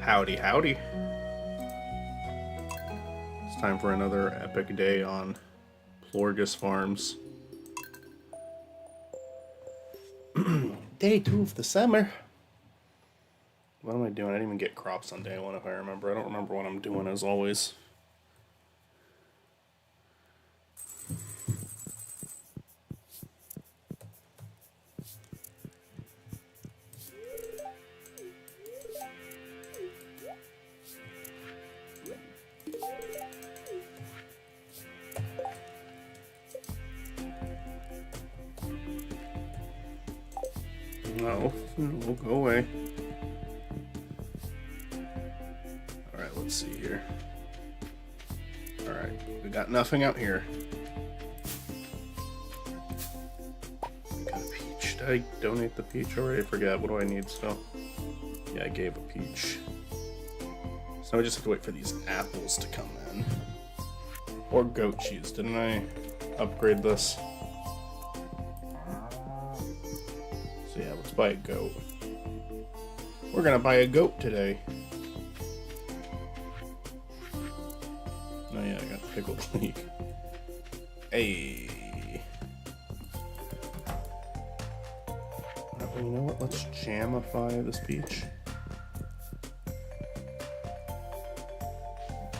Howdy, howdy. It's time for another epic day on Plorgus Farms. Day 2 of the summer. What am I doing? I didn't even get crops on day 1 if I remember. I don't remember what I'm doing as always. No, go away. Alright, let's see here. Alright, we got nothing out here. I got a peach. Did I donate the peach already? I forget. What do I need still? Yeah, I gave a peach. So I just have to wait for these apples to come in. Or goat cheese. Didn't I upgrade this? So yeah, let's buy a goat. We're gonna buy a goat today. Oh yeah, I got pickled leek. Hey. You know what? Let's jamify this peach.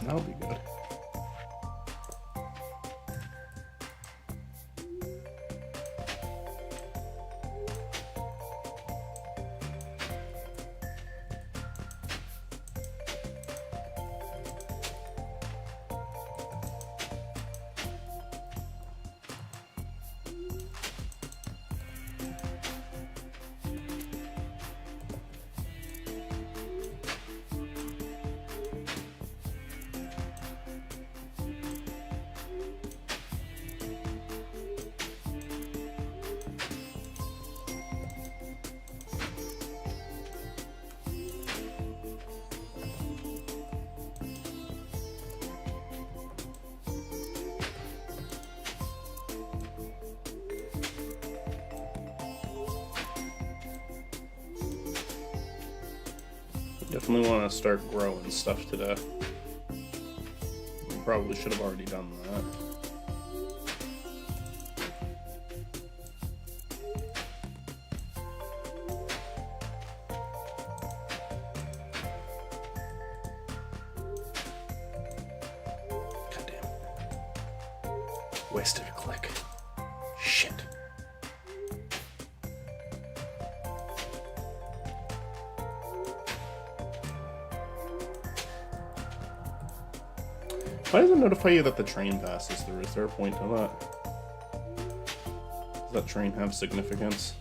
That'll be good. Definitely want to start growing stuff today. Probably should have already done that. God damn. Wasted a click. Shit. Why does it notify you that the train passes through? Is there a point to that? Does that train have significance?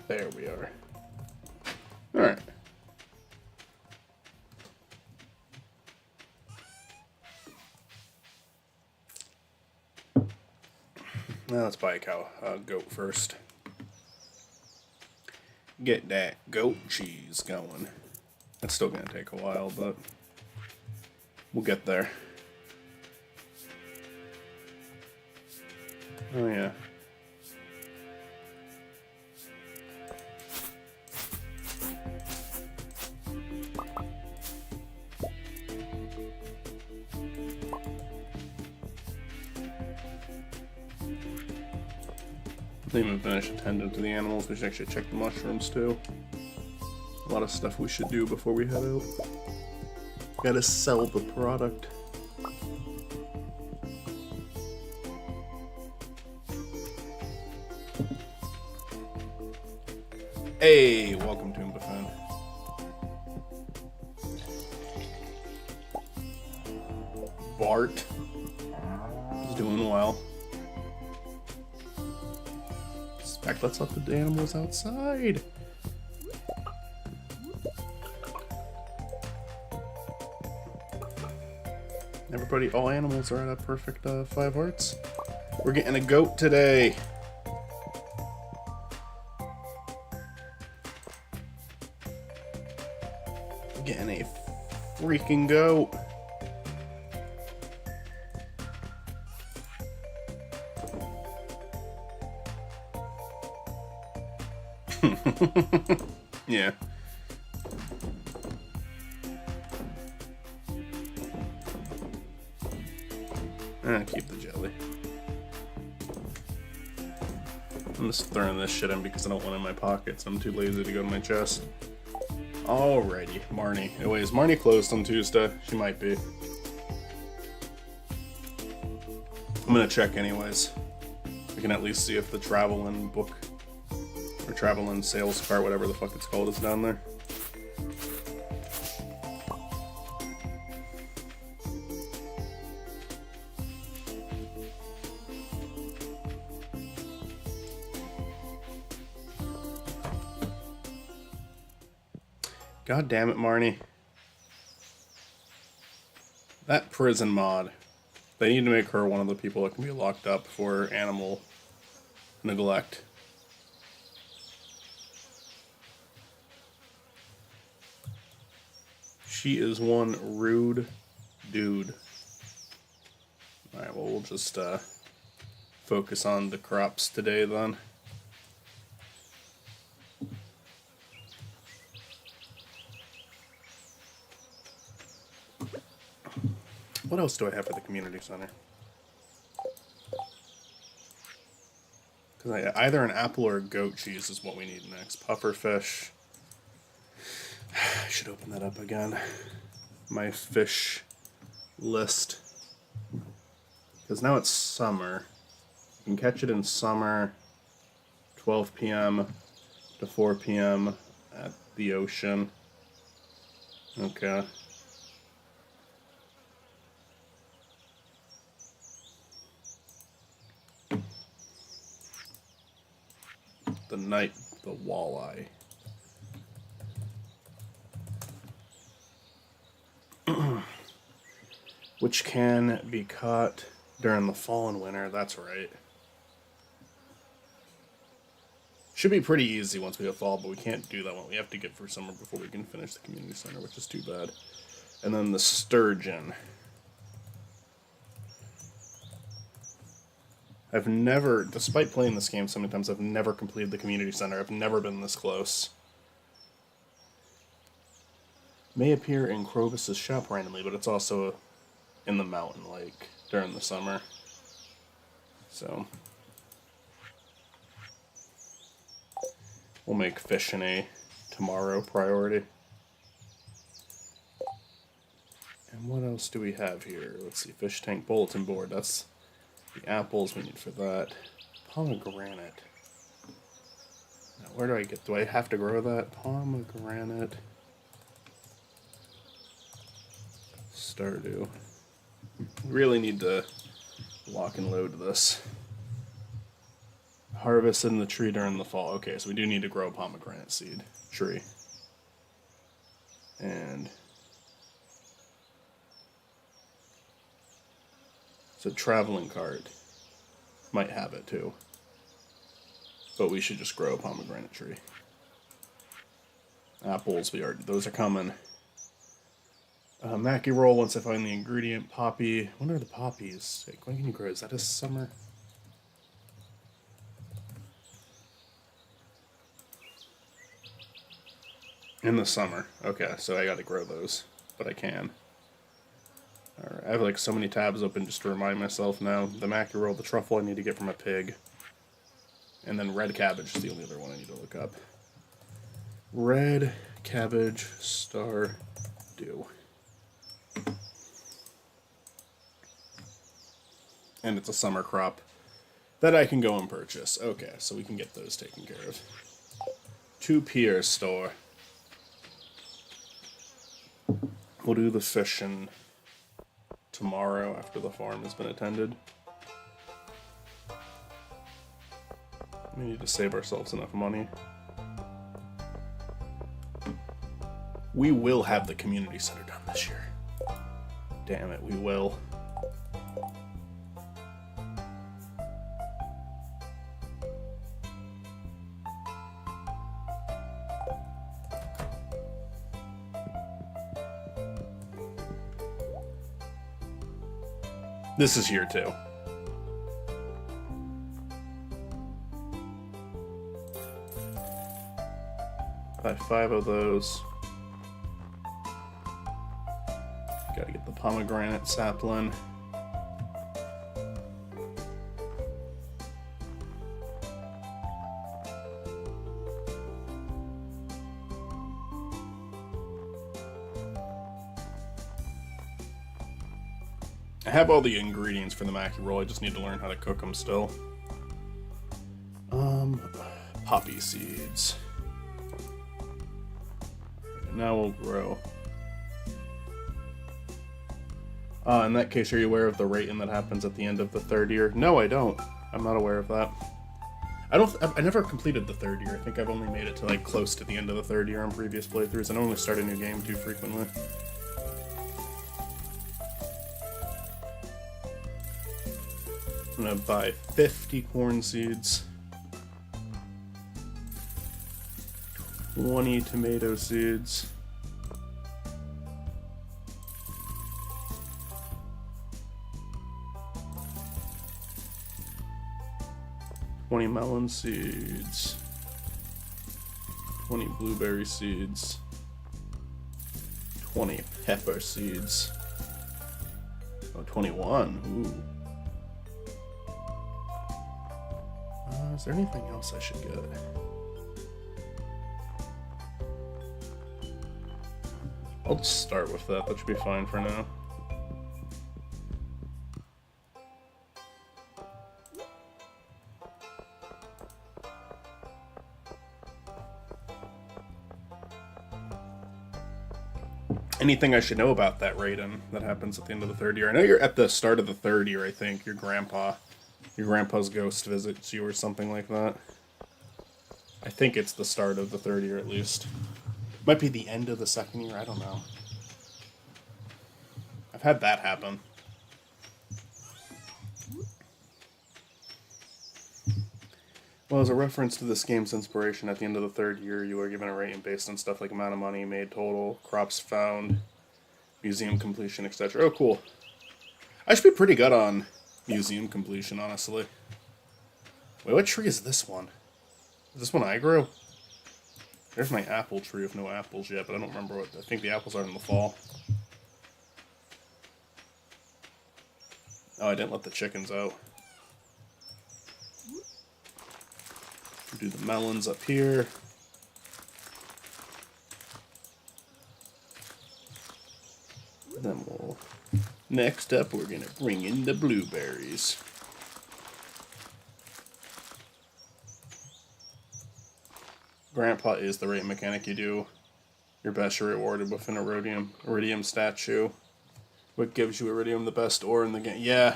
There we are. Alright. Now let's buy a goat first. Get that goat cheese going. That's still gonna take a while, but we'll get there. Oh yeah. Didn't even finish attending to the animals. We should actually check the mushrooms too. A lot of stuff we should do before we head out. Gotta sell the product. Hey, welcome to Buffon. Bart is doing well. fact, let's let the animals outside. Everybody, all animals are at a perfect 5 hearts. We're getting a goat today. We're getting a freaking goat. Yeah. Keep the jelly. I'm just throwing this shit in because I don't want it in my pockets. I'm too lazy to go to my chest. Alrighty, Marnie. Anyways, Marnie closed on Tuesday. She might be. I'm gonna check anyways. We can at least see if the travel-in book or travel-in sales cart, whatever the fuck it's called, is down there. God damn it, Marnie. That prison mod. They need to make her one of the people that can be locked up for animal neglect. She is one rude dude. Alright, well, we'll just focus on the crops today then. What else do I have for the community center? Because either an apple or a goat cheese is what we need next. Pufferfish. I should open that up again. My fish list. Because now it's summer. You can catch it in summer, 12 p.m. to 4 p.m. at the ocean. Okay. The walleye. Which can be caught during the fall and winter, that's right. Should be pretty easy once we have fall, but we can't do that one. We have to get through summer before we can finish the community center, which is too bad. And then the sturgeon. I've never, despite playing this game so many times, I've never completed the community center. I've never been this close. May appear in Krobus's shop randomly, but it's also in the mountain lake during the summer. So we'll make fishing a tomorrow priority. And what else do we have here? Let's see, fish tank bulletin board. That's the apples we need for that. Pomegranate. Now, where do I get? Do I have to grow that? Pomegranate. Stardew. Really need to lock and load this. Harvest in the tree during the fall. Okay, so we do need to grow a pomegranate seed tree. And so traveling cart might have it too. But we should just grow a pomegranate tree. Apples, those are coming. Mackie roll once I find the ingredient. Poppy. When are the poppies? Like, when can you grow? Is that a summer? In the summer. Okay, so I gotta grow those. But I can. Alright, I have like so many tabs open just to remind myself now. The Mackie roll, the truffle I need to get from a pig. And then red cabbage is the only other one I need to look up. Red cabbage Stardew. And it's a summer crop that I can go and purchase. Okay, so we can get those taken care of. To Pierre's store. We'll do the fishing tomorrow after the farm has been attended. We need to save ourselves enough money. We will have the community center done this year. Damn it, we will. This is here too. Buy 5 of those. Gotta get the pomegranate sapling. I have all the ingredients for the Mackie roll, I just need to learn how to cook them still. Poppy seeds. Now we'll grow. In that case, are you aware of the rating that happens at the end of the 3rd year? No, I don't. I'm not aware of that. I never completed the 3rd year. I think I've only made it to like close to the end of the 3rd year on previous playthroughs. I don't only start a new game too frequently. I'm gonna buy 50 corn seeds, 20 tomato seeds, 20 melon seeds, 20 blueberry seeds, 20 pepper seeds. Oh, 21. Ooh. Is there anything else I should get? I'll just start with that. That should be fine for now. Anything I should know about that rating that happens at the end of the 3rd year? I know you're at the start of the 3rd year, I think. Your grandpa's ghost visits you or something like that. I think it's the start of the 3rd year at least. Might be the end of the 2nd year, I don't know. I've had that happen. Well, as a reference to this game's inspiration, at the end of the 3rd year, you are given a rating based on stuff like amount of money made total, crops found, museum completion, etc. Oh, cool. I should be pretty good on museum completion, honestly. Wait, what tree is this one? Is this one I grew? There's my apple tree with no apples yet, but I don't remember what... I think the apples are in the fall. Oh, I didn't let the chickens out. Do the melons up here. Then we'll... Next up, we're gonna bring in the blueberries. Grandpa is the rate mechanic. You do your best, you're rewarded with an iridium statue. What gives you iridium? The best ore in the game. Yeah.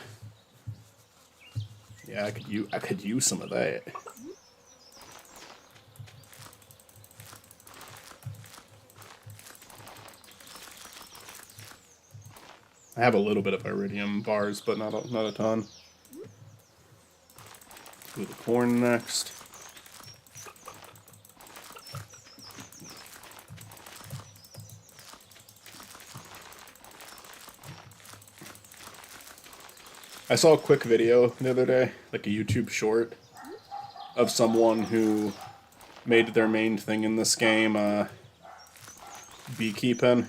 Yeah, I could use some of that. I have a little bit of iridium bars, but not a ton. Do the corn next. I saw a quick video the other day, like a YouTube short, of someone who made their main thing in this game beekeeping,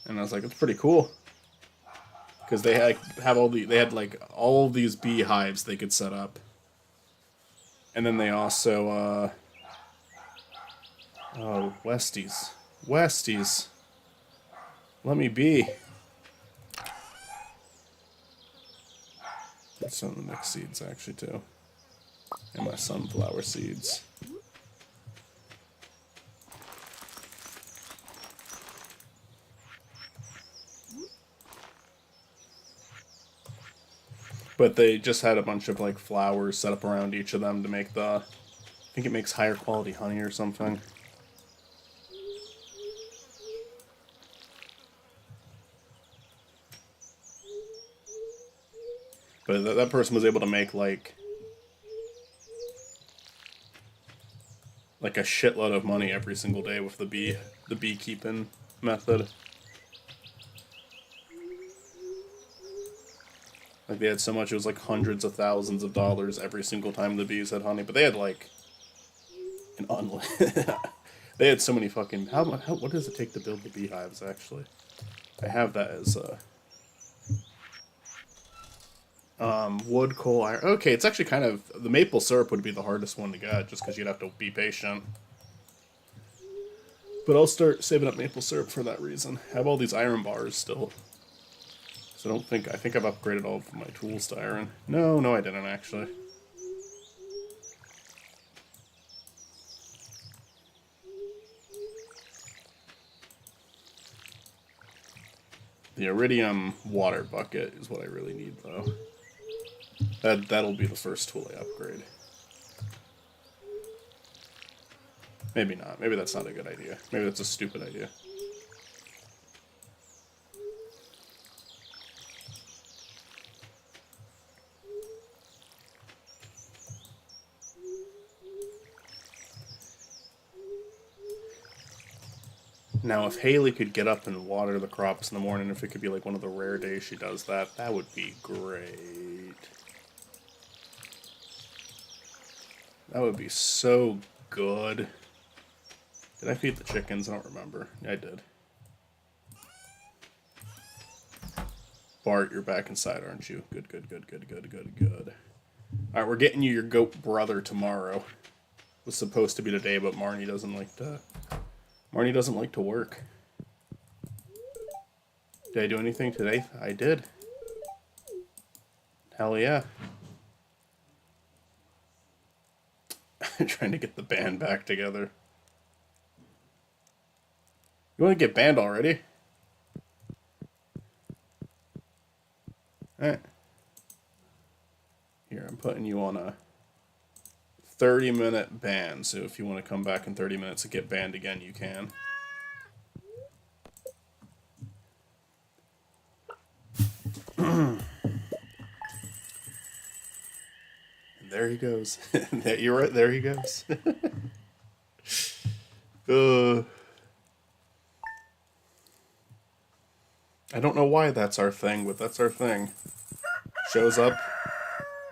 and I was like, it's pretty cool. Because they had like all these beehives they could set up, and then they also oh, Westies, let me be. There's some of the mixed seeds actually too, and my sunflower seeds. But they just had a bunch of like flowers set up around each of them to make the... I think it makes higher quality honey or something. But that person was able to make like a shitload of money every single day with the beekeeping method. Like they had so much, it was like hundreds of thousands of dollars every single time the bees had honey. But they had like an they had so many fucking what does it take to build the beehives actually? I have that as wood, coal, iron. Okay, it's actually kind of the maple syrup would be the hardest one to get just because you'd have to be patient. But I'll start saving up maple syrup for that reason. I have all these iron bars still. So I think I've upgraded all of my tools to iron. No, I didn't actually. The iridium water bucket is what I really need though. That'll be the first tool I upgrade. Maybe not. Maybe that's not a good idea. Maybe that's a stupid idea. Now, if Haley could get up and water the crops in the morning, if it could be like one of the rare days she does that, that would be great. That would be so good. Did I feed the chickens? I don't remember. I did. Bart, you're back inside, aren't you? Good. Alright, we're getting you your goat brother tomorrow. It was supposed to be today, but Marnie doesn't like to work. Did I do anything today? I did. Hell yeah. Trying to get the band back together. You want to get banned already? Alright. Here, I'm putting you on a 30-minute ban, so if you want to come back in 30 minutes and get banned again, you can. And there he goes. You're right, there he goes. I don't know why that's our thing, but that's our thing. Shows up,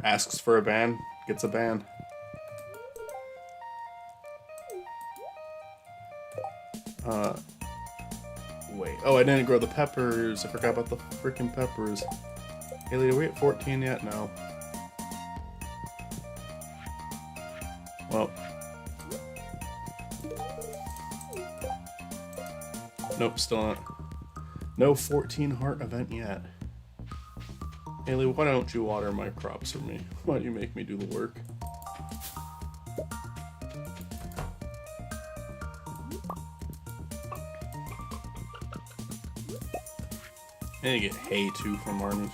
asks for a ban, gets a ban. Wait. Oh, I didn't grow the peppers. I forgot about the freaking peppers. Haley, are we at 14 yet? No. Well. Nope, still not. No 14 heart event yet. Haley, why don't you water my crops for me? Why don't you make me do the work? I need to get hay too from Marnie's.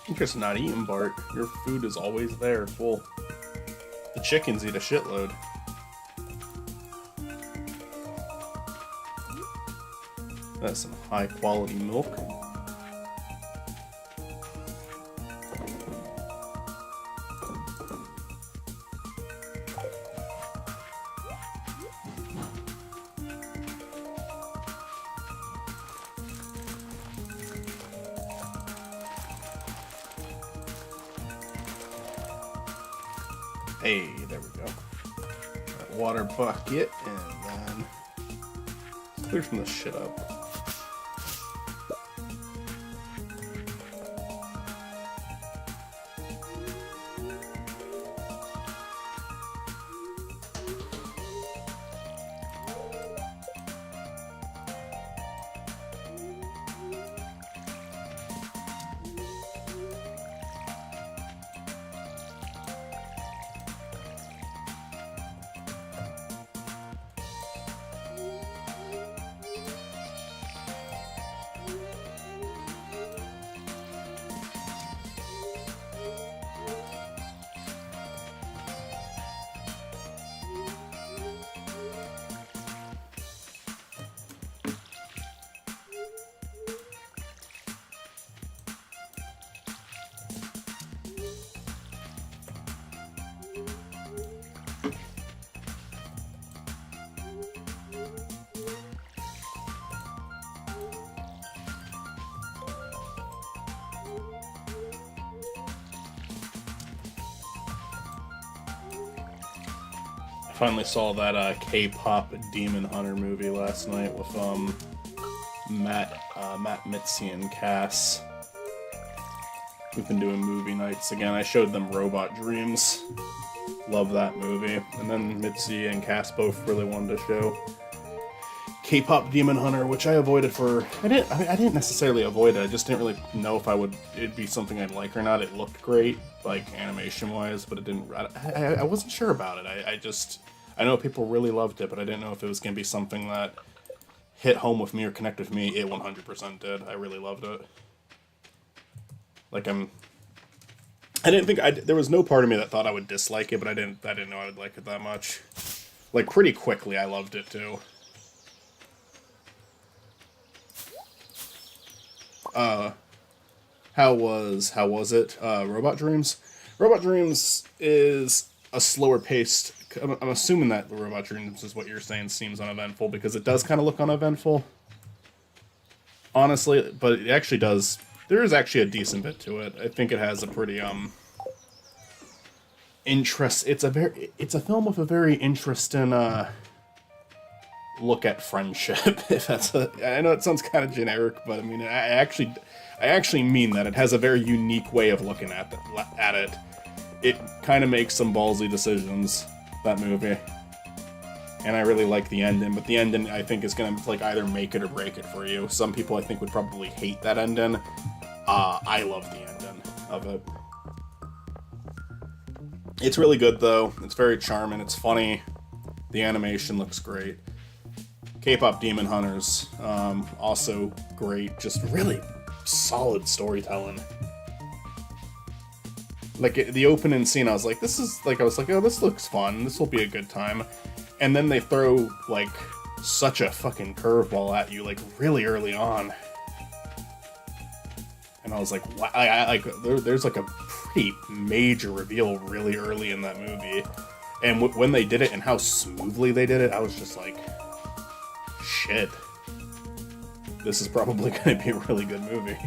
You're just not eating, Bart. Your food is always there, full. The chickens eat a shitload. That's some high quality milk. Hey, there we go. That water bucket, and then clear some of this shit up. Finally saw that K-pop Demon Hunter movie last night with Matt Mitzi and Cass. We've been doing movie nights again. I showed them Robot Dreams. Love that movie. And then Mitzi and Cass both really wanted to show K-pop Demon Hunter, which I avoided for... I didn't necessarily avoid it. I just didn't really know if it'd be something I'd like or not. It looked great, like animation-wise, but it didn't... I wasn't sure about it. I know people really loved it, but I didn't know if it was going to be something that hit home with me or connected with me. It 100% did. I really loved it. Like, I didn't think... there was no part of me that thought I would dislike it, but I didn't know I would like it that much. Like, pretty quickly, I loved it, too. How was it? Robot Dreams? Robot Dreams is a slower paced... I'm assuming that Robot Dreams is what you're saying seems uneventful, because it does kind of look uneventful. Honestly, but it actually does... There is actually a decent bit to it. I think it has a pretty, it's a film with a very interesting, look at friendship. If that's I know it sounds kind of generic, but I mean, I actually mean that. It has a very unique way of looking at it. It kind of makes some ballsy decisions, that movie. And I really like the ending, but the ending, I think, is going to, like, either make it or break it for you. Some people, I think, would probably hate that ending. I love the ending of it. It's really good, though. It's very charming. It's funny. The animation looks great. K-pop Demon Hunters, also great. Just really solid storytelling. Like, the opening scene, I was like, oh, this looks fun. This will be a good time. And then they throw, like, such a fucking curveball at you, like, really early on. And I was like, wow, there's, like, a pretty major reveal really early in that movie. And when they did it and how smoothly they did it, I was just like, shit. This is probably going to be a really good movie.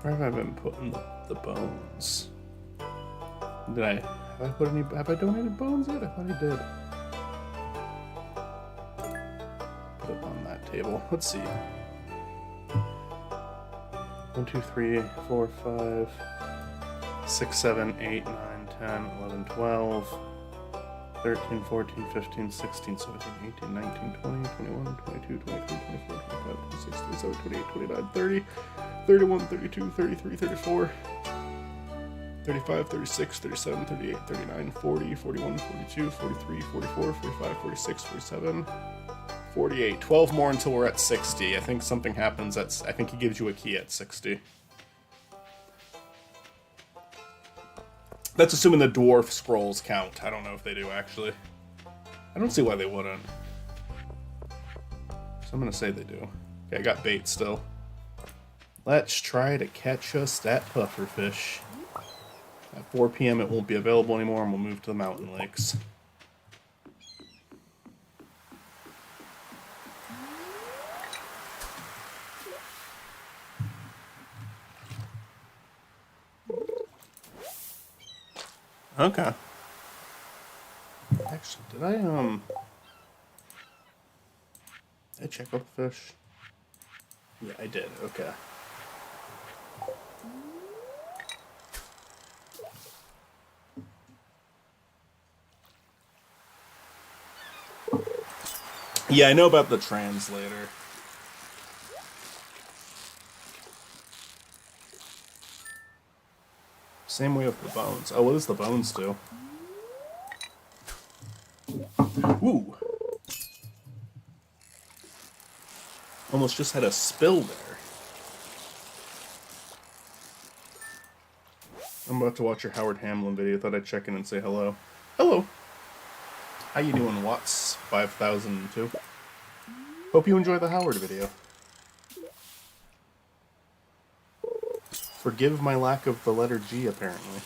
Where have I been putting the bones? Have I donated bones yet? I thought I did. Put it on that table. Let's see. 1, 2, 3, 4, 5, 6, 7, 8, 9, 10, 11, 12, 13, 14, 15, 16, 17, 18, 19, 20, 21, 22, 23, 24, 25, 26, 27, 28, 29, 30, 31, 32, 33, 34, 35, 36, 37, 38, 39, 40, 41, 42, 43, 44, 45, 46, 47, 48. 12 more until we're at 60. I think something happens I think he gives you a key at 60. That's assuming the dwarf scrolls count. I don't know if they do, actually. I don't see why they wouldn't. So I'm gonna say they do. Okay, I got bait still. Let's try to catch us that pufferfish. At 4 p.m. it won't be available anymore, and we'll move to the mountain lakes. Okay. Actually, did I check out the fish? Yeah, I did. Okay. Yeah, I know about the translator. Same way with the bones. Oh, what does the bones do? Ooh. Almost just had a spill there. I'm about to watch your Howard Hamlin video. Thought I'd check in and say hello. Hello. How you doing, Watts? 5002. Hope you enjoy the Howard video. Forgive my lack of the letter G, apparently.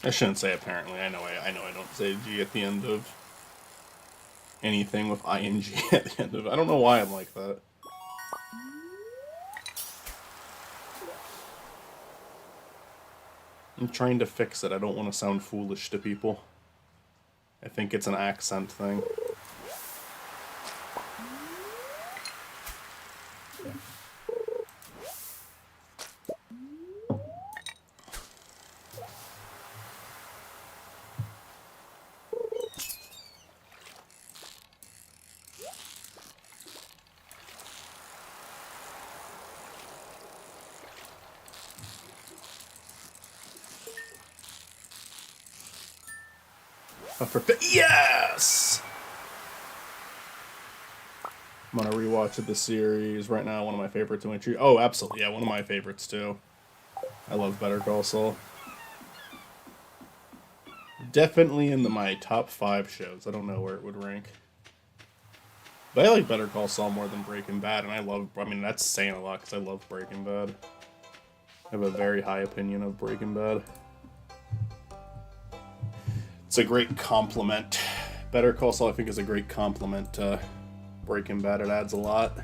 I shouldn't say apparently. I know I don't say G at the end of anything with ing at the end of it. I don't know why I'm like that. I'm trying to fix it. I don't want to sound foolish to people. I think it's an accent thing. Yes! I'm on a rewatch of the series right now. One of my favorites. Oh, absolutely. Yeah, one of my favorites too. I love Better Call Saul. Definitely in my top 5 shows. I don't know where it would rank. But I like Better Call Saul more than Breaking Bad, and I mean, that's saying a lot because I love Breaking Bad. I have a very high opinion of Breaking Bad. It's a great compliment. Better Call Saul, I think, is a great compliment to Breaking Bad. It adds a lot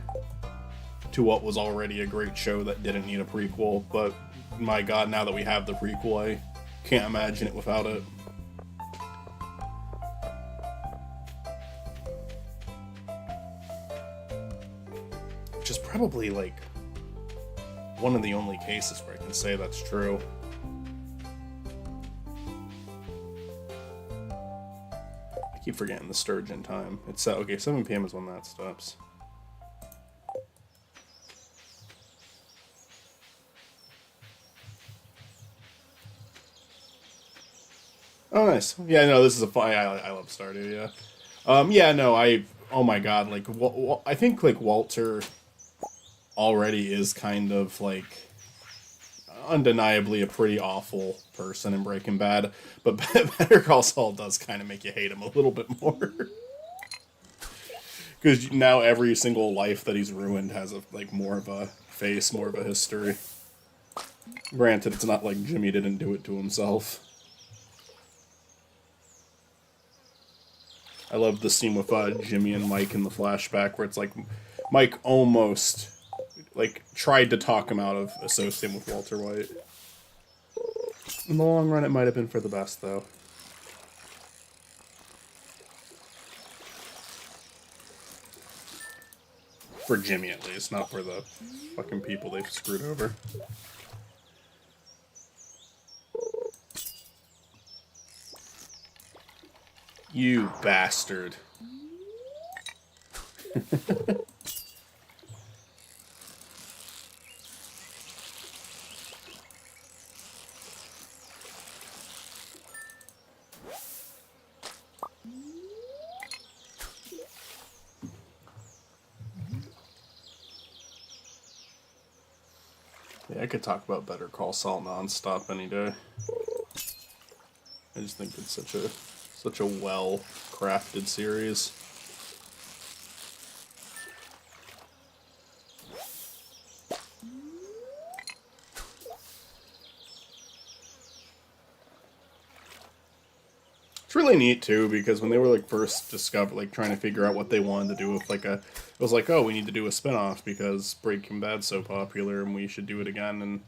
to what was already a great show that didn't need a prequel, but my god, now that we have the prequel, I can't imagine it without it. Which is probably, like, one of the only cases where I can say that's true. I keep forgetting the Sturgeon time. It's okay, 7 p.m. is when that stops. Oh, nice. Yeah, no, this is a fun. I love Stardew. Yeah. Yeah. No, Oh my god. Like, I think like Walter already is kind of like undeniably a pretty awful person in Breaking Bad, but Better Call Saul does kind of make you hate him a little bit more. Because now every single life that he's ruined has more of a face, more of a history. Granted, it's not like Jimmy didn't do it to himself. I love the scene with Jimmy and Mike in the flashback where it's like Mike almost tried to talk him out of associating with Walter White. In the long run, it might have been for the best, though. For Jimmy, at least, not for the fucking people they've screwed over. You bastard. Yeah, I could talk about Better Call Saul nonstop any day. I just think it's such a well-crafted series. It's really neat too because when they were first discovered, trying to figure out what they wanted to do with it was like, oh, we need to do a spin-off because Breaking Bad's so popular and we should do it again. And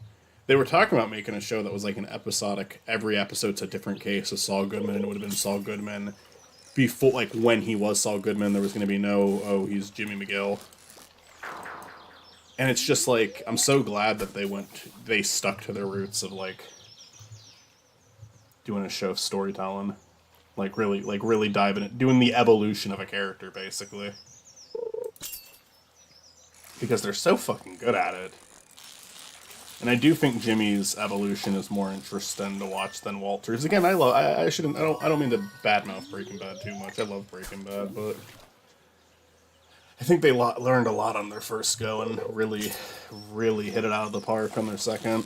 they were talking about making a show that was an episodic, every episode's a different case of Saul Goodman, and it would have been Saul Goodman before, when he was Saul Goodman. There was going to be no, oh, he's Jimmy McGill. And it's just I'm so glad that they stuck to their roots of doing a show of storytelling. Really diving it, doing the evolution of a character, basically. Because they're so fucking good at it. And I do think Jimmy's evolution is more interesting to watch than Walter's. Again, I don't mean to badmouth Breaking Bad too much. I love Breaking Bad, but I think they learned a lot on their first go and really, really hit it out of the park on their second.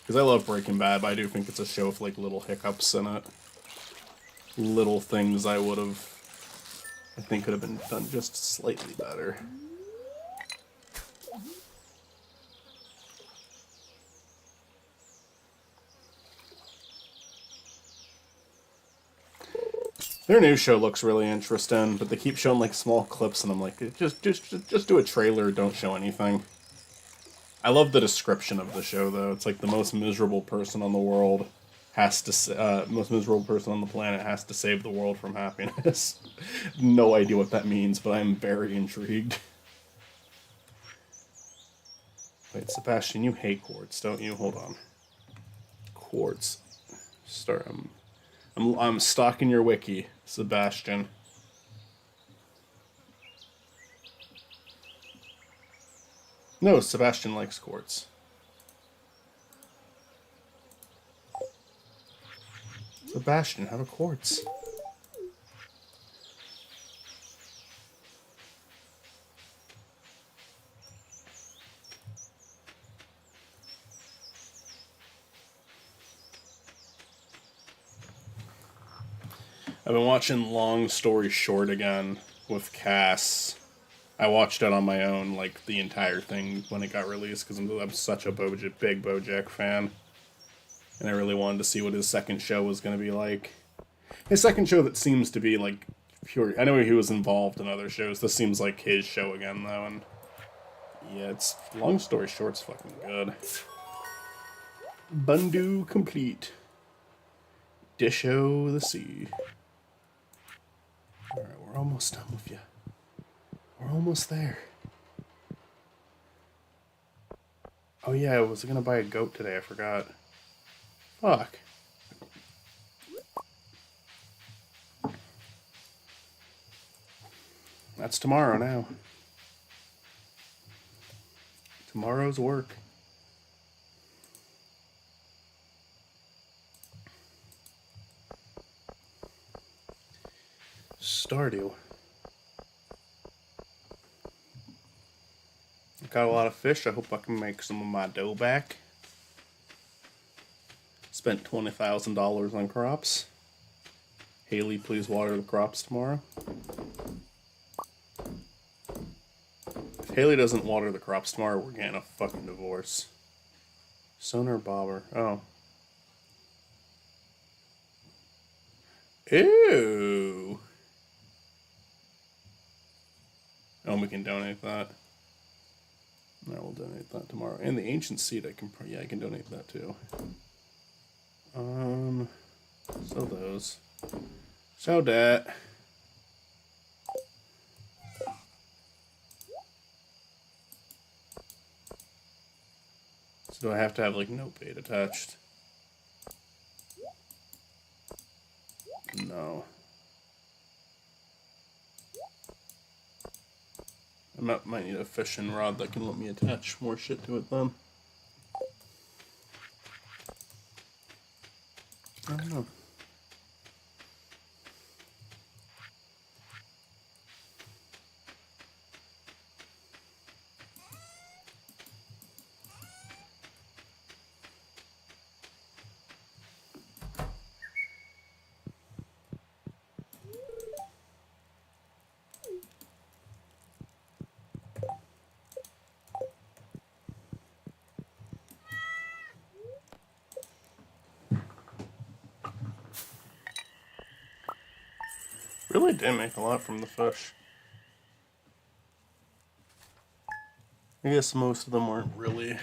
Because I love Breaking Bad, but I do think it's a show with like little hiccups in it. Little things I think could have been done just slightly better. Their new show looks really interesting, but they keep showing like small clips, and I'm like, just do a trailer, don't show anything. I love the description of the show, though. It's like the most miserable person on the world has to, most miserable person on the planet has to save the world from happiness. No idea what that means, but I'm very intrigued. Wait, Sebastian, you hate quartz, don't you? Hold on. Quartz. Start. I'm stalking your wiki, Sebastian. No, Sebastian likes quartz. Sebastian, have a quartz. I've been watching Long Story Short again with Cass. I watched it on my own, like, the entire thing when it got released, because I'm such a big BoJack fan. And I really wanted to see what his second show was going to be like. His second show that seems to be, like, pure... I know he was involved in other shows. This seems like his show again, though, and... yeah, it's... Long Story Short's fucking good. Bundu complete. Disho the sea. Alright, we're almost done with you. We're almost there. Oh yeah, I was gonna buy a goat today, I forgot. Fuck. That's tomorrow now. Tomorrow's work. Stardew. Got a lot of fish. I hope I can make some of my dough back. Spent $20,000 on crops. Haley, please water the crops tomorrow. If Haley doesn't water the crops tomorrow, we're getting a fucking divorce. Sonar bobber. Oh. Ew. Oh, we can donate that. I will donate that tomorrow. And the ancient seed, I can donate that too. So those. So that. So do I have to have like no bait attached? No. I might need a fishing rod that can let me attach more shit to it then. I don't know. Really did make a lot from the fish. I guess most of them weren't really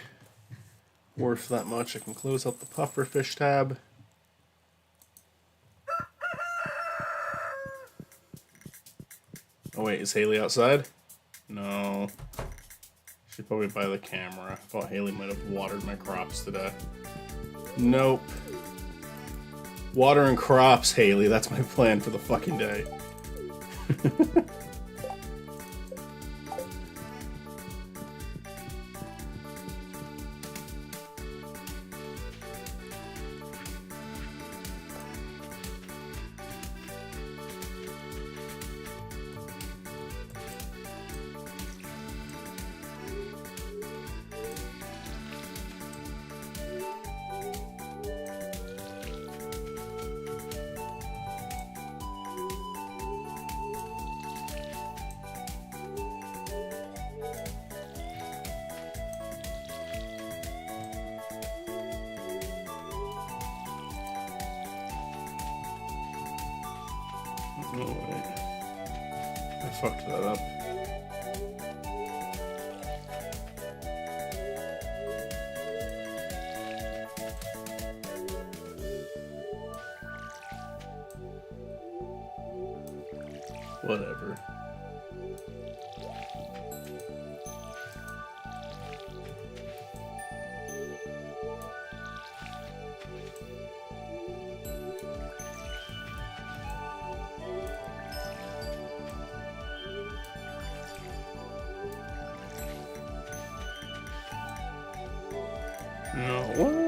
worth that much. I can close out the puffer fish tab. Oh wait, is Haley outside? No. She's probably by the camera. I thought Haley might have watered my crops today. Nope. Watering crops, Haley. That's my plan for the fucking day. Oh, wait. I fucked that up. Whatever. No, what?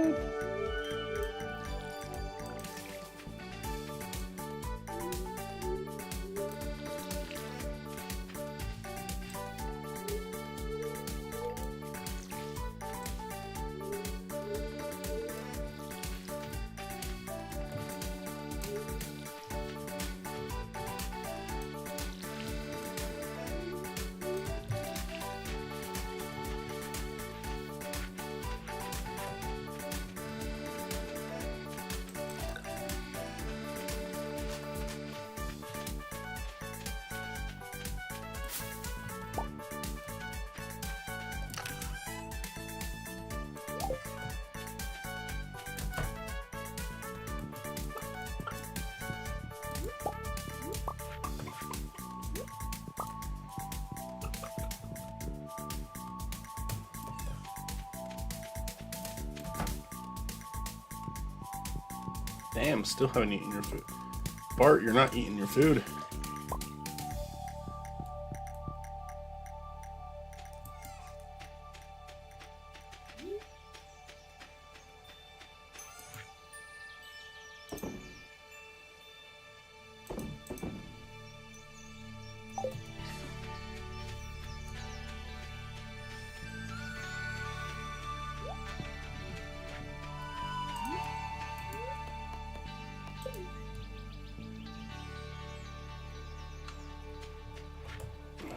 Damn, still haven't eaten your food. Bart, you're not eating your food.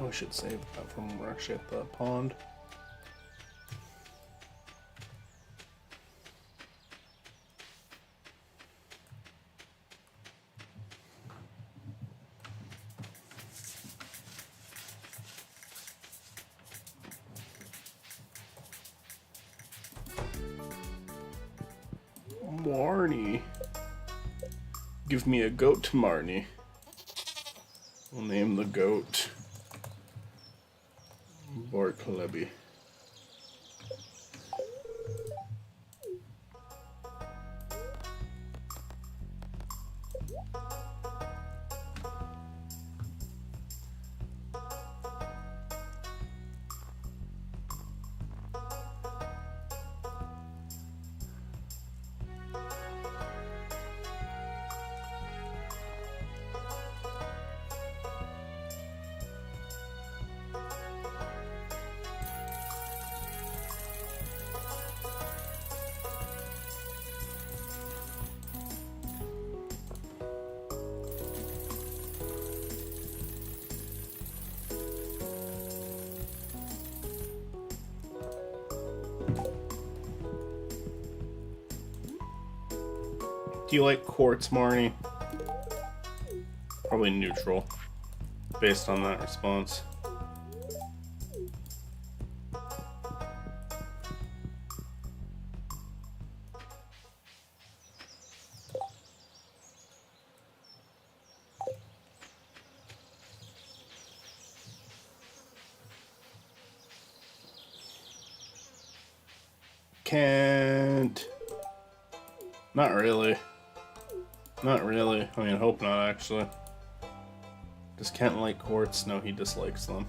We should save that from when we're actually at the pond. Marnie. Give me a goat to Marnie. We'll name the goat Bart Klebby. Do you like quartz, Marnie? Probably neutral, based on that response. Can't. Not really. Not really. I mean, I hope not, actually. Does Kent like quartz? No, he dislikes them.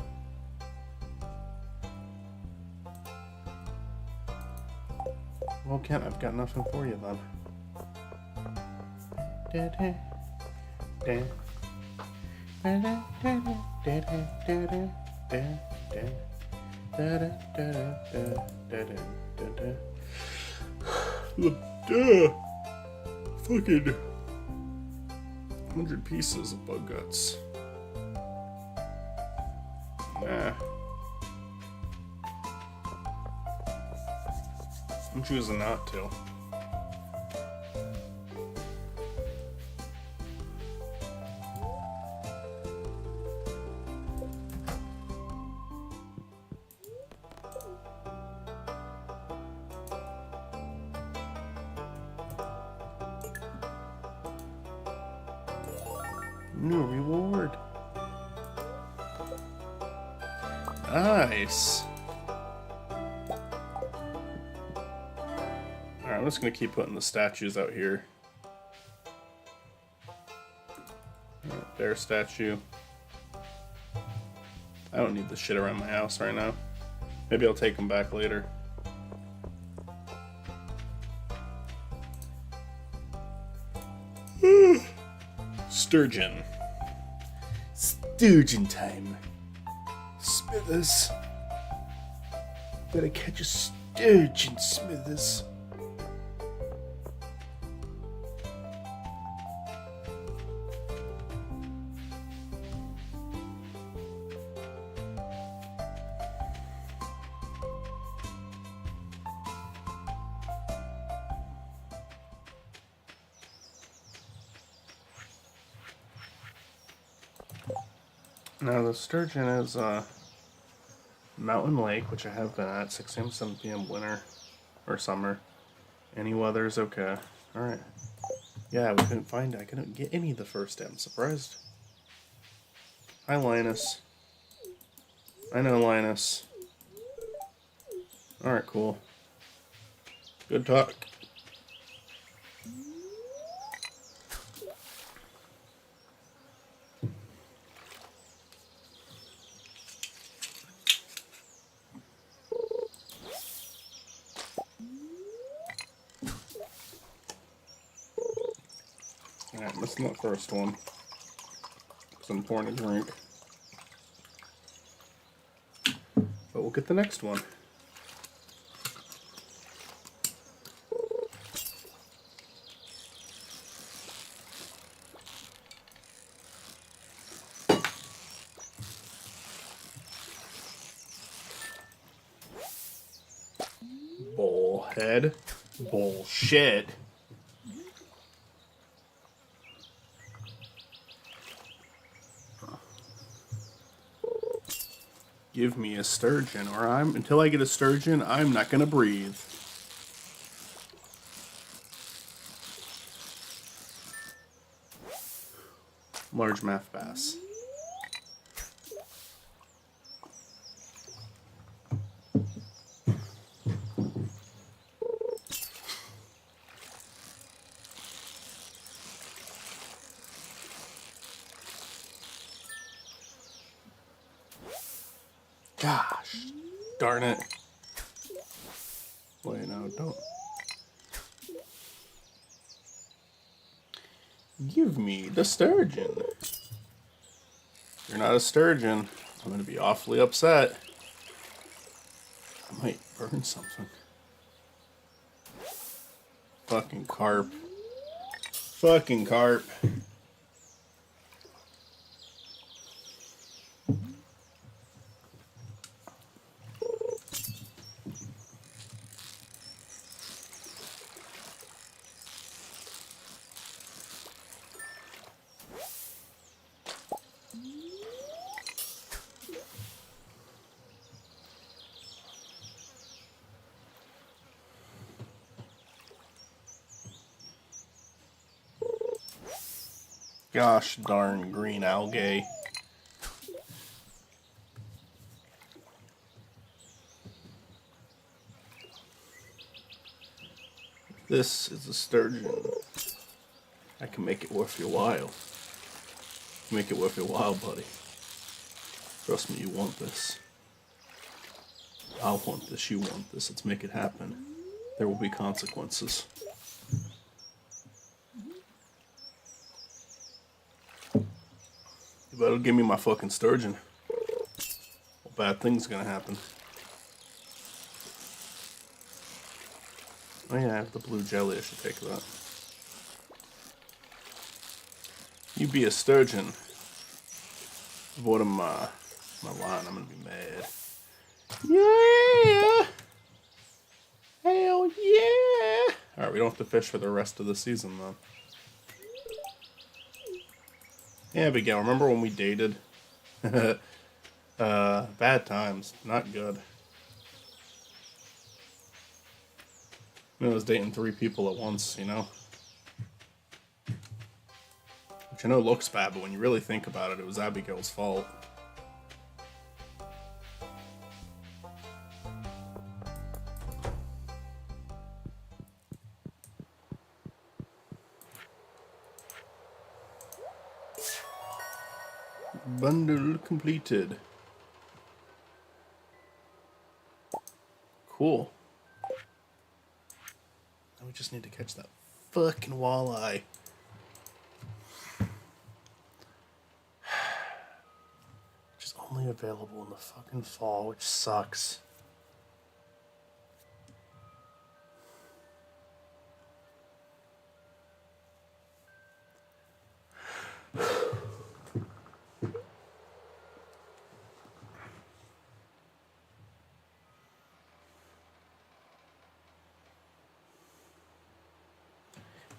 Well, Kent, I've got nothing for you then. Fucking 100 pieces of bug guts. Nah. I'm choosing not to. New reward. Nice. Alright, I'm just gonna keep putting the statues out here. Right, bear statue. I don't need this shit around my house right now. Maybe I'll take them back later. Sturgeon. Sturgeon time. Smithers. Better catch a sturgeon, Smithers. Now the sturgeon is Mountain Lake, which I have been at 6 a.m. 7 p.m. winter or summer. Any weather is okay. Alright. Yeah, we couldn't find it. I couldn't get any the first day. I'm surprised. Hi, Linus. I know, Linus. Alright, cool. Good talk. Alright, missing that first one. Because I'm pouring a drink. But we'll get the next one. Bullhead. Bullshit. Give me a sturgeon, or until I get a sturgeon, I'm not gonna breathe. Largemouth bass. Gosh, darn it. Wait, no, don't. Give me the sturgeon. If you're not a sturgeon, I'm gonna be awfully upset. I might burn something. Fucking carp. Fucking carp. Gosh darn green algae. This is a sturgeon. I can make it worth your while. Make it worth your while, buddy. Trust me, you want this. I want this, you want this. Let's make it happen. There will be consequences. You better give me my fucking sturgeon. Well, bad things are gonna happen. Oh yeah, I have the blue jelly. I should take that. You be a sturgeon. Avoid my line. I'm gonna be mad. Yeah! Hell yeah! Alright, we don't have to fish for the rest of the season, though. Yeah, Abigail, remember when we dated? Bad times. Not good. I was dating 3 people at once, you know? Which I know looks bad, but when you really think about it, it was Abigail's fault. Bundle completed. Cool. Now we just need to catch that fucking walleye. Which is only available in the fucking fall, which sucks.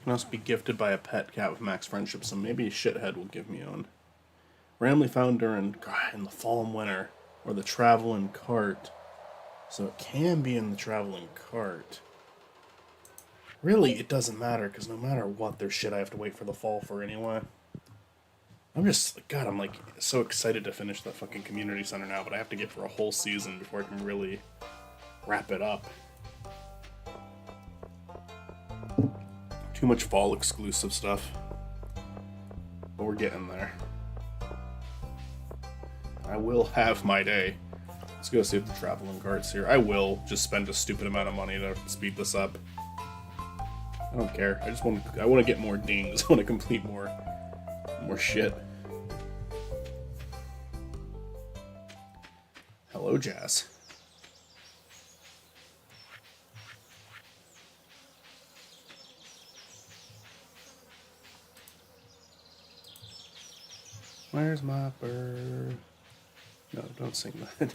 Can also be gifted by a pet cat with max friendship, so maybe a shithead will give me one. Randomly found during in the fall and winter, or the traveling cart. So it can be in the traveling cart. Really, it doesn't matter, because no matter what, there's shit I have to wait for the fall for anyway. I'm like, so excited to finish that fucking community center now, but I have to get for a whole season before I can really wrap it up. Too much fall exclusive stuff. But we're getting there. I will have my day. Let's go see if the traveling cart's here. I will just spend a stupid amount of money to speed this up. I don't care. I want to get more dings. I want to complete more shit. Hello, Jazz. Where's my bird? No, don't sing that.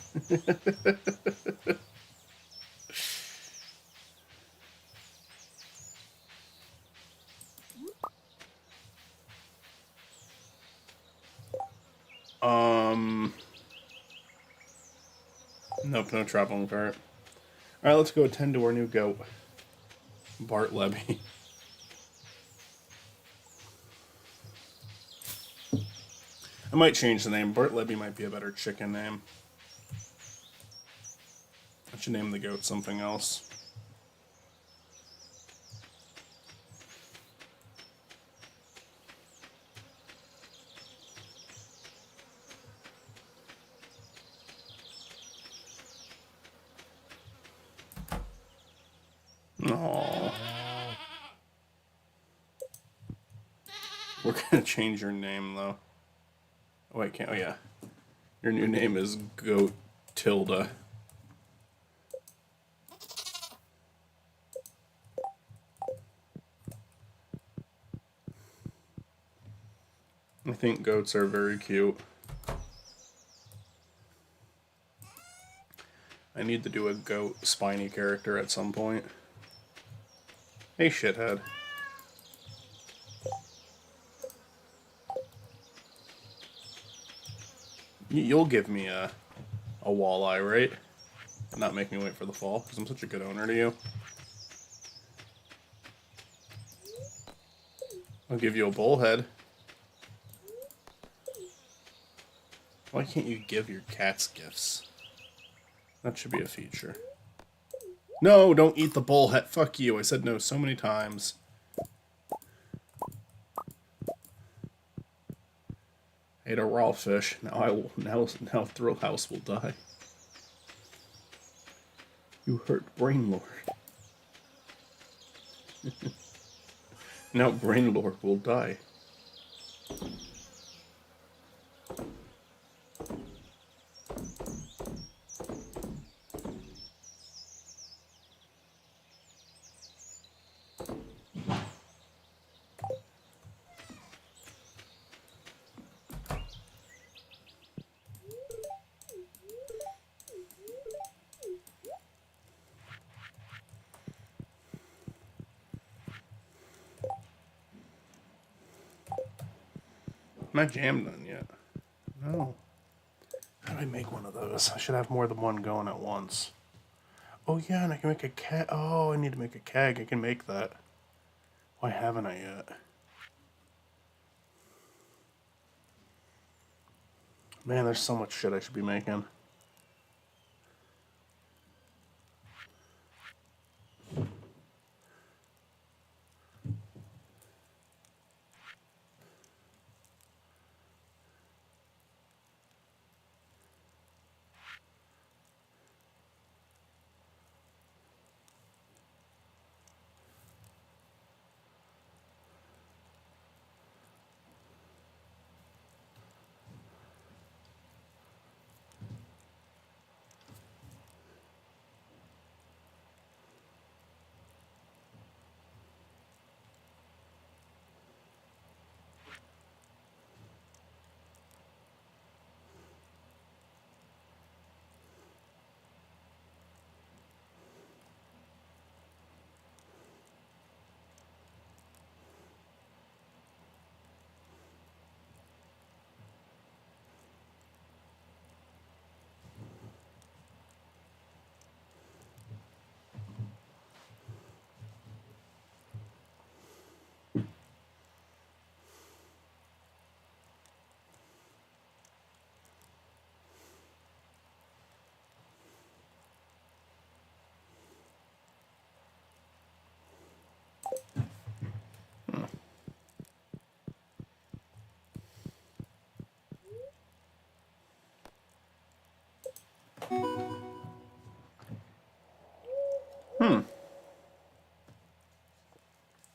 Nope, no traveling cart. Alright, let's go attend to our new goat. Bart Levy. I might change the name. Bart Levy might be a better chicken name. I should name the goat something else. Aww. We're gonna change your name though. Oh, I can't. Oh, yeah. Your new name is Goat Tilda. I think goats are very cute. I need to do a goat Spiny character at some point. Hey, shithead. You'll give me a walleye, right? Not make me wait for the fall, because I'm such a good owner to you. I'll give you a bullhead. Why can't you give your cats gifts? That should be a feature. No, don't eat the bullhead. Fuck you. I said no so many times. Ate a raw fish. Now Thrill House will die. You hurt Brain Lord. Now Brain Lord will die. Not jam done yet. No. How do I make one of those? I should have more than one going at once. Oh yeah, and I can make a keg. Oh, I need to make a keg. I can make that. Why haven't I yet? Man, there's so much shit I should be making.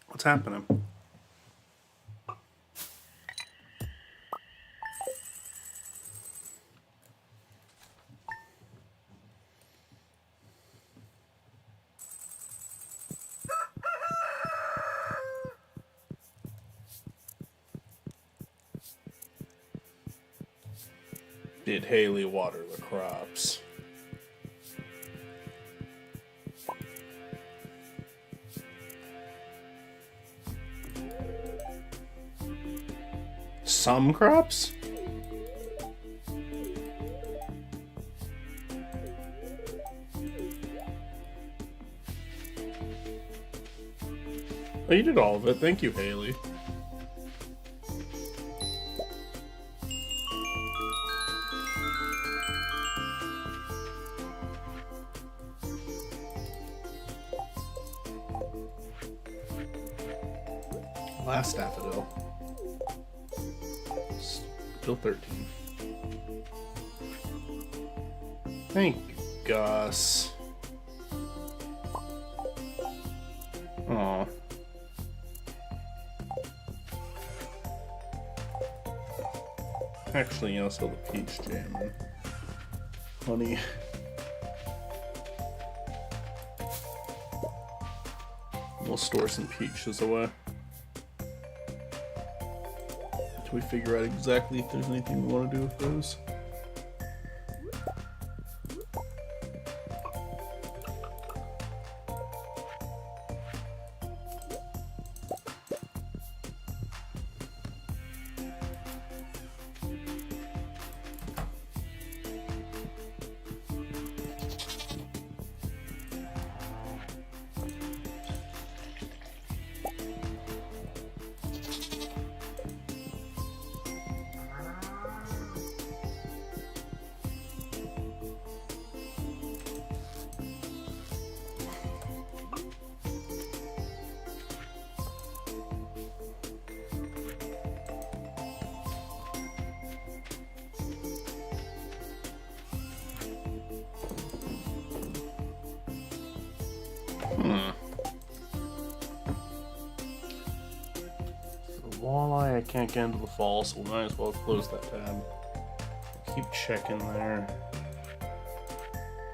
What's happening? Did Haley water the crops? Some crops? Oh, you did all of it. Thank you, Haley. Last daffodil. Still 13. Thank you, Gus. Aw. Actually, you know, sell the peach jam and honey. We'll store some peaches away. Till we figure out exactly if there's anything we want to do with those. Walleye, I can't get into the fall, so we might as well close that tab. Keep checking there.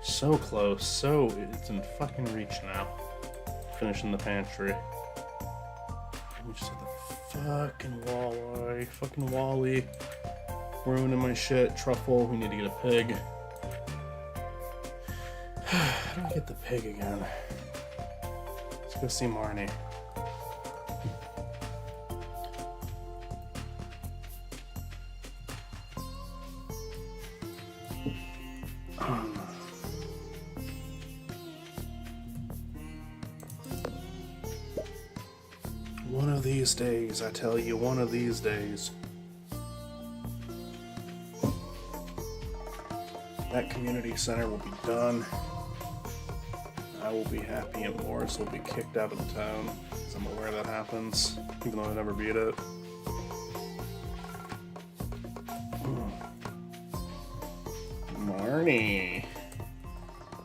So close, so it's in fucking reach now. Finishing the pantry. We just had the fucking walleye, fucking Wally, ruining my shit. Truffle, we need to get a pig. How do we get the pig again? Let's go see Marnie. One of these days, I tell you, one of these days. That community center will be done. I will be happy and Morris will be kicked out of the town, because I'm aware that happens, even though I never beat it. Marnie.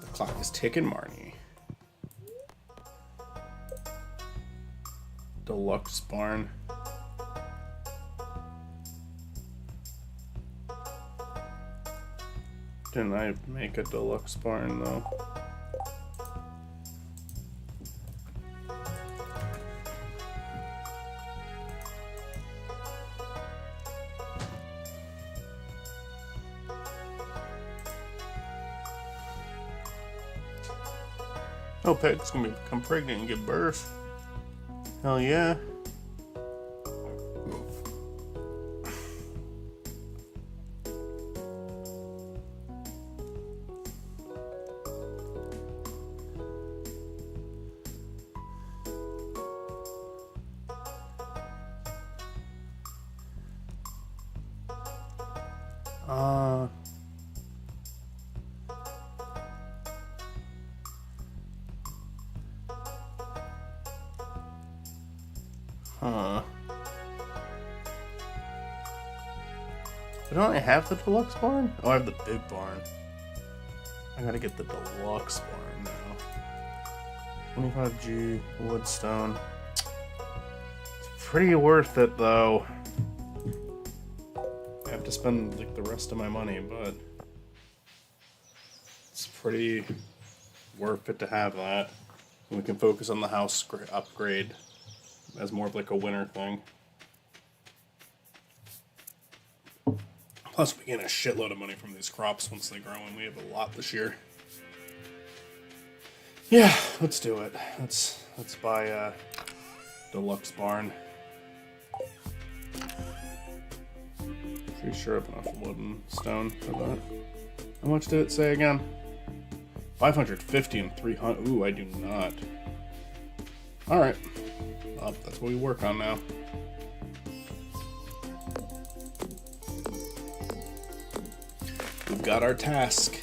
The clock is ticking, Marnie. Deluxe barn. Didn't I make a deluxe barn though? Oh, Peg's gonna become pregnant and give birth. Hell yeah. Huh. But don't I have the deluxe barn? Oh, I have the big barn. I gotta get the deluxe barn now. 25G, woodstone. It's pretty worth it though. I have to spend like the rest of my money, but it's pretty worth it to have that. And we can focus on the house upgrade as more of like a winter thing. Plus we gain a shitload of money from these crops once they grow, and we have a lot this year. Yeah, let's do it. Let's buy a deluxe barn. Pretty sure I have enough wood and stone for that. How much did it say again? 550 and 300. Ooh, I do not. Alright. Well, that's what we work on now. We've got our task.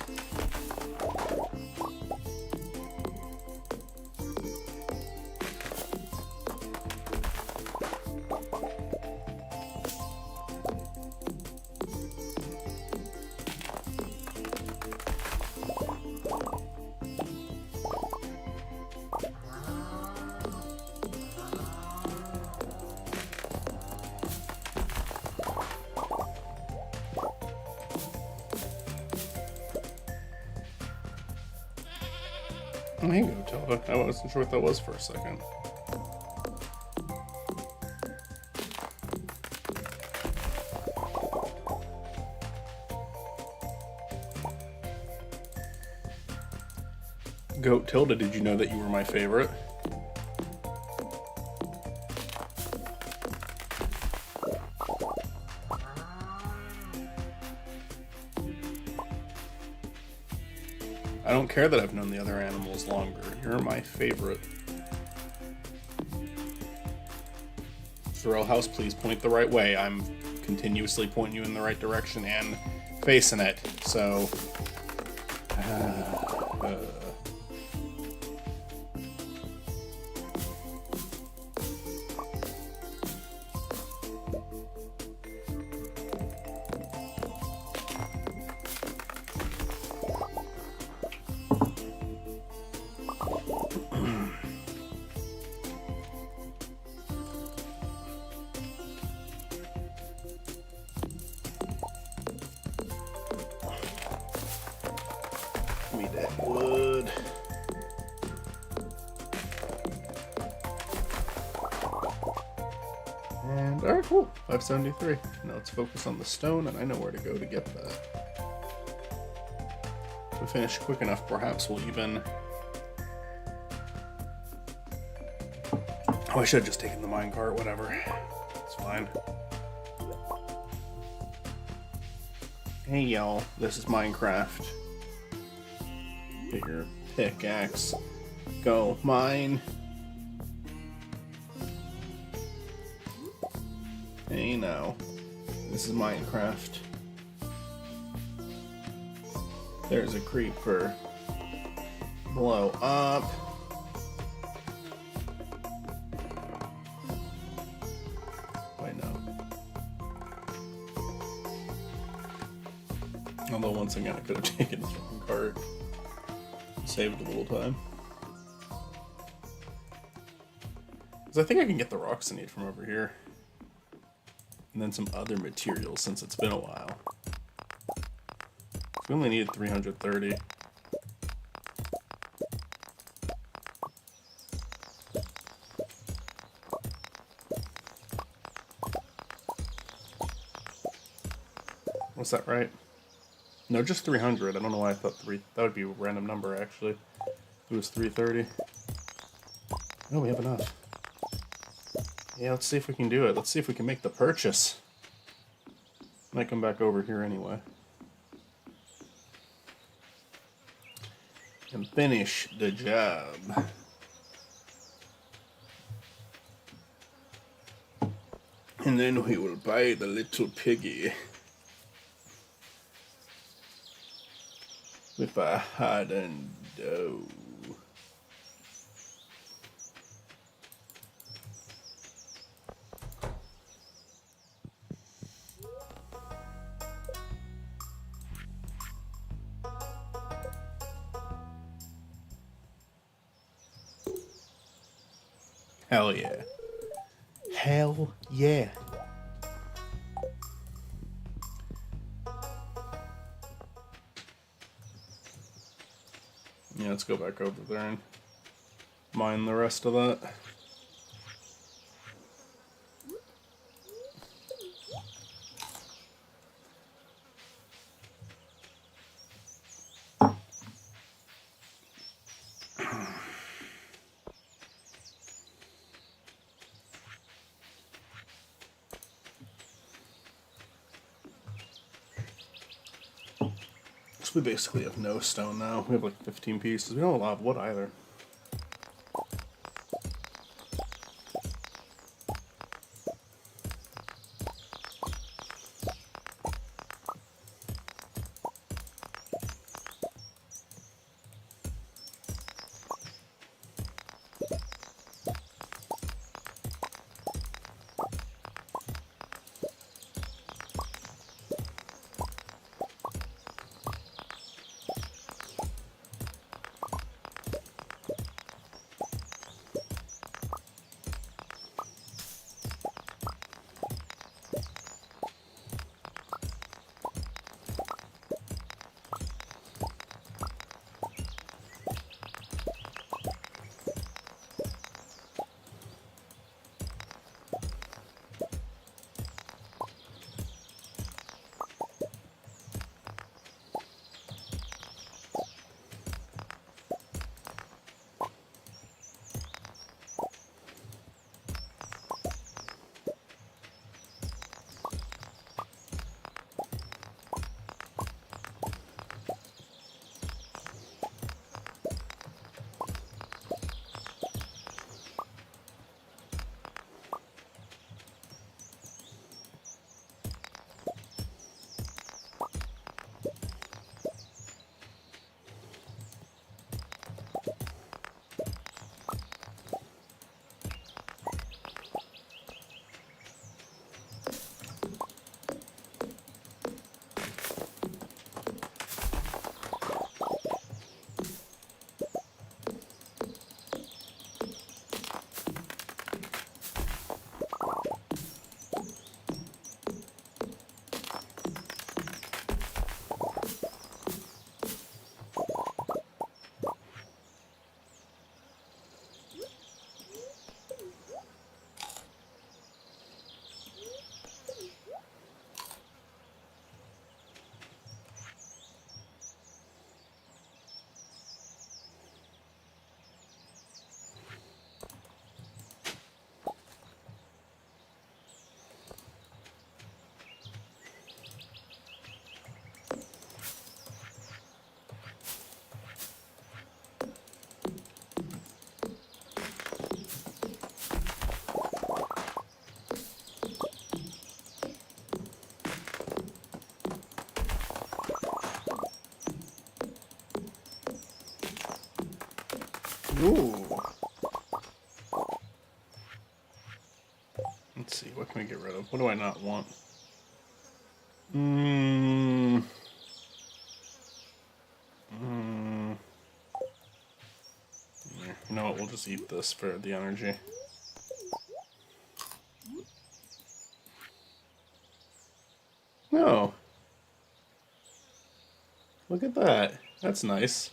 Oh, here you go, Tilda. I wasn't sure what that was for a second. Goat Tilda, did you know that you were my favorite? I don't care that I've known the other animals longer. You're my favorite. Throw House, please point the right way. I'm continuously pointing you in the right direction and facing it, so... Give me that wood. And alright, cool. 573. Now let's focus on the stone, and I know where to go to get that. If we finish quick enough, perhaps we'll even... Oh, I should have just taken the minecart, whatever. It's fine. Hey y'all, this is Minecraft. Get your pickaxe. Go mine. Hey now, this is Minecraft. There's a creeper. Blow up. Wait, no. Although once again I could have taken the wrong cart. Saved a little time. Because I think I can get the rocks I need from over here. And then some other materials since it's been a while. We only needed 330. What's that, right? No, just 300. I don't know why I thought 3. That would be a random number, actually. It was 330. Oh, we have enough. Yeah, let's see if we can do it. Let's see if we can make the purchase. Might come back over here anyway. And finish the job. And then we will buy the little piggy. With a hardened dough. Hell yeah. Hell yeah. Yeah, let's go back over there and mine the rest of that. So we basically have no stone now. We have like 15 pieces. We don't have a lot of wood either. Ooh. Let's see, what can we get rid of? What do I not want? You know what, we'll just eat this for the energy. No. Look at that. That's nice.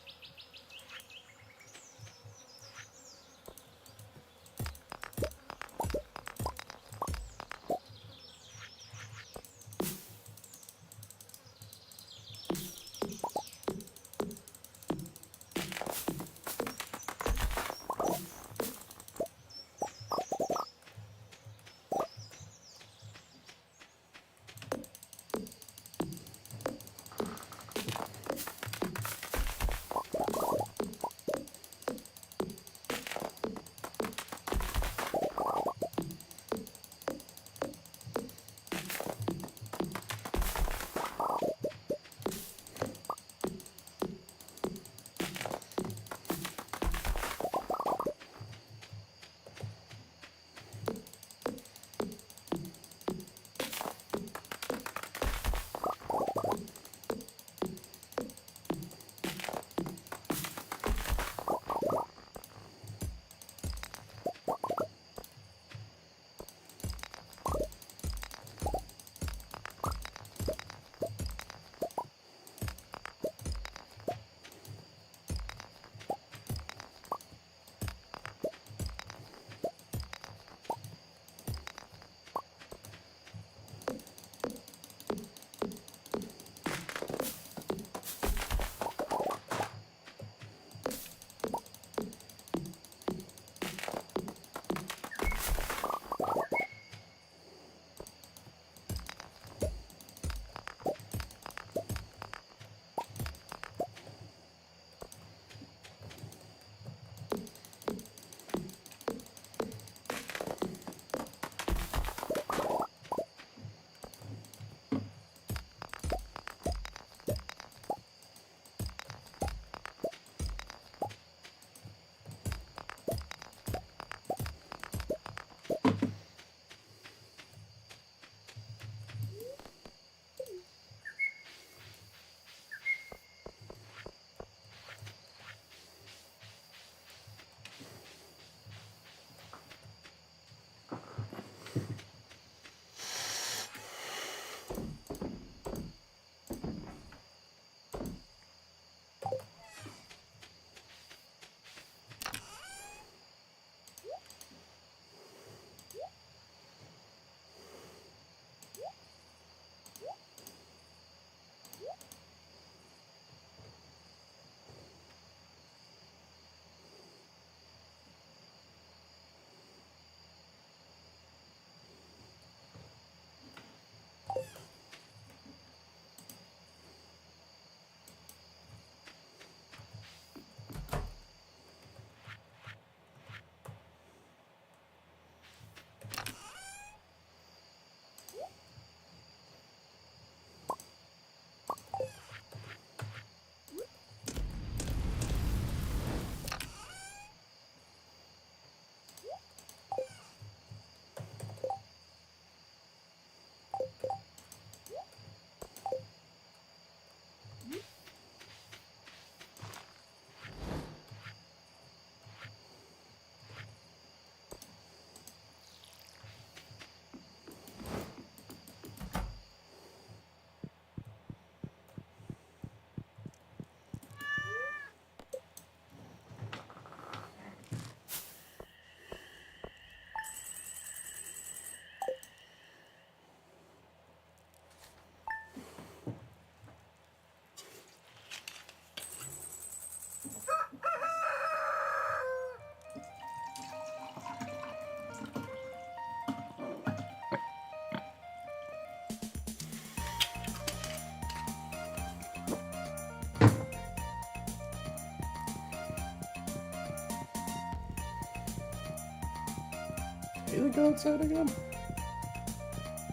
Kayla go outside again?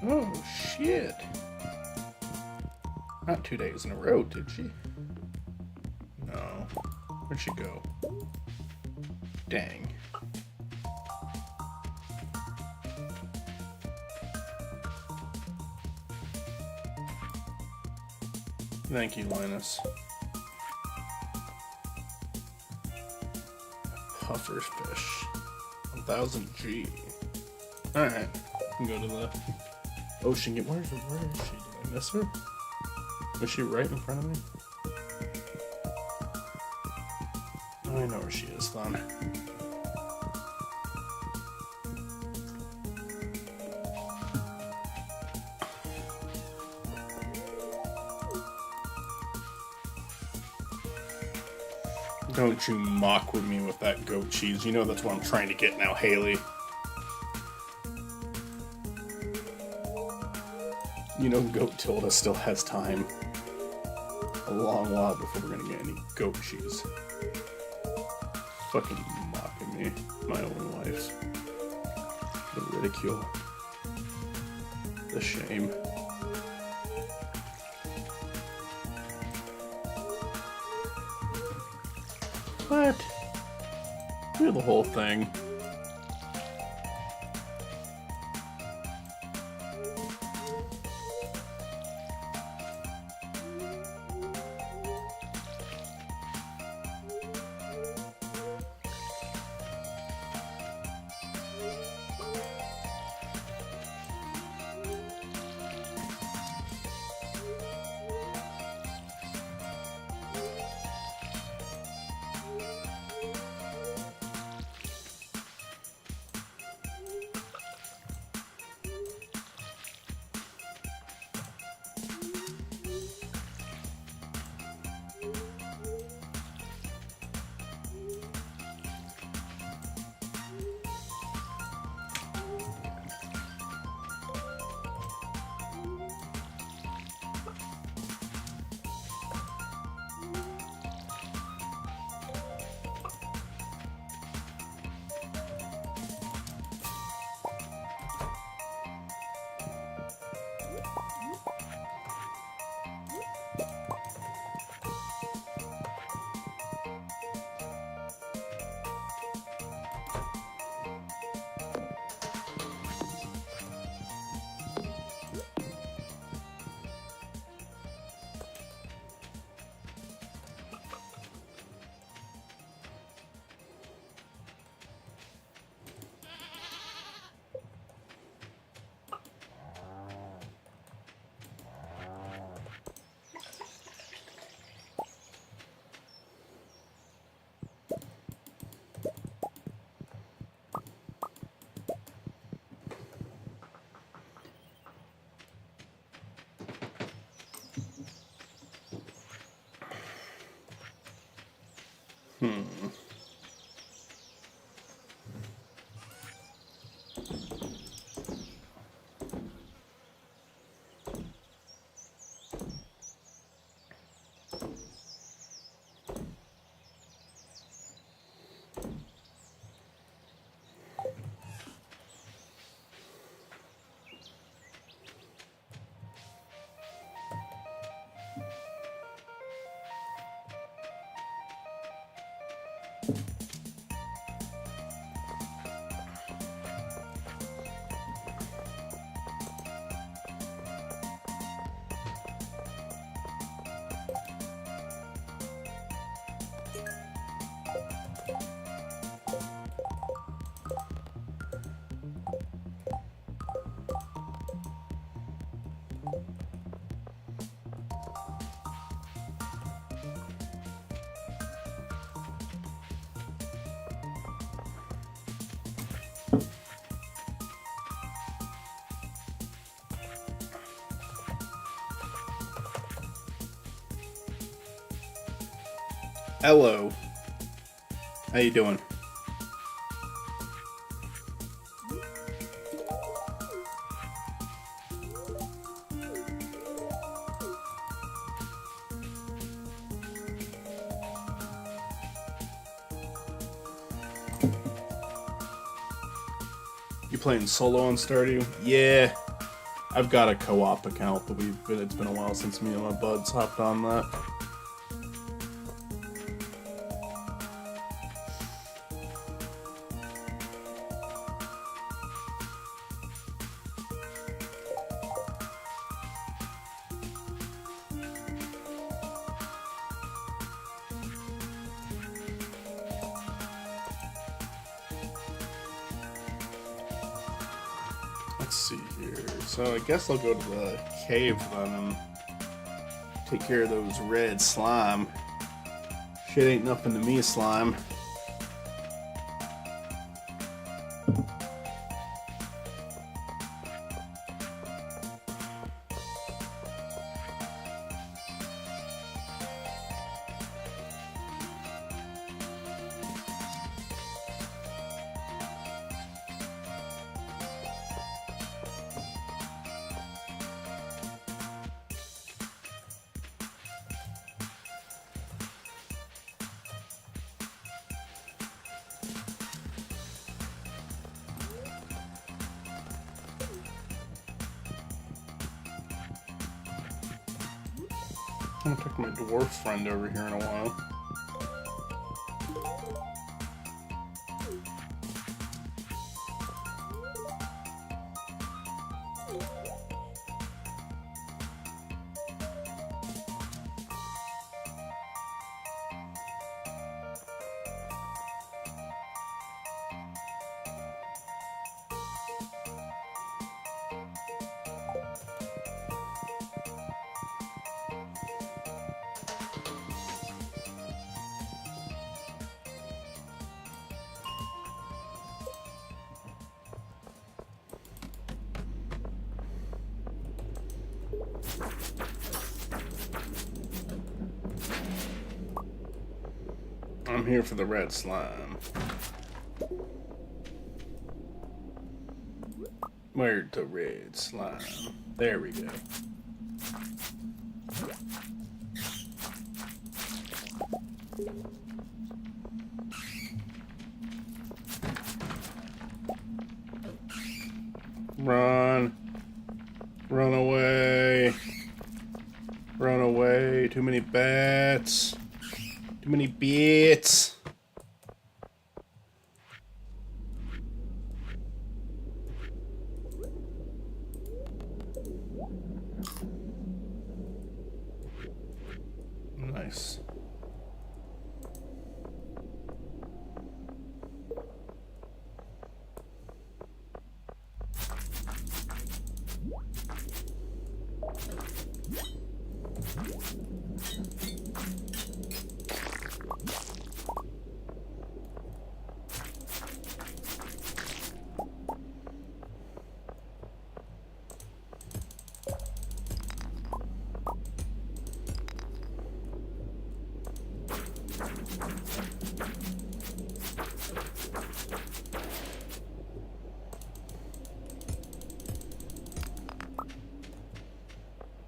Oh, shit. Not 2 days in a row, did she? No. Where'd she go? Dang. Thank you, Linus. Puffer's fish. 1000 G. Alright. Can go to the ocean. Where is she? Did I miss her? Was she right in front of me? Oh, I know where she is then. Don't you mock with me with that goat cheese. You know that's what I'm trying to get now, Haley. You know Goat Tilda still has time. A long while before we're gonna get any goat cheese. Fucking mocking me. My own life. The ridicule. The shame. What? Do the whole thing. Hello. How you doing? You playing solo on Stardew? Yeah. I've got a co-op account, but it's been a while since me and my buds hopped on that. Let's see here. So I guess I'll go to the cave then and take care of those red slime. Shit ain't nothing to me, slime. I'm gonna take my dwarf friend over here in a while. I'm here for the red slime. Where's the red slime? There we go. Run. Run away. Run away. Too many bats. Too many bits. Nice.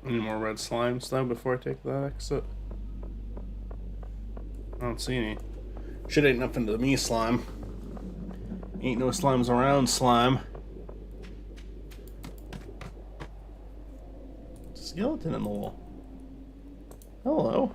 Any more red slimes though before I take that exit? I don't see any. Shit ain't nothing to me, slime. Ain't no slimes around, slime. Skeleton in the wall. Hello.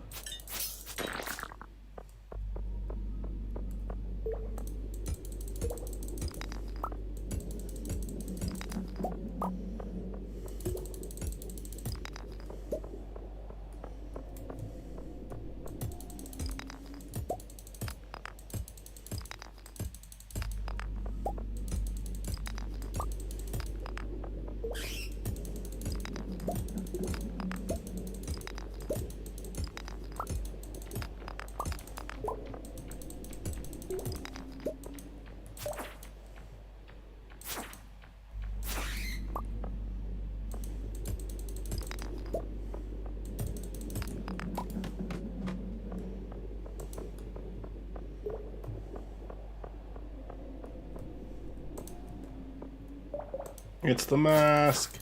It's the mask.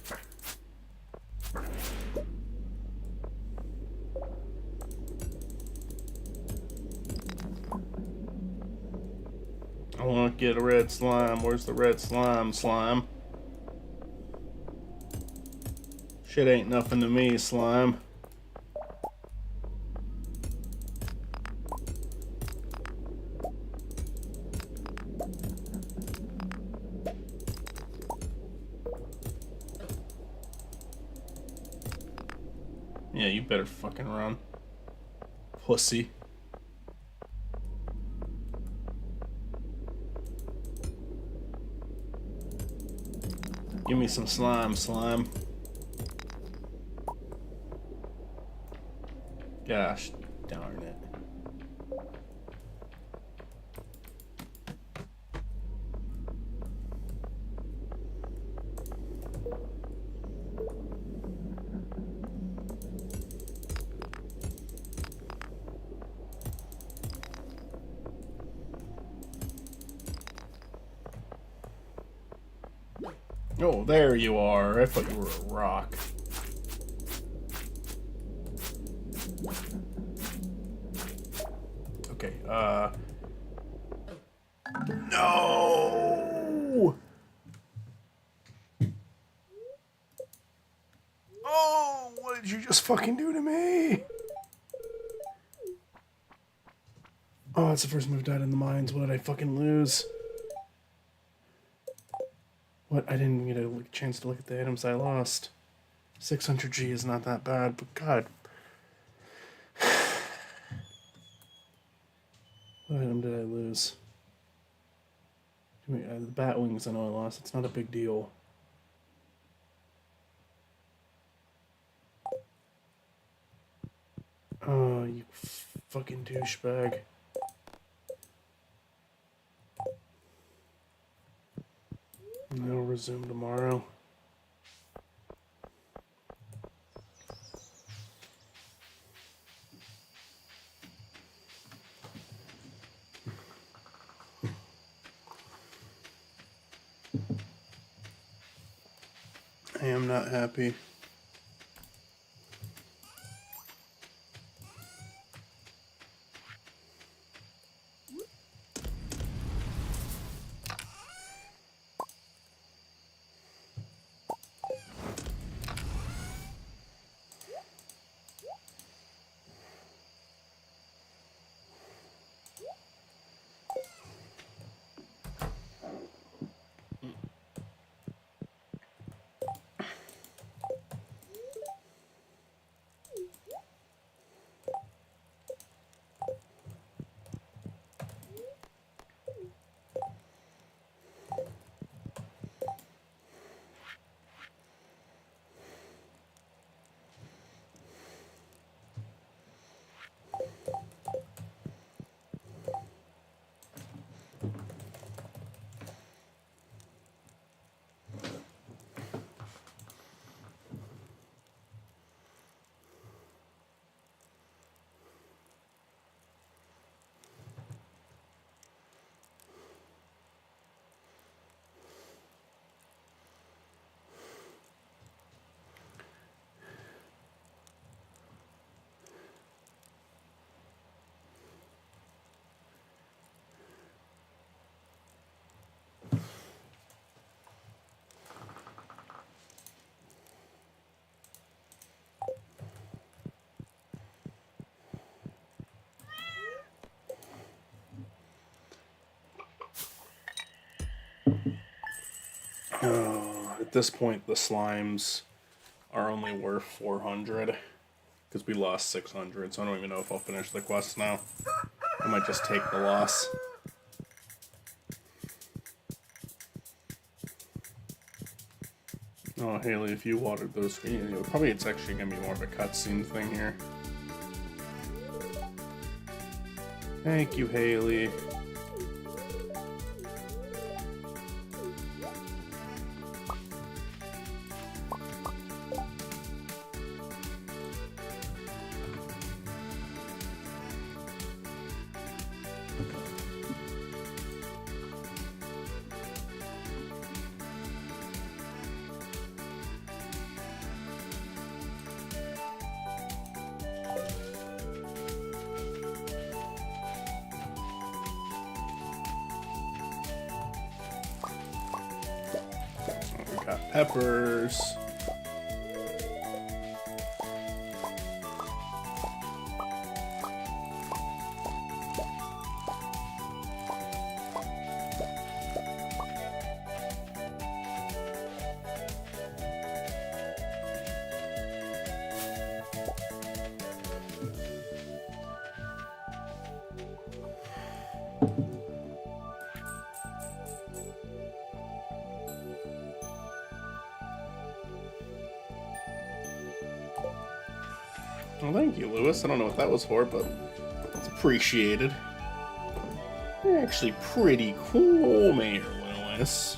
I want to get a red slime. Where's the red slime, slime? Shit ain't nothing to me, slime. Yeah, you better fucking run. Pussy. Give me some slime, slime. Gosh, darn it. Oh, there you are. I thought you were a rock. Okay, no! Oh, what did you just fucking do to me? Oh, it's the first time I've died in the mines. What did I fucking lose? What? I didn't get a chance to look at the items I lost. 600G is not that bad, but God. What item did I lose? The bat wings I know I lost. It's not a big deal. Oh, you fucking douchebag. And it'll resume tomorrow. I am not happy. At this point, the slimes are only worth 400 because we lost 600, so I don't even know if I'll finish the quest now. I might just take the loss. Oh, Haley, if you watered those, probably it's actually going to be more of a cutscene thing here. Thank you, Haley. Got peppers. Well, thank you, Lewis. I don't know what that was for, but it's appreciated. You're actually pretty cool, Mayor Lewis.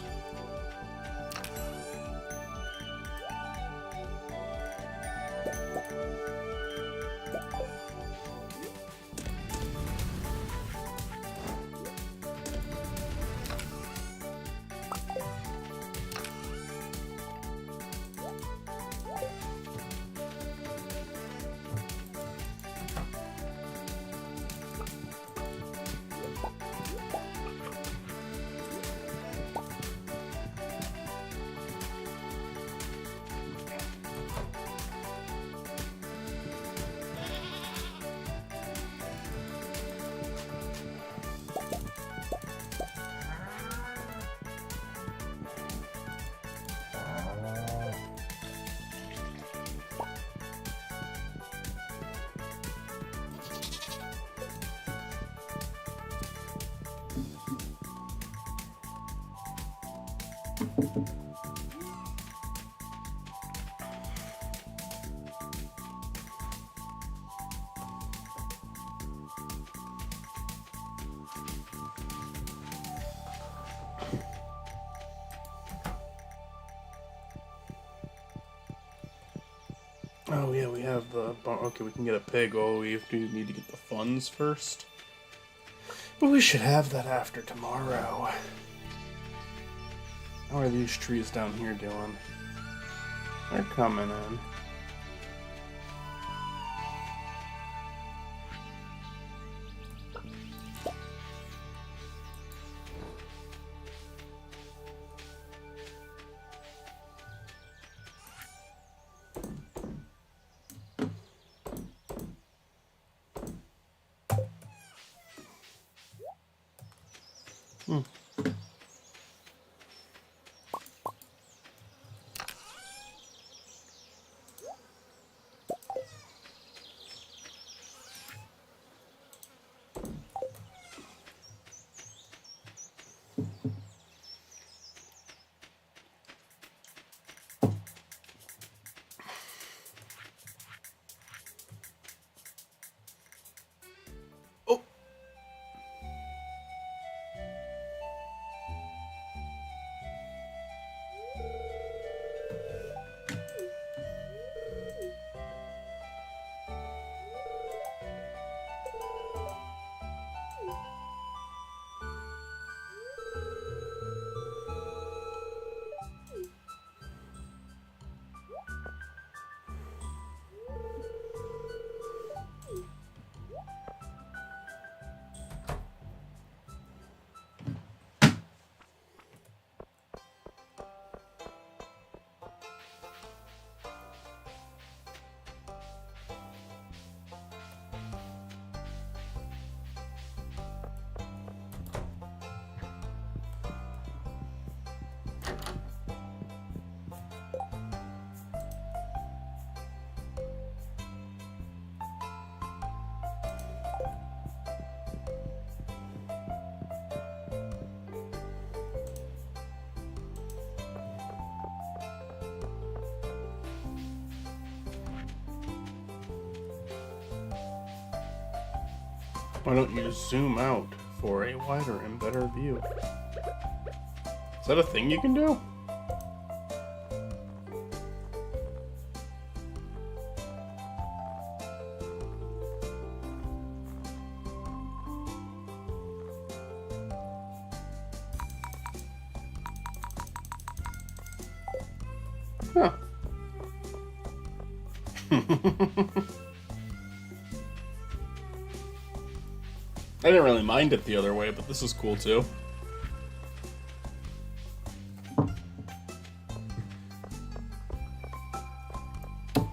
Oh yeah, we have the okay. We can get a pig. Oh, we need to get the funds first. But we should have that after tomorrow. How are these trees down here doing? They're coming in. Oh. Why don't you zoom out for a wider and better view? Is that a thing you can do? Huh. I didn't really mind it the other way, but this is cool too.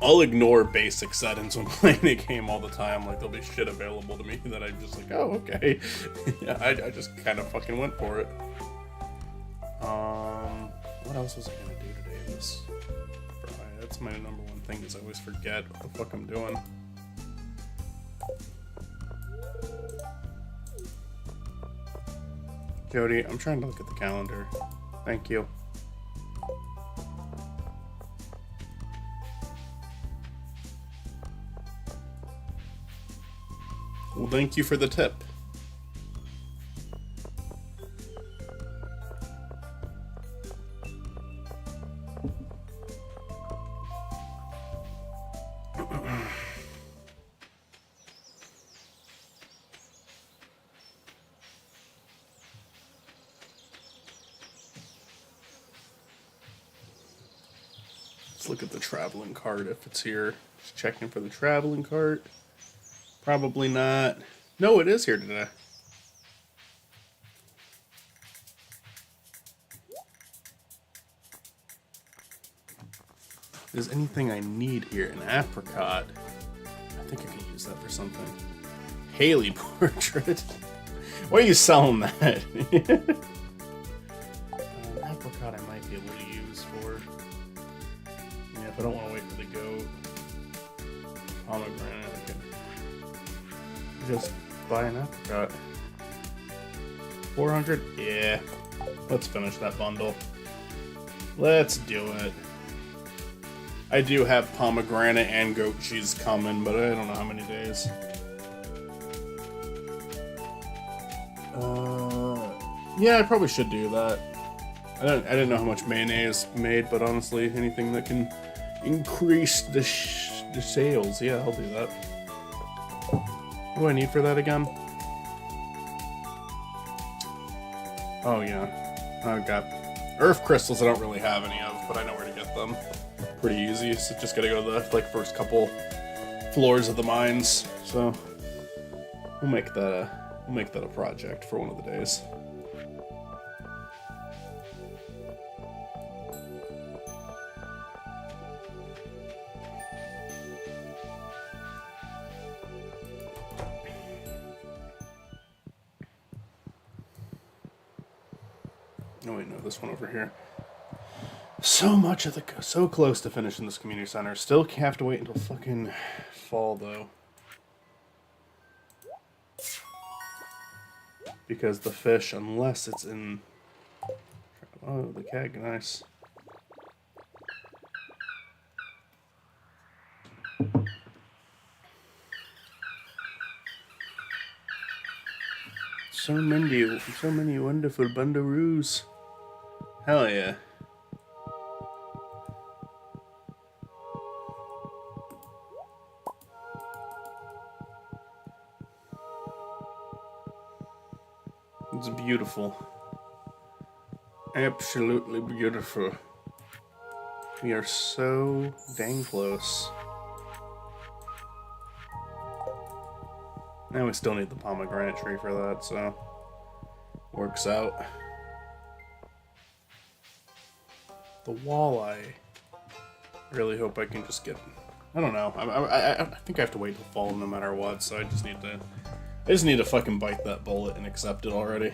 I'll ignore basic settings when playing a game all the time. Like, there'll be shit available to me that I'm just like, oh, okay. Yeah, I just kind of fucking went for it. What else was I gonna do today? That's my number one thing, is I always forget what the fuck I'm doing. Jody, I'm trying to look at the calendar. Thank you. Well, thank you for the tip. Let's look at the traveling cart if it's here. Just checking for the traveling cart. Probably not. No, it is here today. If there's anything I need here, an apricot. I think I can use that for something. Haley portrait. Why are you selling that? An apricot I might be able to use for. Yeah, if I don't want to wait for the goat. Pomegranate, I can just buy an apricot. 400? Yeah. Let's finish that bundle. Let's do it. I do have pomegranate and goat cheese coming, but I don't know how many days. Yeah, I probably should do that. I didn't know how much mayonnaise made, but honestly, anything that can increase the sales, yeah, I'll do that. What do I need for that again? Oh yeah, I've got earth crystals. I don't really have any of, but I know where to get them. Pretty easy. So just gotta go to the first couple floors of the mines. So we'll make that a project for one of the days. Oh wait, no, this one over here. So much of so close to finishing this community center. Still have to wait until fucking fall though, because the fish, unless it's in. Oh, the keg, nice. So many wonderful bundaroos. Hell yeah. It's beautiful. Absolutely beautiful. We are so dang close. And we still need the pomegranate tree for that, so works out. The walleye. I really hope I can just get. I don't know. I think I have to wait till fall no matter what. So I just need to fucking bite that bullet and accept it already.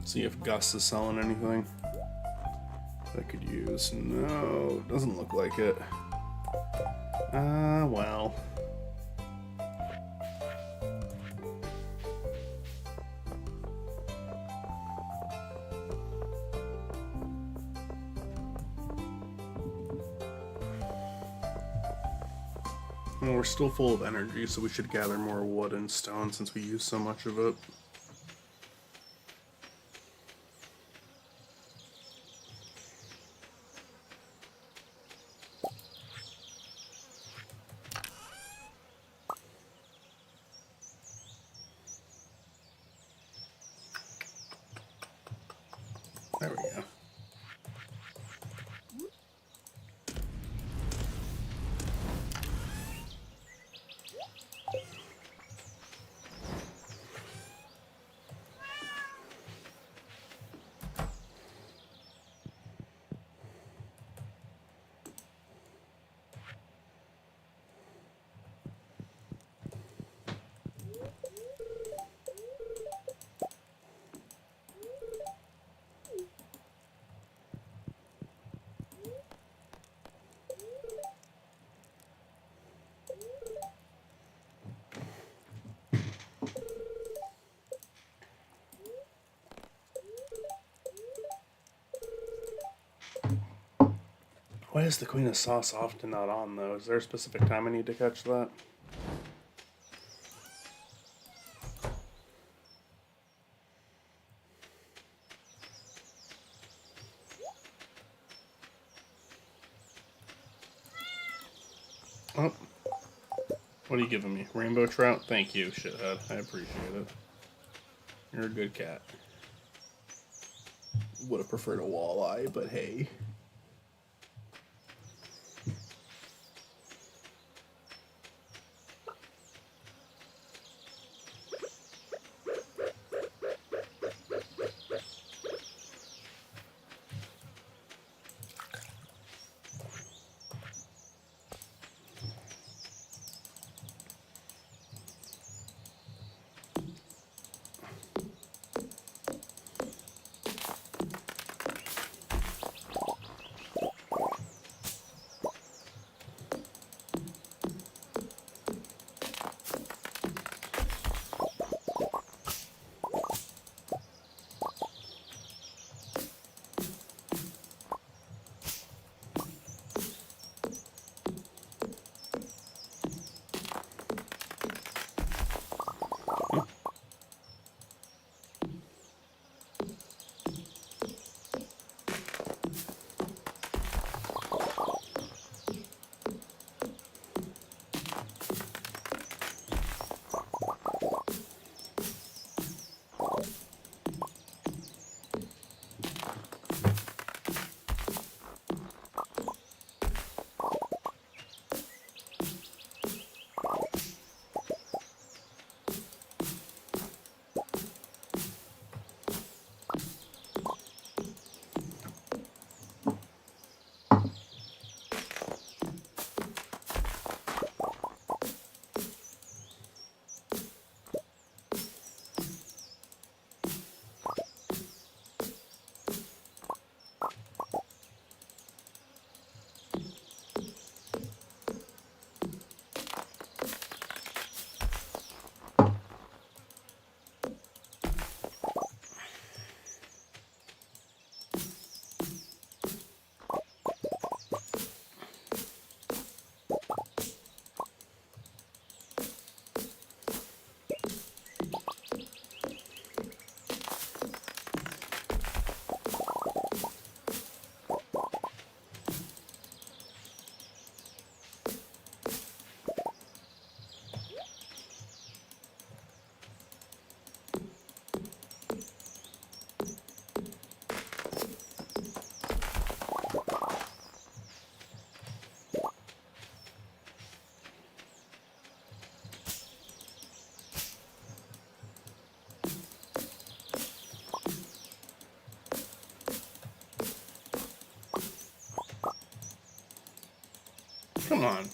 See if Gus is selling anything I could use. No, doesn't look like it. Well. Well, we're still full of energy, so we should gather more wood and stone since we use so much of it. There we go. Why is the Queen of Sauce often not on, though? Is there a specific time I need to catch that? Oh. What are you giving me? Rainbow trout? Thank you, shithead. I appreciate it. You're a good cat. Would have preferred a walleye, but hey. Come on.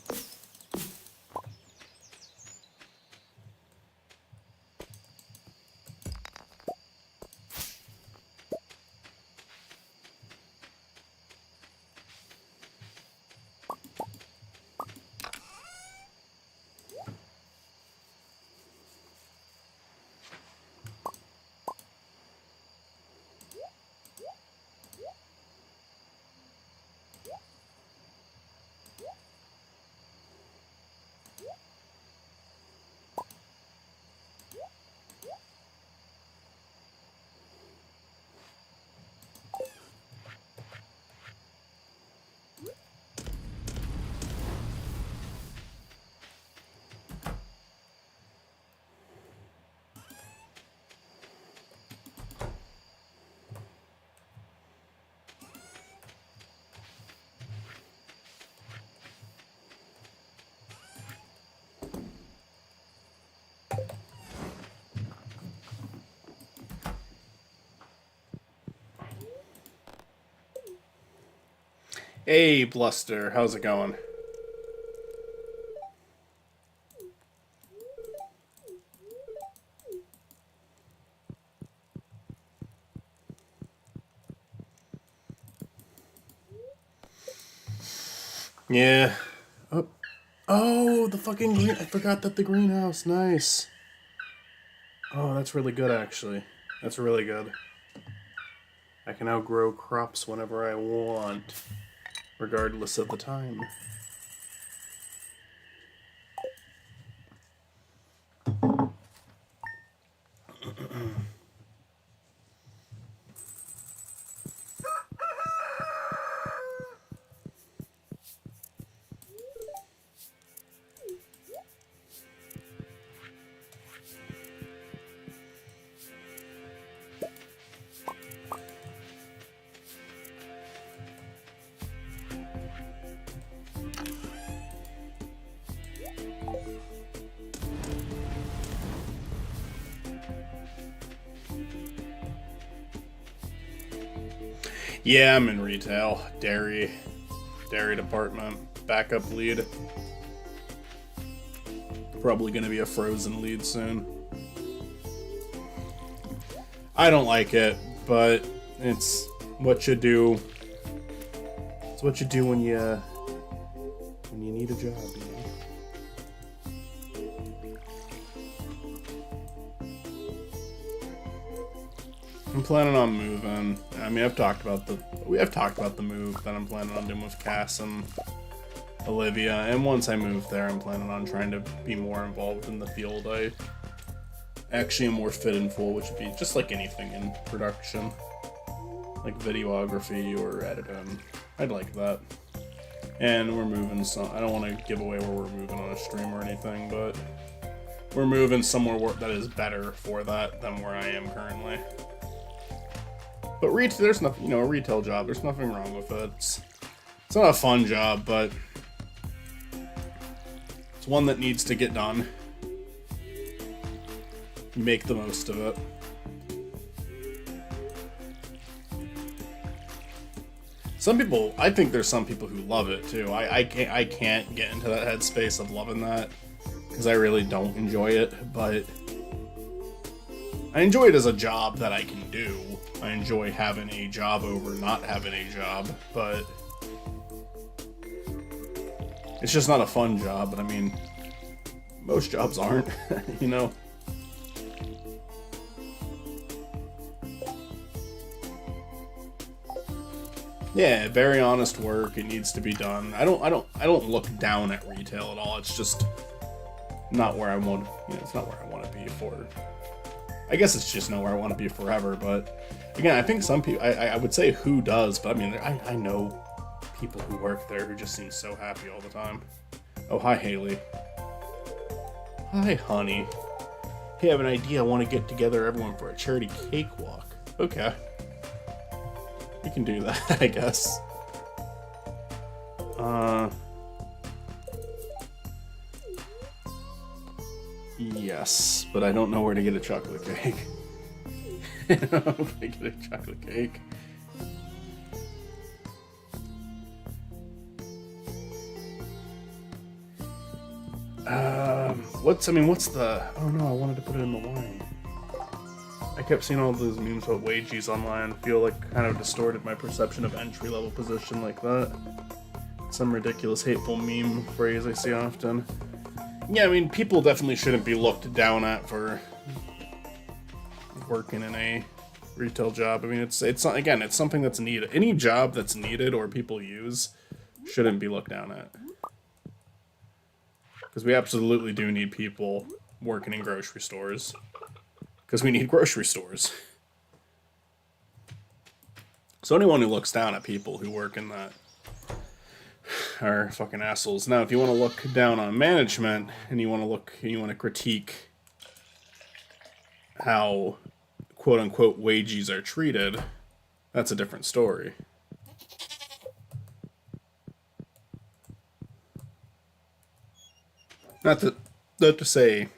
Hey, Bluster. How's it going? Yeah. Oh, oh, the fucking green. I forgot that the greenhouse. Nice. Oh, that's really good, actually. That's really good. I can now grow crops whenever I want. regardless of the time. Yeah, I'm in retail. Dairy department. Backup lead. Probably gonna be a frozen lead soon. I don't like it, but it's what you do. It's what you do when you need a job, you know? I'm planning on moving. I mean, we have talked about the move that I'm planning on doing with Cass and Olivia, and once I move there, I'm planning on trying to be more involved in the field. I actually am more fit and full, which would be just like anything in production, like videography or editing. I'd like that. And we're moving some. I don't want to give away where we're moving on a stream or anything, but we're moving somewhere that is better for that than where I am currently. But there's nothing, a retail job, there's nothing wrong with it. It's not a fun job, but it's one that needs to get done. Make the most of it. I think there's some people who love it too. I can't get into that headspace of loving that, because I really don't enjoy it, but I enjoy it as a job that I can do. I enjoy having a job over not having a job, but it's just not a fun job. But I mean, most jobs aren't, you know? Yeah, very honest work. It needs to be done. I don't look down at retail at all. It's just not where I want. It's not where I want to be for. I guess it's just not where I want to be forever. But again, I think some people. I would say who does, but I mean, I know people who work there who just seem so happy all the time. Oh, hi Haley. Hi, honey. Hey, I have an idea. I want to get together everyone for a charity cakewalk. Okay. We can do that, I guess. Yes, but I don't know where to get a chocolate cake. I don't know where to get a chocolate cake. What's the... Oh no, I wanted to put it in the wine. I kept seeing all those memes about wages online. I feel like kind of distorted my perception of entry-level position like that. Some ridiculous, hateful meme phrase I see often. Yeah, I mean, people definitely shouldn't be looked down at for working in a retail job. I mean, it's again, it's something that's needed. Any job that's needed or people use shouldn't be looked down at. Because we absolutely do need people working in grocery stores. Because we need grocery stores. So anyone who looks down at people who work in that are fucking assholes. Now, if you want to look down on management and you want to critique how quote unquote wages are treated, that's a different story. Not to say,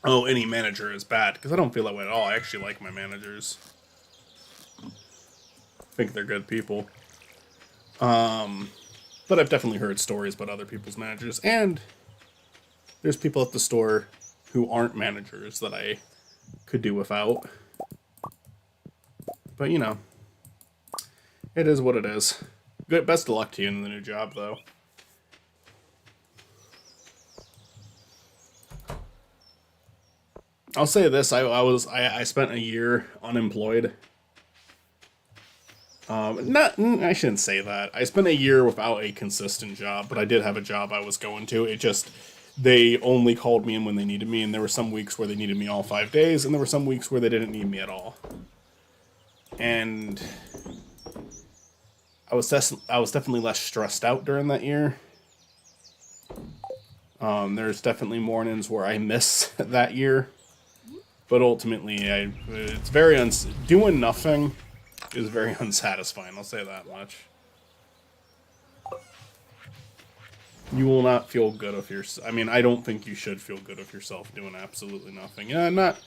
oh, any manager is bad, because I don't feel that way at all. I actually like my managers. I think they're good people. But I've definitely heard stories about other people's managers, and there's people at the store who aren't managers that I could do without. But, it is what it is. Good, best of luck to you in the new job, though. I'll say this, I spent a year unemployed. I shouldn't say that. I spent a year without a consistent job, but I did have a job I was going to. It just, they only called me in when they needed me, and there were some weeks where they needed me all 5 days, and there were some weeks where they didn't need me at all. And I was definitely less stressed out during that year. There's definitely mornings where I miss that year, but ultimately, it's very doing nothing is very unsatisfying. I'll say that much. You will not feel good if you're. I mean, I don't think you should feel good of yourself doing absolutely nothing. Yeah, not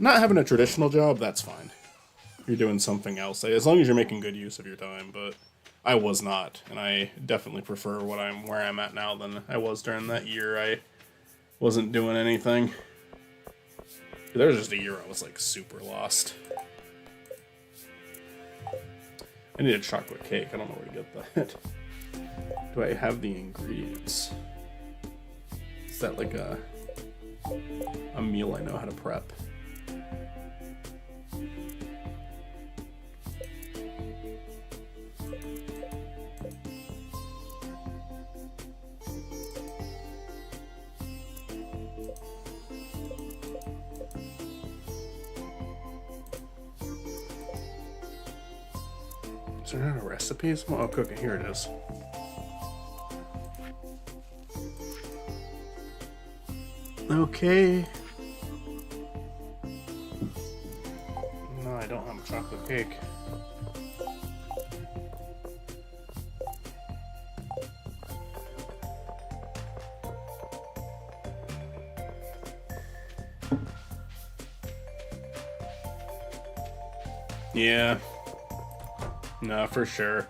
having a traditional job. That's fine. You're doing something else as long as you're making good use of your time. But I was not, and I definitely prefer where I'm at now than I was during that year. I wasn't doing anything. There was just a year I was like super lost. I need a chocolate cake. I don't know where to get that. Do I have the ingredients? Is that like a meal I know how to prep? Is there not a recipe? Oh, cooking. Here it is. Okay. No, I don't have a chocolate cake. Yeah. No, for sure.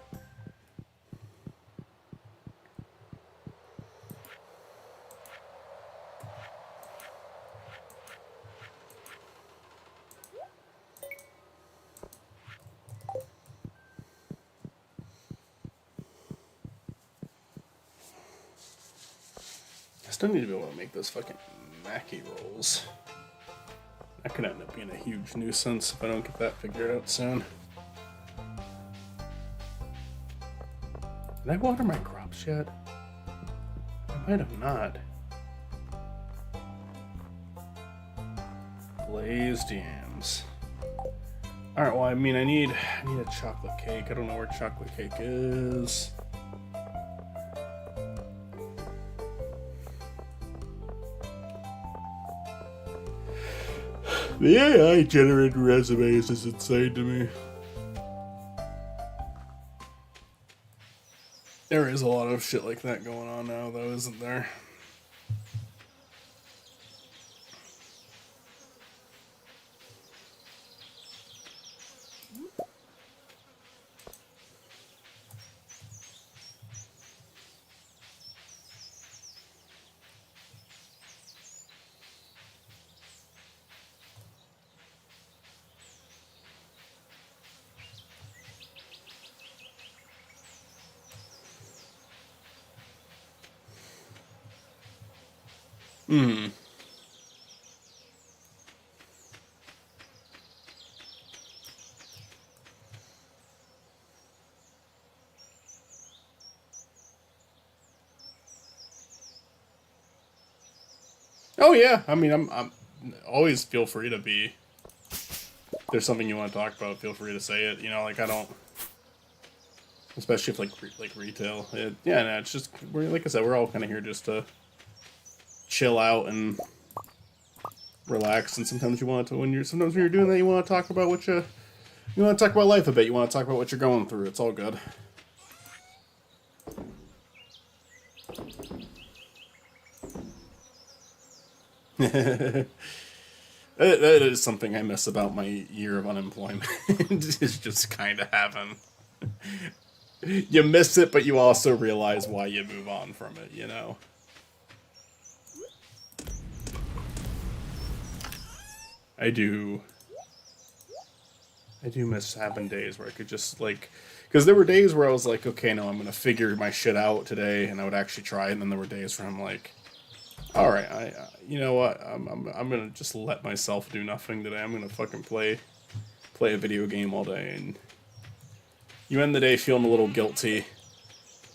I still need to be able to make those fucking Mackie rolls. That could end up being a huge nuisance if I don't get that figured out soon. Did I water my crops yet? I might have not. Glazed yams. Alright, well, I mean, I need a chocolate cake. I don't know where chocolate cake is. The AI generated resumes is insane to me. There is a lot of shit like that going on now, though, isn't there? Hmm. Oh yeah, I mean, I'm always feel free to be. If there's something you want to talk about, feel free to say it. You know, like I don't, especially if like retail. Yeah, no, it's just like I said, we're all kind of here just to chill out and relax. And sometimes you want to sometimes when you're doing that, you want to talk about what you want to talk about life a bit. You want to talk about what you're going through. It's all good. That is something I miss about my year of unemployment. Is just kind of having you miss it, but you also realize why you move on from it. You know. I do miss having days where I could just like, because there were days where I was like, okay, no, I'm gonna figure my shit out today, and I would actually try it. And then there were days where I'm like, all right, you know what, I'm gonna just let myself do nothing today. I'm gonna fucking play a video game all day, and you end the day feeling a little guilty,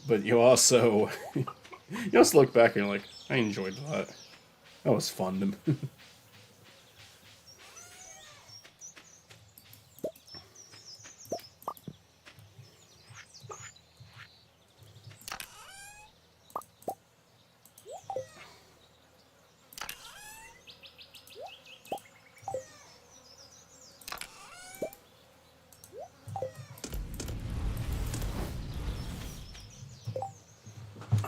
but you also you also look back and you're like, I enjoyed that. That was fun.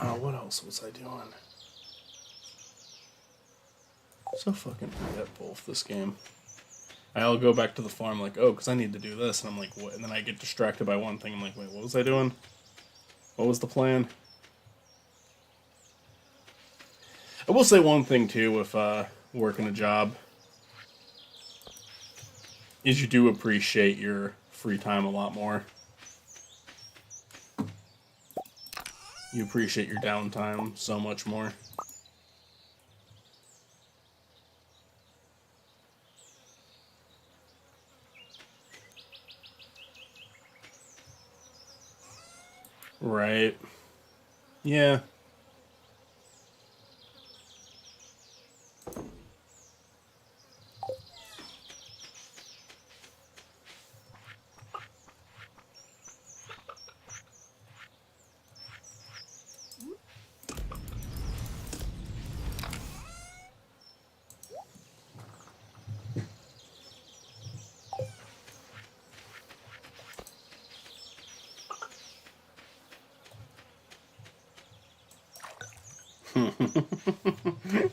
Oh, what else was I doing? So fucking forgetful of this game. I'll go back to the farm like, oh, because I need to do this, and I'm like, what? And then I get distracted by one thing. I'm like, wait, what was I doing? What was the plan? I will say one thing too with working a job is you do appreciate your free time a lot more. You appreciate your downtime so much more. Right. Yeah.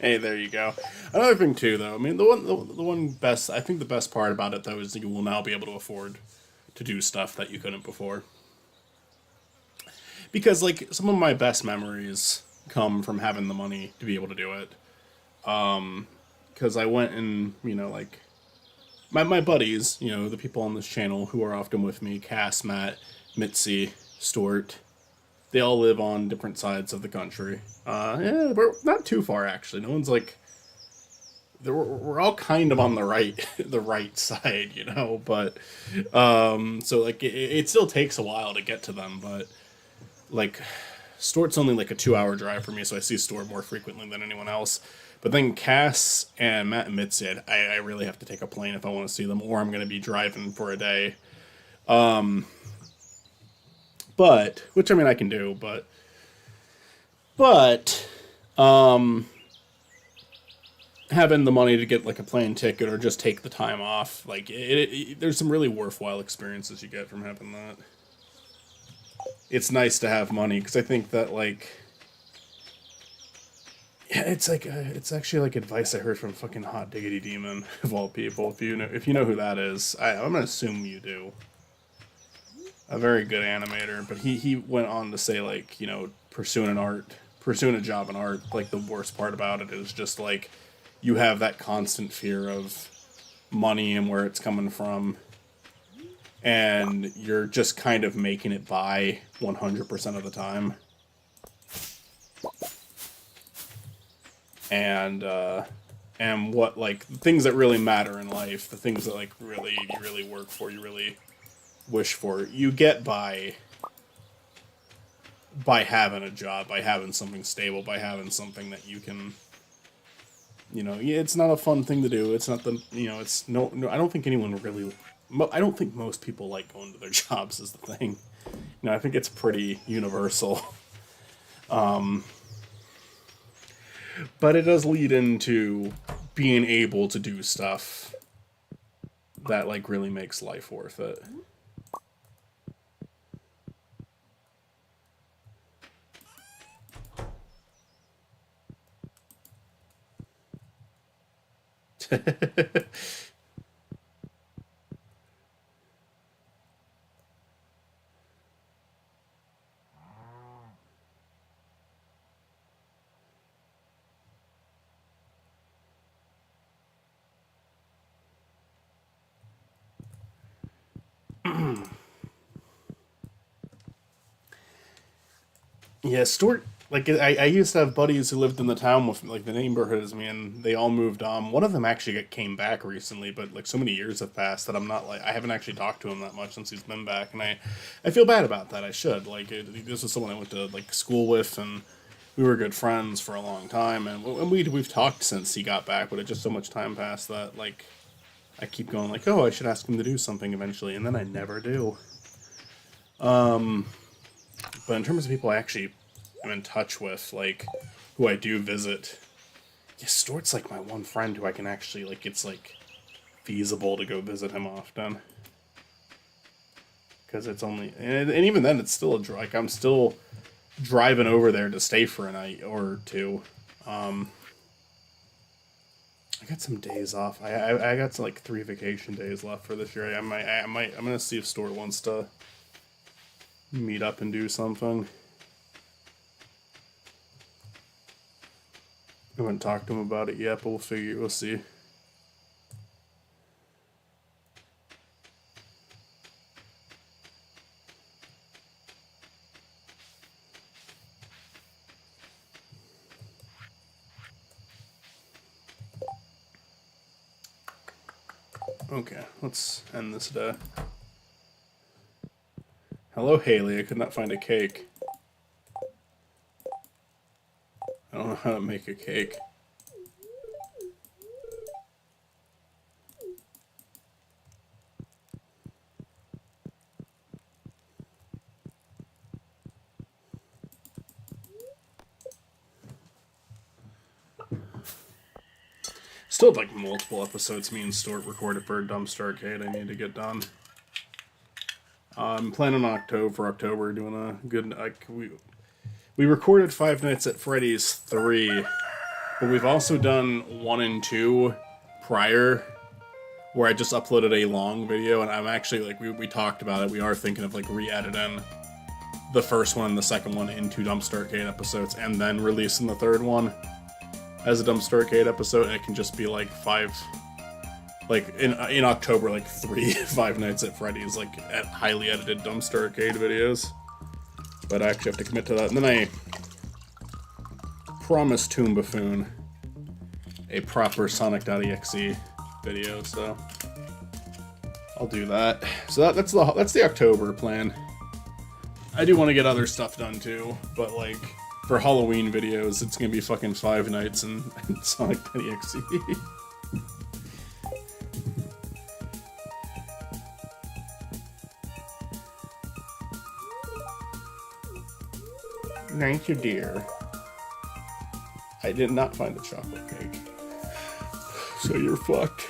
Hey, there you go. Another thing too, though. I mean, the one best. I think the best part about it though is that you will now be able to afford to do stuff that you couldn't before. Because like some of my best memories come from having the money to be able to do it. Because I went and like my buddies, the people on this channel who are often with me, Cass, Matt, Mitzi, Stuart. They all live on different sides of the country. Yeah, we're not too far actually. No one's like we're all kind of on the right the right side, But so like it still takes a while to get to them, but like Stuart's only like a 2 hour drive for me, so I see Stuart more frequently than anyone else. But then Cass and Matt and Mitzi, I really have to take a plane if I want to see them, or I'm going to be driving for a day. But which I mean I can do, but having the money to get like a plane ticket or just take the time off, like there's some really worthwhile experiences you get from having that. It's nice to have money because I think that like yeah, it's like it's actually like advice I heard from fucking Hot Diggity Demon of all people. If you know who that is, I'm gonna assume you do. A very good animator, but he went on to say like pursuing a job in art, like the worst part about it is just like you have that constant fear of money and where it's coming from, and you're just kind of making it by 100% of the time. And what like things that really matter in life, the things that like you really work for, you really wish for, you get by having a job, by having something stable, by having something that you can, yeah, it's not a fun thing to do. It's not it's no, I don't think anyone really, I don't think most people like going to their jobs is the thing. I think it's pretty universal. But it does lead into being able to do stuff that like really makes life worth it. Yeah, Stuart Like I used to have buddies who lived in the town with like the neighborhood as me, and they all moved on. One of them actually came back recently, but like so many years have passed that I'm not like I haven't actually talked to him that much since he's been back, and I feel bad about that. I should this was someone I went to like school with, and we were good friends for a long time, and we've talked since he got back, but it just so much time passed that like I keep going like, oh, I should ask him to do something eventually, and then I never do. But in terms of people I actually am in touch with, like who I do visit, yeah, Stuart's like my one friend who I can actually like. It's like feasible to go visit him often because it's only and even then it's still like I'm still driving over there to stay for a night or two. Um, I got some days off. I got some, like 3 vacation days left for this year. I'm gonna see if Stuart wants to meet up and do something. I haven't talked to him about it yet, but we'll see. Okay, let's end this day. Hello, Haley. I could not find a cake. I don't know how to make a cake. Still have like multiple episodes me and Stuart recorded for Dumpster Arcade I need to get done. I'm planning on October doing a good like we recorded Five Nights at Freddy's 3, but we've also done 1 and 2 prior where I just uploaded a long video, and I'm actually like we talked about it. We are thinking of like re-editing the first one and the second one into Dumpster Arcade episodes and then releasing the third one as a Dumpster Arcade episode, and it can just be like 5, like in October, like 3 Five Nights at Freddy's, like at highly edited Dumpster Arcade videos. But I actually have to commit to that. And then I promised Toon Buffoon a proper Sonic.exe video, so I'll do that. So that's the October plan. I do want to get other stuff done too, but like for Halloween videos, it's gonna be fucking Five Nights and Sonic.exe. Thank you, dear. I did not find a chocolate cake. So you're fucked.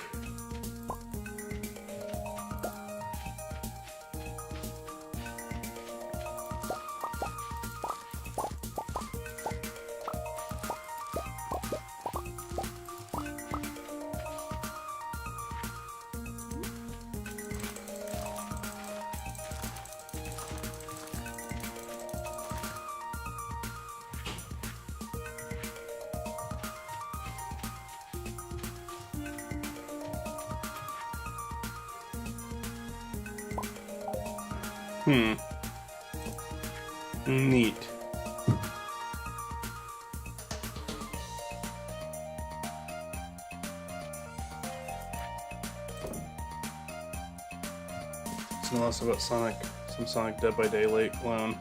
Neat. Some else about Sonic, some Sonic Dead by Daylight clone,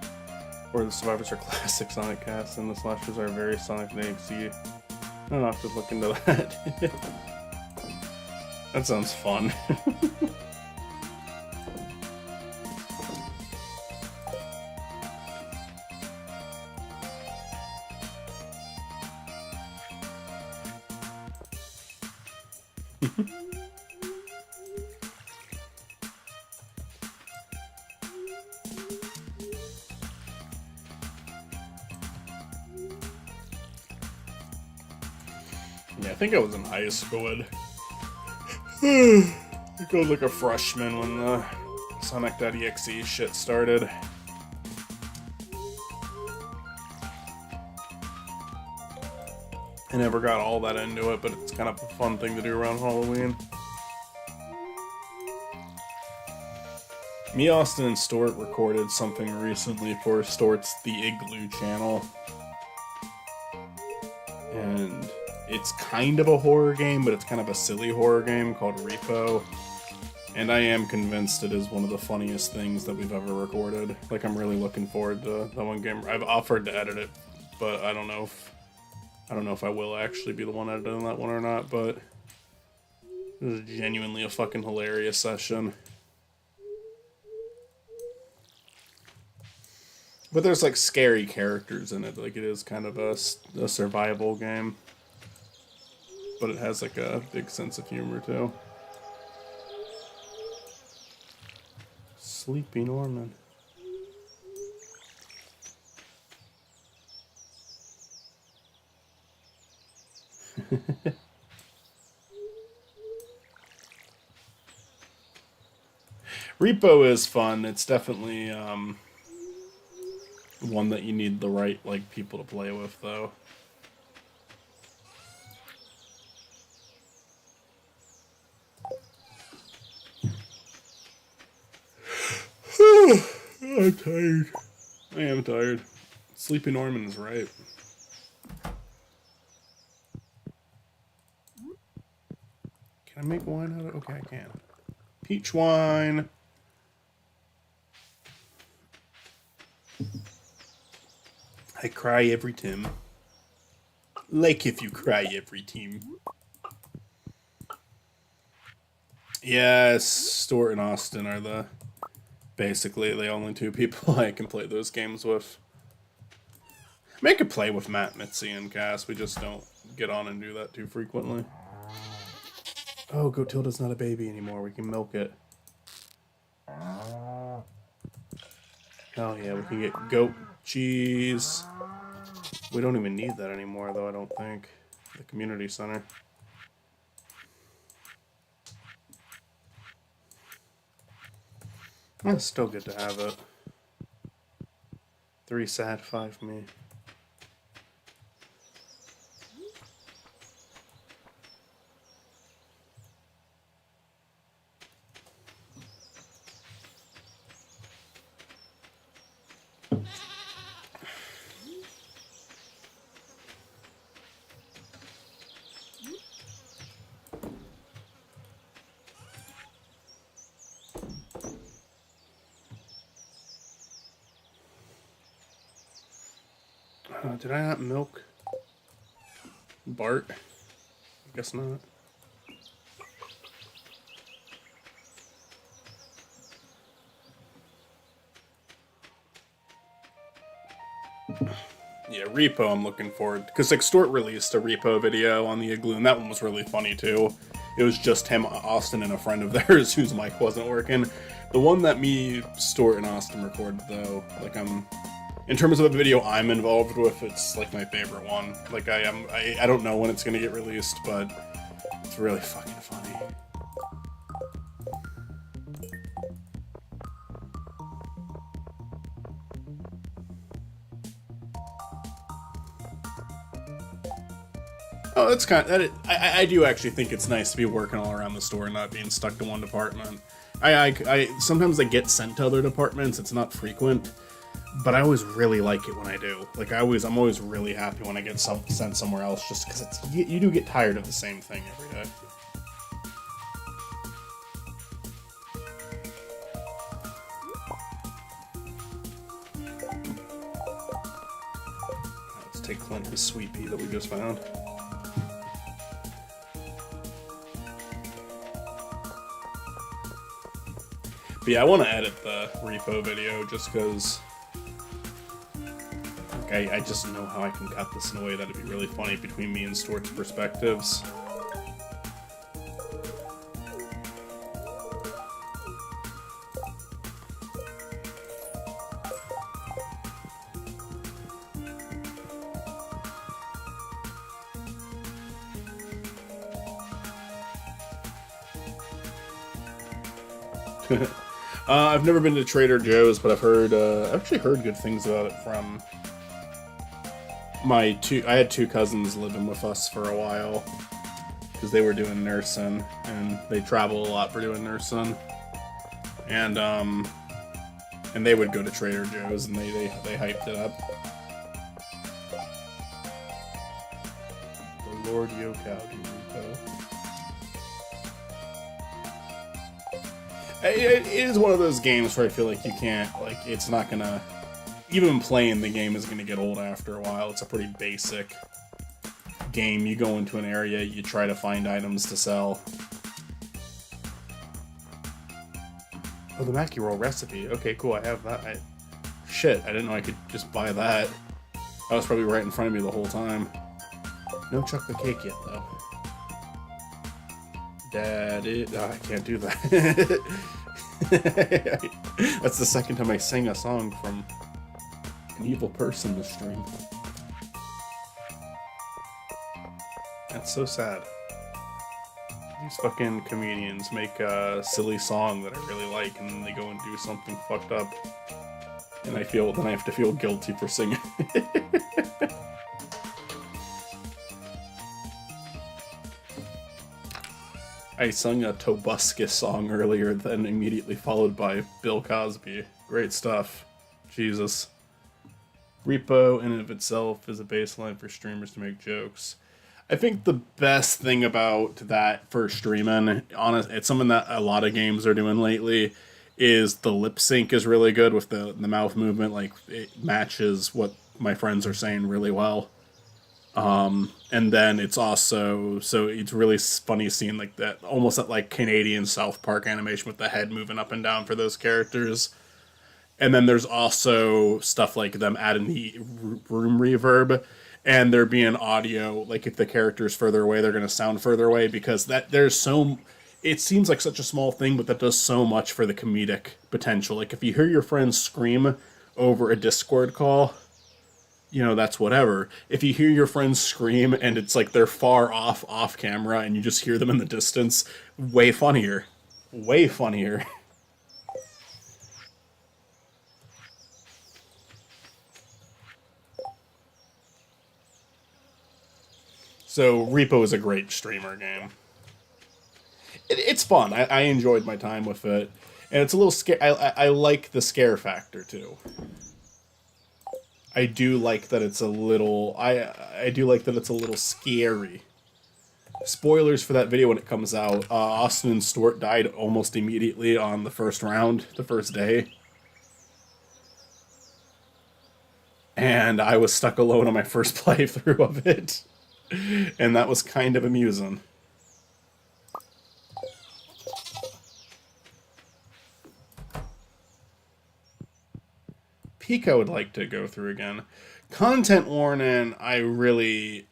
where the survivors are classic Sonic casts and the slashers are very Sonic.exe. I'll have to look into that. That sounds fun. Yeah, I think I was in high school. I was like a freshman when the Sonic.exe shit started. I never got all that into it, but it's kind of a fun thing to do around Halloween. Me, Austin, and Stuart recorded something recently for Stuart's The Igloo channel. and it's kind of a horror game, but it's kind of a silly horror game called Repo. And I am convinced it is one of the funniest things that we've ever recorded. Like, I'm really looking forward to that one game. I've offered to edit it, but I don't know if I will actually be the one editing that one or not, but it was genuinely a fucking hilarious session. But there's like scary characters in it. Like, it is kind of a survival game, but it has like a big sense of humor too. Sleepy Norman. Repo is fun. It's definitely one that you need the right like people to play with, though. I'm tired. I am tired. Sleepy Norman is right. Can I make wine out of it? Okay, I can. Peach wine. I cry every time. Like if you cry every time. Yes, Stuart and Austin are basically the only two people I can play those games with. I mean, I could play with Matt, Mitzi, and Cass. We just don't get on and do that too frequently. Oh, Gotilda's not a baby anymore. We can milk it. Hell yeah, we can get goat cheese. We don't even need that anymore, though, I don't think. The community center. It's still good to have it. 3 sad, 5 me. Did I not milk Bart? I guess not. Yeah, Repo I'm looking forward, because like Stuart released a Repo video on the Igloo, and that one was really funny too. It was just him, Austin, and a friend of theirs whose mic wasn't working. The one that me, Stuart, and Austin recorded, though, like in terms of a video I'm involved with, it's like my favorite one. Like I don't know when it's gonna get released, but it's really fucking funny. Oh, that's kind of, I do actually think it's nice to be working all around the store and not being stuck to one department. I sometimes I get sent to other departments. It's not frequent, but I always really like it when I do. Like I'm always really happy when I get sent somewhere else, just because you do get tired of the same thing every day. Let's take Clint the sweet pea that we just found. But yeah, I want to edit the Repo video just because like, I just know how I can cut this in a way that'd be really funny between me and Stuart's perspectives. I've never been to Trader Joe's, but I've actually heard good things about it from I had 2 cousins living with us for a while, because they were doing nursing, and they travel a lot for doing nursing, and they would go to Trader Joe's, and they hyped it up. Lord Yokowdy repo. It is one of those games where I feel like you can't, like, it's not gonna, even playing the game is gonna get old after a while. It's a pretty basic game. You go into an area, you try to find items to sell. Oh, the Mackie Roll recipe. Okay, cool, I have that. Shit, I didn't know I could just buy that. That was probably right in front of me the whole time. No chocolate cake yet, though. Daddy... Oh, I can't do that. That's the second time I sang a song from an evil person this stream. That's so sad. These fucking comedians make a silly song that I really like, and then they go and do something fucked up. And then I have to feel guilty for singing. I sung a Tobuscus song earlier, then immediately followed by Bill Cosby. Great stuff. Jesus. Repo in and of itself is a baseline for streamers to make jokes. I think the best thing about that for streaming, it's something that a lot of games are doing lately, is the lip sync is really good with the mouth movement. Like, it matches what my friends are saying really well. And then it's also, so it's really funny seeing like that, almost that like Canadian South Park animation with the head moving up and down for those characters. And then there's also stuff like them adding the room reverb, and there being audio, like if the character's further away, they're going to sound further away, because it seems like such a small thing, but that does so much for the comedic potential. Like if you hear your friends scream over a Discord call, that's whatever. If you hear your friends scream and it's like they're far off camera, and you just hear them in the distance, way funnier. Way funnier. So Repo is a great streamer game. It's fun. I enjoyed my time with it. And it's a little scary. I like the scare factor, too. I do like that it's a little... I do like that it's a little scary. Spoilers for that video when it comes out. Austin and Stuart died almost immediately on the first round, the first day. And I was stuck alone on my first playthrough of it. And that was kind of amusing. Peak I would like to go through again. Content Warning,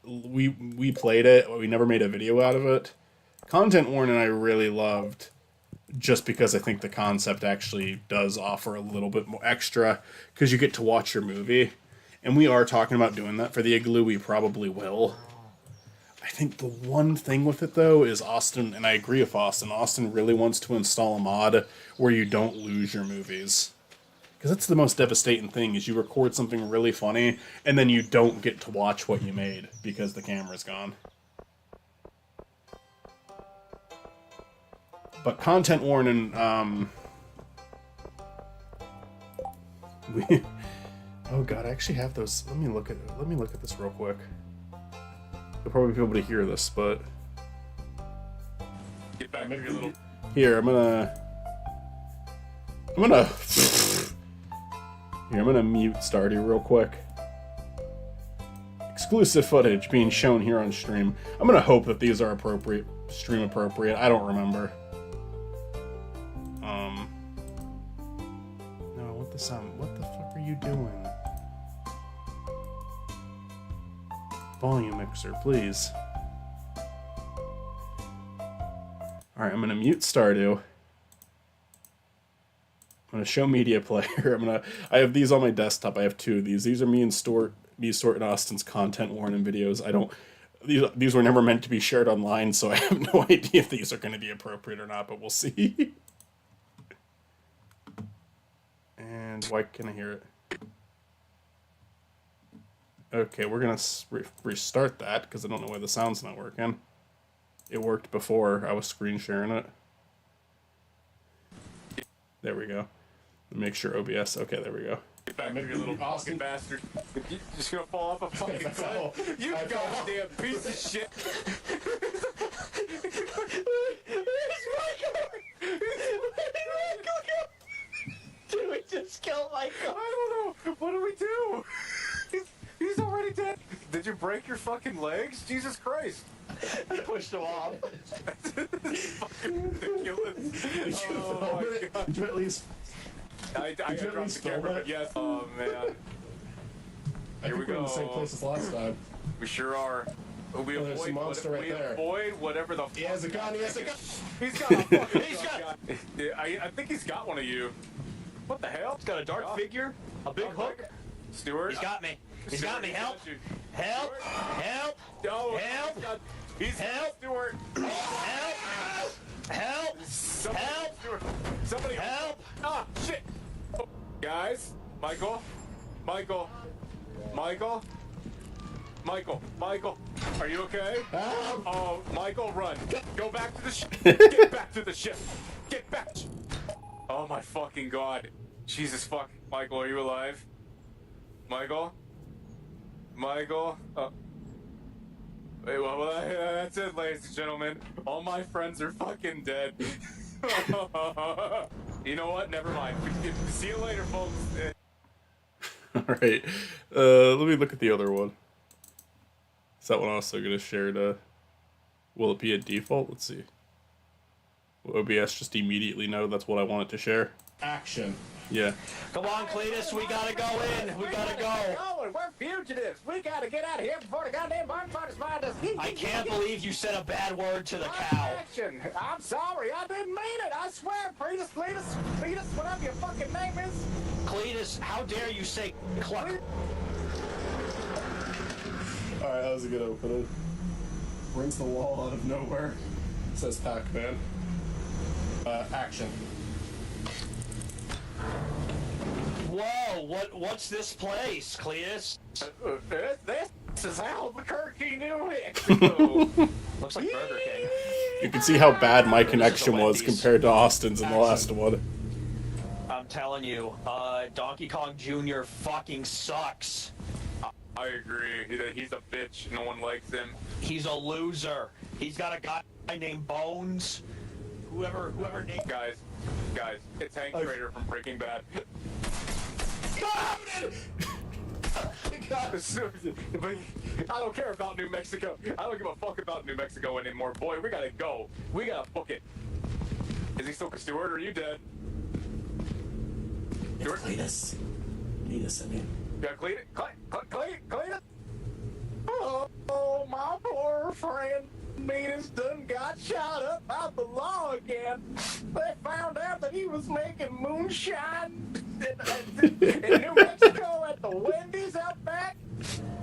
we played it, we never made a video out of it. Content Warning I really loved, just because I think the concept actually does offer a little bit more extra, because you get to watch your movie. And we are talking about doing that for the Igloo, we probably will. I think the one thing with it, though, is Austin, and I agree with Austin really wants to install a mod where you don't lose your movies. Because that's the most devastating thing, is you record something really funny, and then you don't get to watch what you made, because the camera's gone. But Content Warning, oh god, I actually have those. Let me look at this real quick. You'll probably be able to hear this, but... Get back maybe a little... Here, I'm gonna mute Stardew real quick. Exclusive footage being shown here on stream. I'm gonna hope that these are appropriate, stream appropriate. I don't remember. No, I want the sound. What the fuck are you doing? Volume mixer, please. Alright, I'm gonna mute Stardew. I'm gonna show media player. I have these on my desktop. I have two of these. These are me, Stuart and Austin's Content Warning videos. These were never meant to be shared online, so I have no idea if these are gonna be appropriate or not, but we'll see. And why can't I hear it? Okay, we're gonna restart that, because I don't know why the sound's not working. It worked before. I was screen sharing it. There we go. Make sure OBS. Okay, there we go. Get back here, you little fucking bastard. You're just gonna fall off a fucking cliff. You goddamn piece of shit. Where's Michael? Did we just kill Michael? I don't know. What do we do? He's already dead. Did you break your fucking legs? Jesus Christ. I pushed him off. This is fucking ridiculous. Oh my god. Did you at least... I dropped the camera, but yes. Oh man. Here we go. We're in the same place as last time. We sure are. We there's a monster right there. Avoid whatever the. He has a gun. He has a gun. He's got a fucking. gun. I think he's got one of you. What the hell? He's got a dark figure, a big hook. Stuart. He's got me. He's got me. Help! Help! Help! No. Help! He's help! Stuart. Help! Help! Help! Stuart. Somebody help! Ah, shit! Oh, guys, Michael, are you okay? Oh, Michael, run! Go back to the ship! Get back to the ship! Get back! Oh my fucking god! Jesus fuck! Michael, are you alive? Michael? Wait, well, that's it, ladies and gentlemen. All my friends are fucking dead. You know what? Never mind. See you later, folks. Alright. Let me look at the other one. Is that one also going to share to... Will it be a default? Let's see. Will OBS just immediately know that's what I want it to share? Action. Yeah. Come on, Cletus, we gotta go in. We gotta go. We're fugitives. We gotta get out of here before the goddamn barn fighters find us. I can't believe you said a bad word to the cow. Action. I'm sorry. I didn't mean it. I swear. Cletus, whatever your fucking name is. Cletus, how dare you say cluck? Alright, that was a good opening. Brings the wall out of nowhere. Says Pac-Man. Action. Whoa, what's this place, Cletus? This is Albuquerque, New Mexico. Looks like Burger King. You can see how bad my connection was compared to Austin's in the last one. I'm telling you, Donkey Kong Jr. fucking sucks. I agree. He's a bitch. No one likes him. He's a loser. He's got a guy named Bones. Whoever named... Guys, it's Hank Trader from Breaking Bad. I don't care about New Mexico. I don't give a fuck about New Mexico anymore. Boy, we gotta go. We gotta book it. Is he still Stuart or are you dead? It's Cletus. Cletus, I mean. Yeah, Cletus? Oh, my poor friend. Meanest done got shot up out the law again. They found out that he was making moonshine in New Mexico at the Wendy's out back.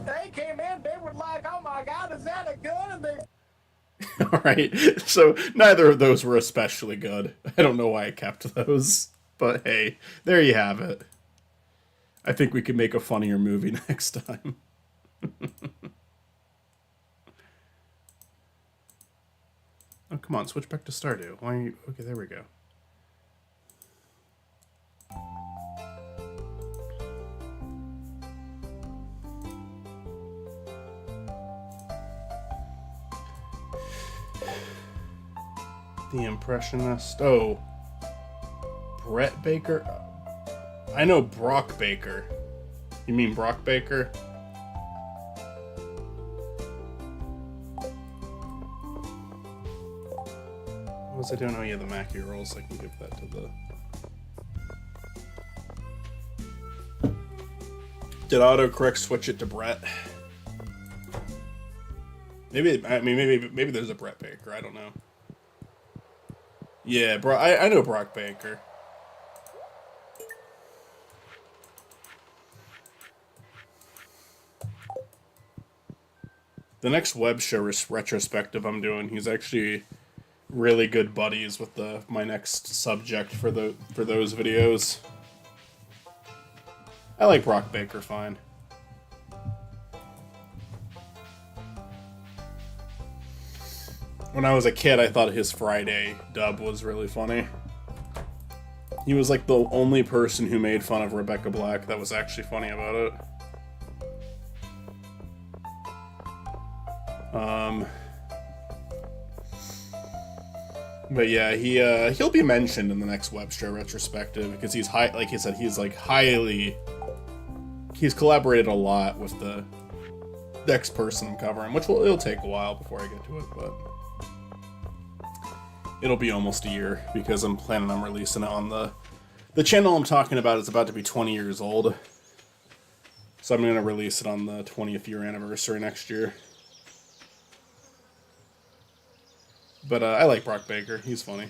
They came in, they were like, oh my god, is that a gun? And they... Alright, so neither of those were especially good. I don't know why I kept those, but hey, there you have it. I think we could make a funnier movie next time. Oh, come on, switch back to Stardew. Why are you... Okay, there we go. The Impressionist. Oh. Brett Baker? I know Brock Baker. You mean Brock Baker? What was I doing? Oh yeah, the Mackie rolls. I can give that to the... Did autocorrect switch it to Brett? Maybe there's a Brett Baker. I don't know. Yeah, I know Brock Baker. The next web show retrospective I'm doing, he's actually really good buddies with my next subject for those videos. I like Brock Baker fine. When I was a kid, I thought his Friday dub was really funny. He was like the only person who made fun of Rebecca Black that was actually funny about it. But yeah, he'll be mentioned in the next Webster retrospective because he's high. Like he said, he's like highly. He's collaborated a lot with the next person I'm covering, which it'll take a while before I get to it, but it'll be almost a year because I'm planning on releasing it on the channel I'm talking about is about to be 20 years old, so I'm gonna release it on the 20th year anniversary next year. But I like Brock Baker. He's funny.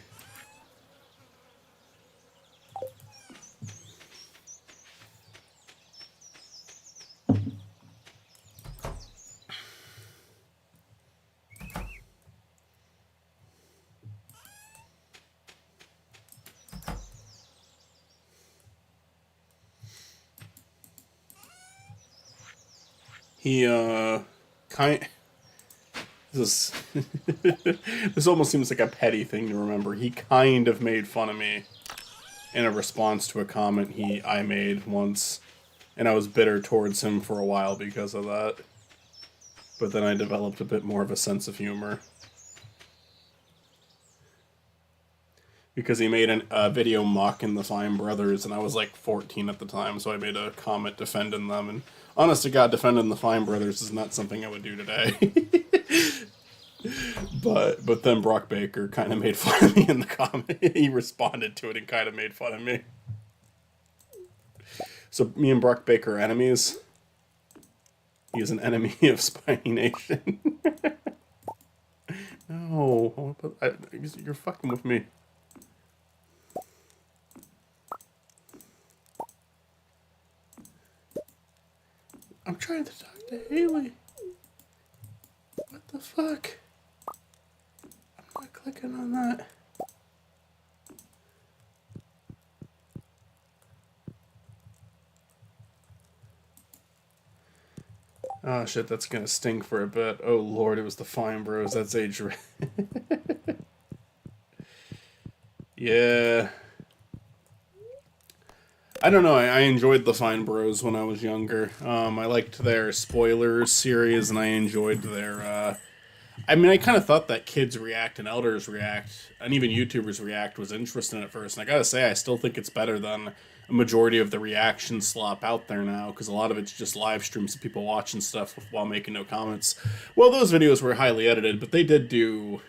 He This this almost seems like a petty thing to remember. He kind of made fun of me in a response to a comment I made once, and I was bitter towards him for a while because of that. But then I developed a bit more of a sense of humor. Because he made a video mocking the Fine Brothers, and I was like 14 at the time, so I made a comment defending them, and honest to God, defending the Fine Brothers is not something I would do today. But then Brock Baker kind of made fun of me in the comment. He responded to it and kind of made fun of me. So me and Brock Baker are enemies. He is an enemy of Spiny Nation. No, you're fucking with me. I'm trying to talk to Haley. What the fuck? I'm not clicking on that. Oh shit, that's gonna sting for a bit. Oh lord, it was the Fine Bros. That's age. Yeah. I don't know, I enjoyed the Fine Bros when I was younger. I liked their Spoilers series, and I enjoyed their, I mean, I kind of thought that Kids React and Elders React, and even YouTubers React was interesting at first, and I gotta say, I still think it's better than a majority of the reaction slop out there now, because a lot of it's just live streams of people watching stuff while making no comments. Well, those videos were highly edited, but they did do...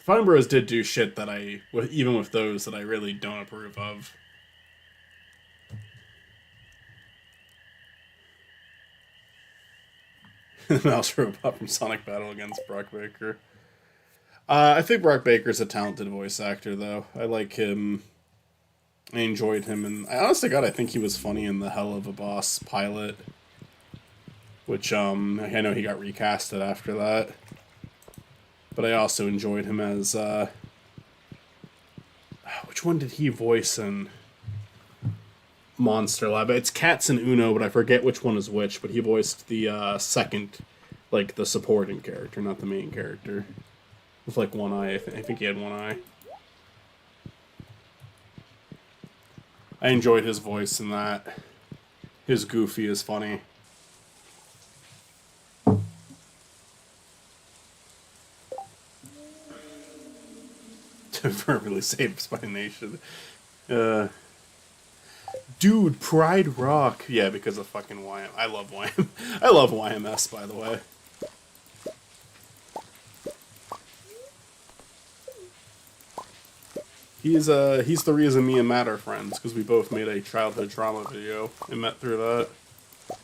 Fine Bros did do shit that even with those, that I really don't approve of. Mouse Robot from Sonic Battle against Brock Baker. I think Brock Baker's a talented voice actor, though. I like him. I enjoyed him, and I honestly God, I think he was funny in the Hell of a Boss pilot, which I know he got recasted after that. But I also enjoyed him as which one did he voice in Monster Lab? It's Cats and Uno, but I forget which one is which, but he voiced the second, like, the supporting character, not the main character. With, like, one eye. I think he had one eye. I enjoyed his voice in that. His Goofy is funny. To verbally save Spiny Nation. Dude, Pride Rock. Yeah, because of fucking YM. I love YM. I love YMS, by the way. He's the reason me and Matt are friends, because we both made a childhood trauma video and met through that.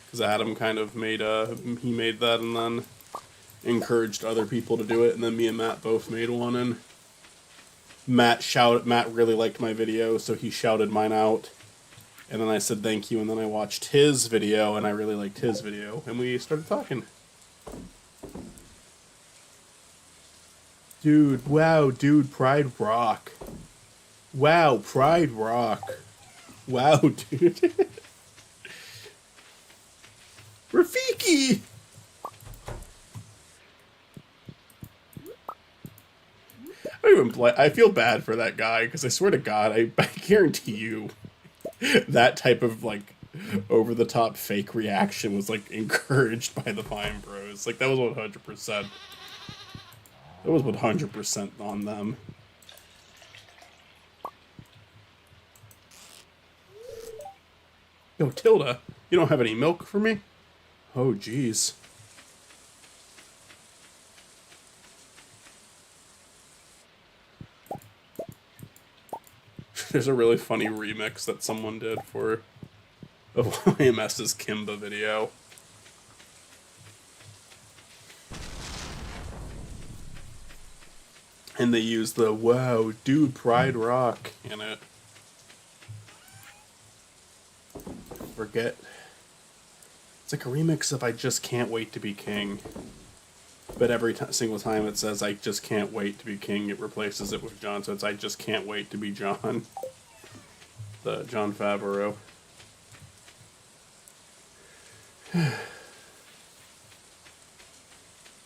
Because Adam kind of made he made that and then encouraged other people to do it, and then me and Matt both made one, and Matt really liked my video, so he shouted mine out. And then I said thank you, and then I watched his video, and I really liked his video, and we started talking. Dude, wow, dude, Pride Rock. Wow, Pride Rock. Wow, dude. Rafiki! I don't even play. I feel bad for that guy because I swear to God, I guarantee you that type of like over the top fake reaction was like encouraged by the Vine Bros. Like that was 100%. That was 100% on them. Yo, Tilda, you don't have any milk for me? Oh, jeez. There's a really funny remix that someone did for of YMS's Kimba video. And they use the "Wow, dude, Pride Rock" in it. Forget. It's like a remix of "I Just Can't Wait to Be King." But every single time it says "I just can't wait to be king," it replaces it with John. So it's "I just can't wait to be John." The John Favreau.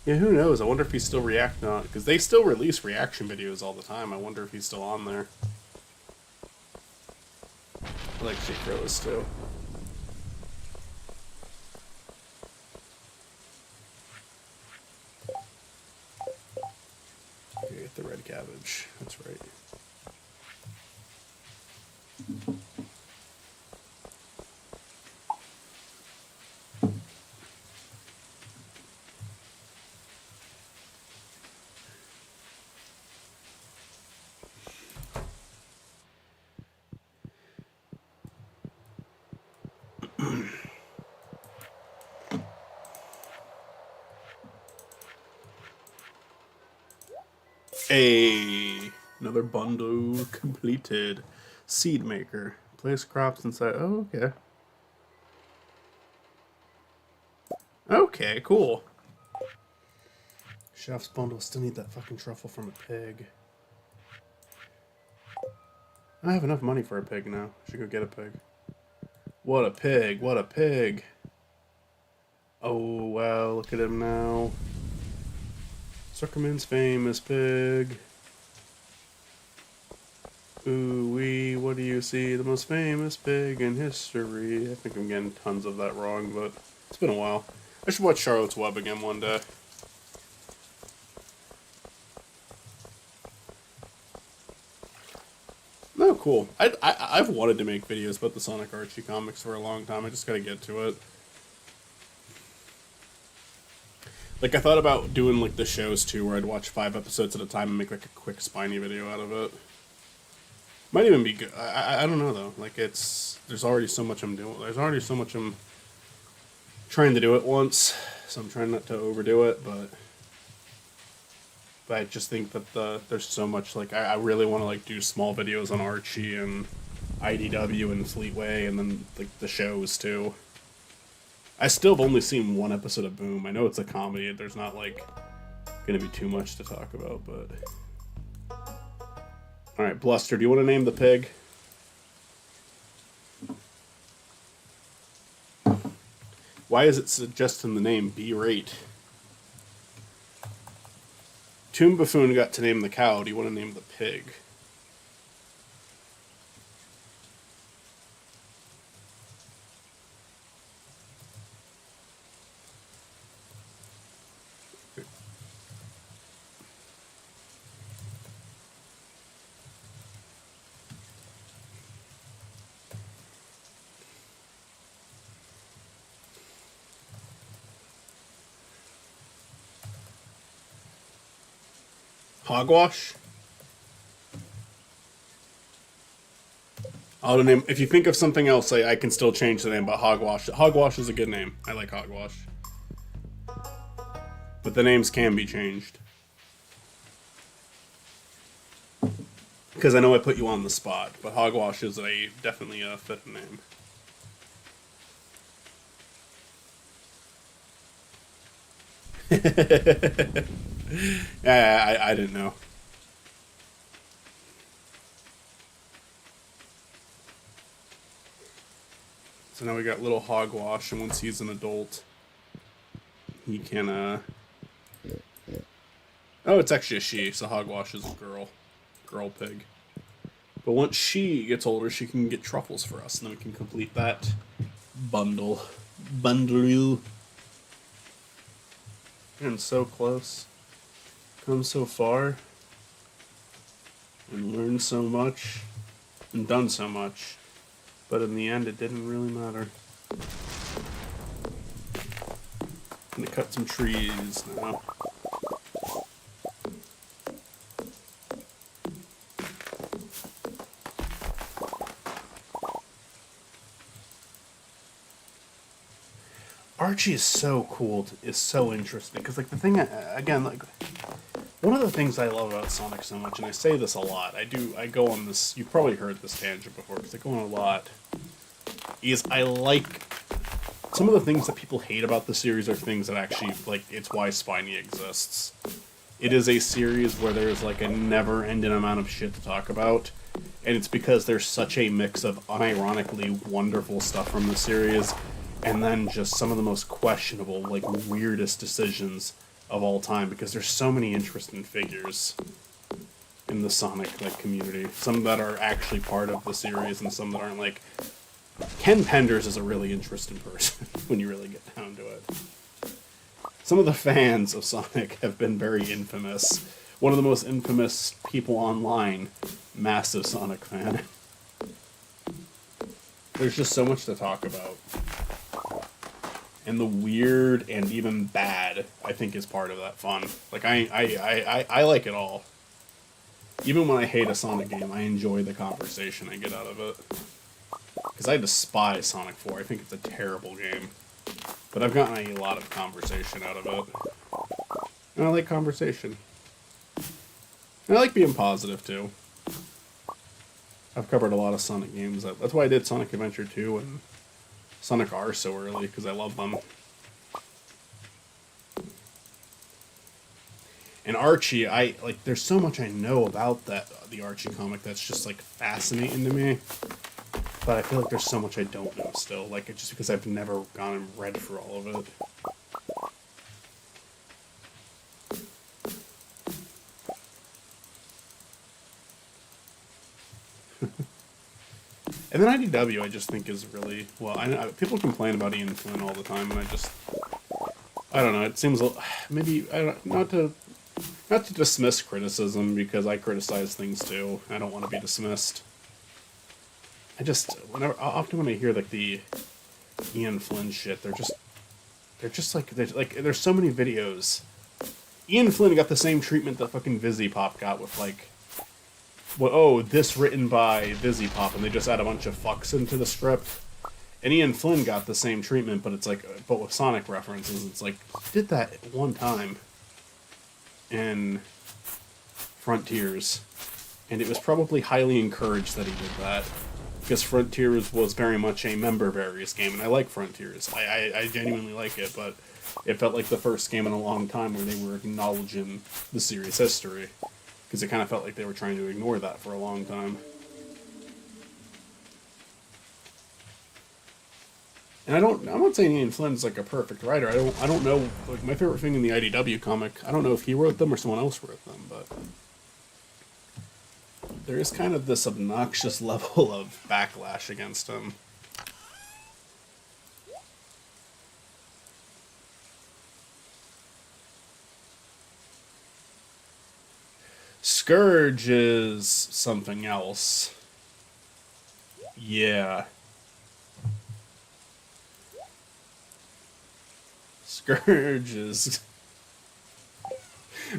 Yeah, who knows? I wonder if he's still reacting on, because they still release reaction videos all the time. I wonder if he's still on there. I like Shake Rose too. Okay, get the red cabbage. That's right. Hey, another bundle completed. Seed maker. Place crops inside. Oh, okay. Okay, cool. Chef's bundle. Still need that fucking truffle from a pig. I have enough money for a pig now. Should go get a pig. What a pig! What a pig! Oh wow! Look at him now. Zuckerman's famous pig. Ooh wee! What do you see? The most famous pig in history. I think I'm getting tons of that wrong, but it's been a while. I should watch Charlotte's Web again one day. Oh, cool. I've wanted to make videos about the Sonic Archie comics for a long time. I just gotta get to it. Like, I thought about doing, like, the shows, too, where I'd watch 5 episodes at a time and make, like, a quick Spiny video out of it. Might even be good. I don't know, though. Like, it's... There's already so much I'm doing. There's already so much I'm trying to do at once, so I'm trying not to overdo it, but I just think that there's so much, like, I really want to, like, do small videos on Archie and IDW and Fleetway, and then, like, the shows, too. I still have only seen 1 episode of Boom. I know it's a comedy. There's not, like, gonna be too much to talk about, but... Alright, Bluster, do you want to name the pig? Why is it suggesting the name B-Rate? Toon Buffoon got to name the cow. Do you want to name the pig? Hogwash? I'll name. If you think of something else, I can still change the name. But Hogwash. Hogwash is a good name. I like Hogwash. But the names can be changed. Because I know I put you on the spot, but Hogwash is definitely a fit name. Yeah, I didn't know. So now we got little Hogwash, and once he's an adult, he can Oh, it's actually a she, so Hogwash is a girl pig. But once she gets older, she can get truffles for us, and then we can complete that bundle. And so close, come so far, and learned so much, and done so much, but in the end, it didn't really matter. I'm gonna cut some trees now. Archie is so cool, is so interesting, because, like, the thing, again, like, one of the things I love about Sonic so much, and I say this a lot, I go on this, you've probably heard this tangent before, because I go on a lot, is I like, some of the things that people hate about the series are things that actually, like, it's why Spiny exists. It is a series where there's, like, a never-ending amount of shit to talk about, and it's because there's such a mix of unironically wonderful stuff from the series, and then just some of the most questionable, like, weirdest decisions of all time, because there's so many interesting figures in the Sonic, like, community. Some that are actually part of the series, and some that aren't, like... Ken Penders is a really interesting person, when you really get down to it. Some of the fans of Sonic have been very infamous. One of the most infamous people online, massive Sonic fan. There's just so much to talk about. And the weird and even bad, I think, is part of that fun. Like, I like it all. Even when I hate a Sonic game, I enjoy the conversation I get out of it. Because I despise Sonic 4. I think it's a terrible game. But I've gotten a lot of conversation out of it. And I like conversation. And I like being positive, too. I've covered a lot of Sonic games. That's why I did Sonic Adventure 2 and Sonic R so early, because I love them. And Archie, there's so much I know about the Archie comic that's just, like, fascinating to me. But I feel like there's so much I don't know still, like, just because I've never gone and read for all of it. And then IDW, I just think is really, well, people complain about Ian Flynn all the time, and I don't know, it seems, maybe, not to dismiss criticism, because I criticize things too. I don't want to be dismissed. Often when I hear, like, the Ian Flynn shit, there's so many videos. Ian Flynn got the same treatment that fucking Vizzy-Pop got with, like, this written by Vizzy-Pop, and they just add a bunch of fucks into the script. And Ian Flynn got the same treatment, but it's like, but with Sonic references, it's like, did that one time in Frontiers, and it was probably highly encouraged that he did that, because Frontiers was very much a member-various game, and I like Frontiers. I genuinely like it, but it felt like the first game in a long time where they were acknowledging the series' history. Because it kind of felt like they were trying to ignore that for a long time. And I'm not saying Ian Flynn's, like, a perfect writer. I don't know, like, my favorite thing in the IDW comic, I don't know if he wrote them or someone else wrote them, but there is kind of this obnoxious level of backlash against him. Scourge is something else. Yeah. Scourge is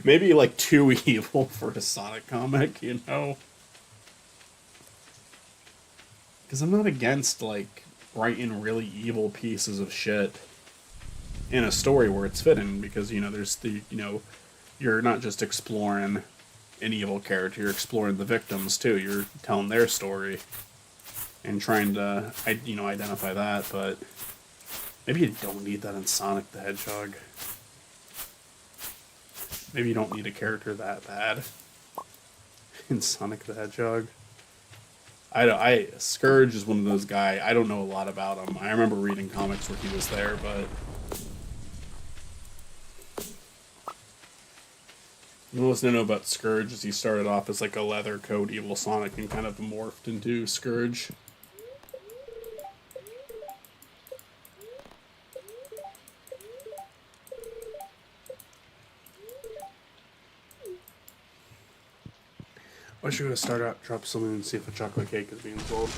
maybe, like, too evil for a Sonic comic, you know? Because I'm not against, like, writing really evil pieces of shit in a story where it's fitting, because, you know, there's the, you know, you're not just exploring an evil character, you're exploring the victims too. You're telling their story and trying to, identify that, but maybe you don't need that in Sonic the Hedgehog. Maybe you don't need a character that bad in Sonic the Hedgehog. Scourge is one of those guys, I don't know a lot about him. I remember reading comics where he was there, but What was to know about Scourge is he started off as like a leather coat evil Sonic and kind of morphed into Scourge. I should go start out, drop something and see if a chocolate cake is being sold.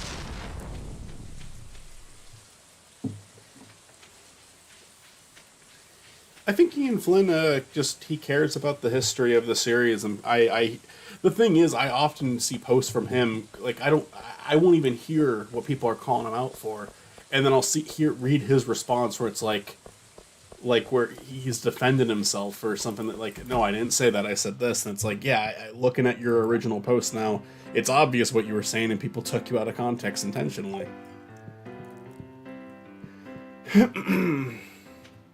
I think Ian Flynn he cares about the history of the series, and the thing is, I often see posts from him like I won't even hear what people are calling him out for, and then I'll read his response where it's like where he's defended himself or something that like, no, I didn't say that, I said this, and it's like, yeah, looking at your original post now, it's obvious what you were saying, and people took you out of context intentionally.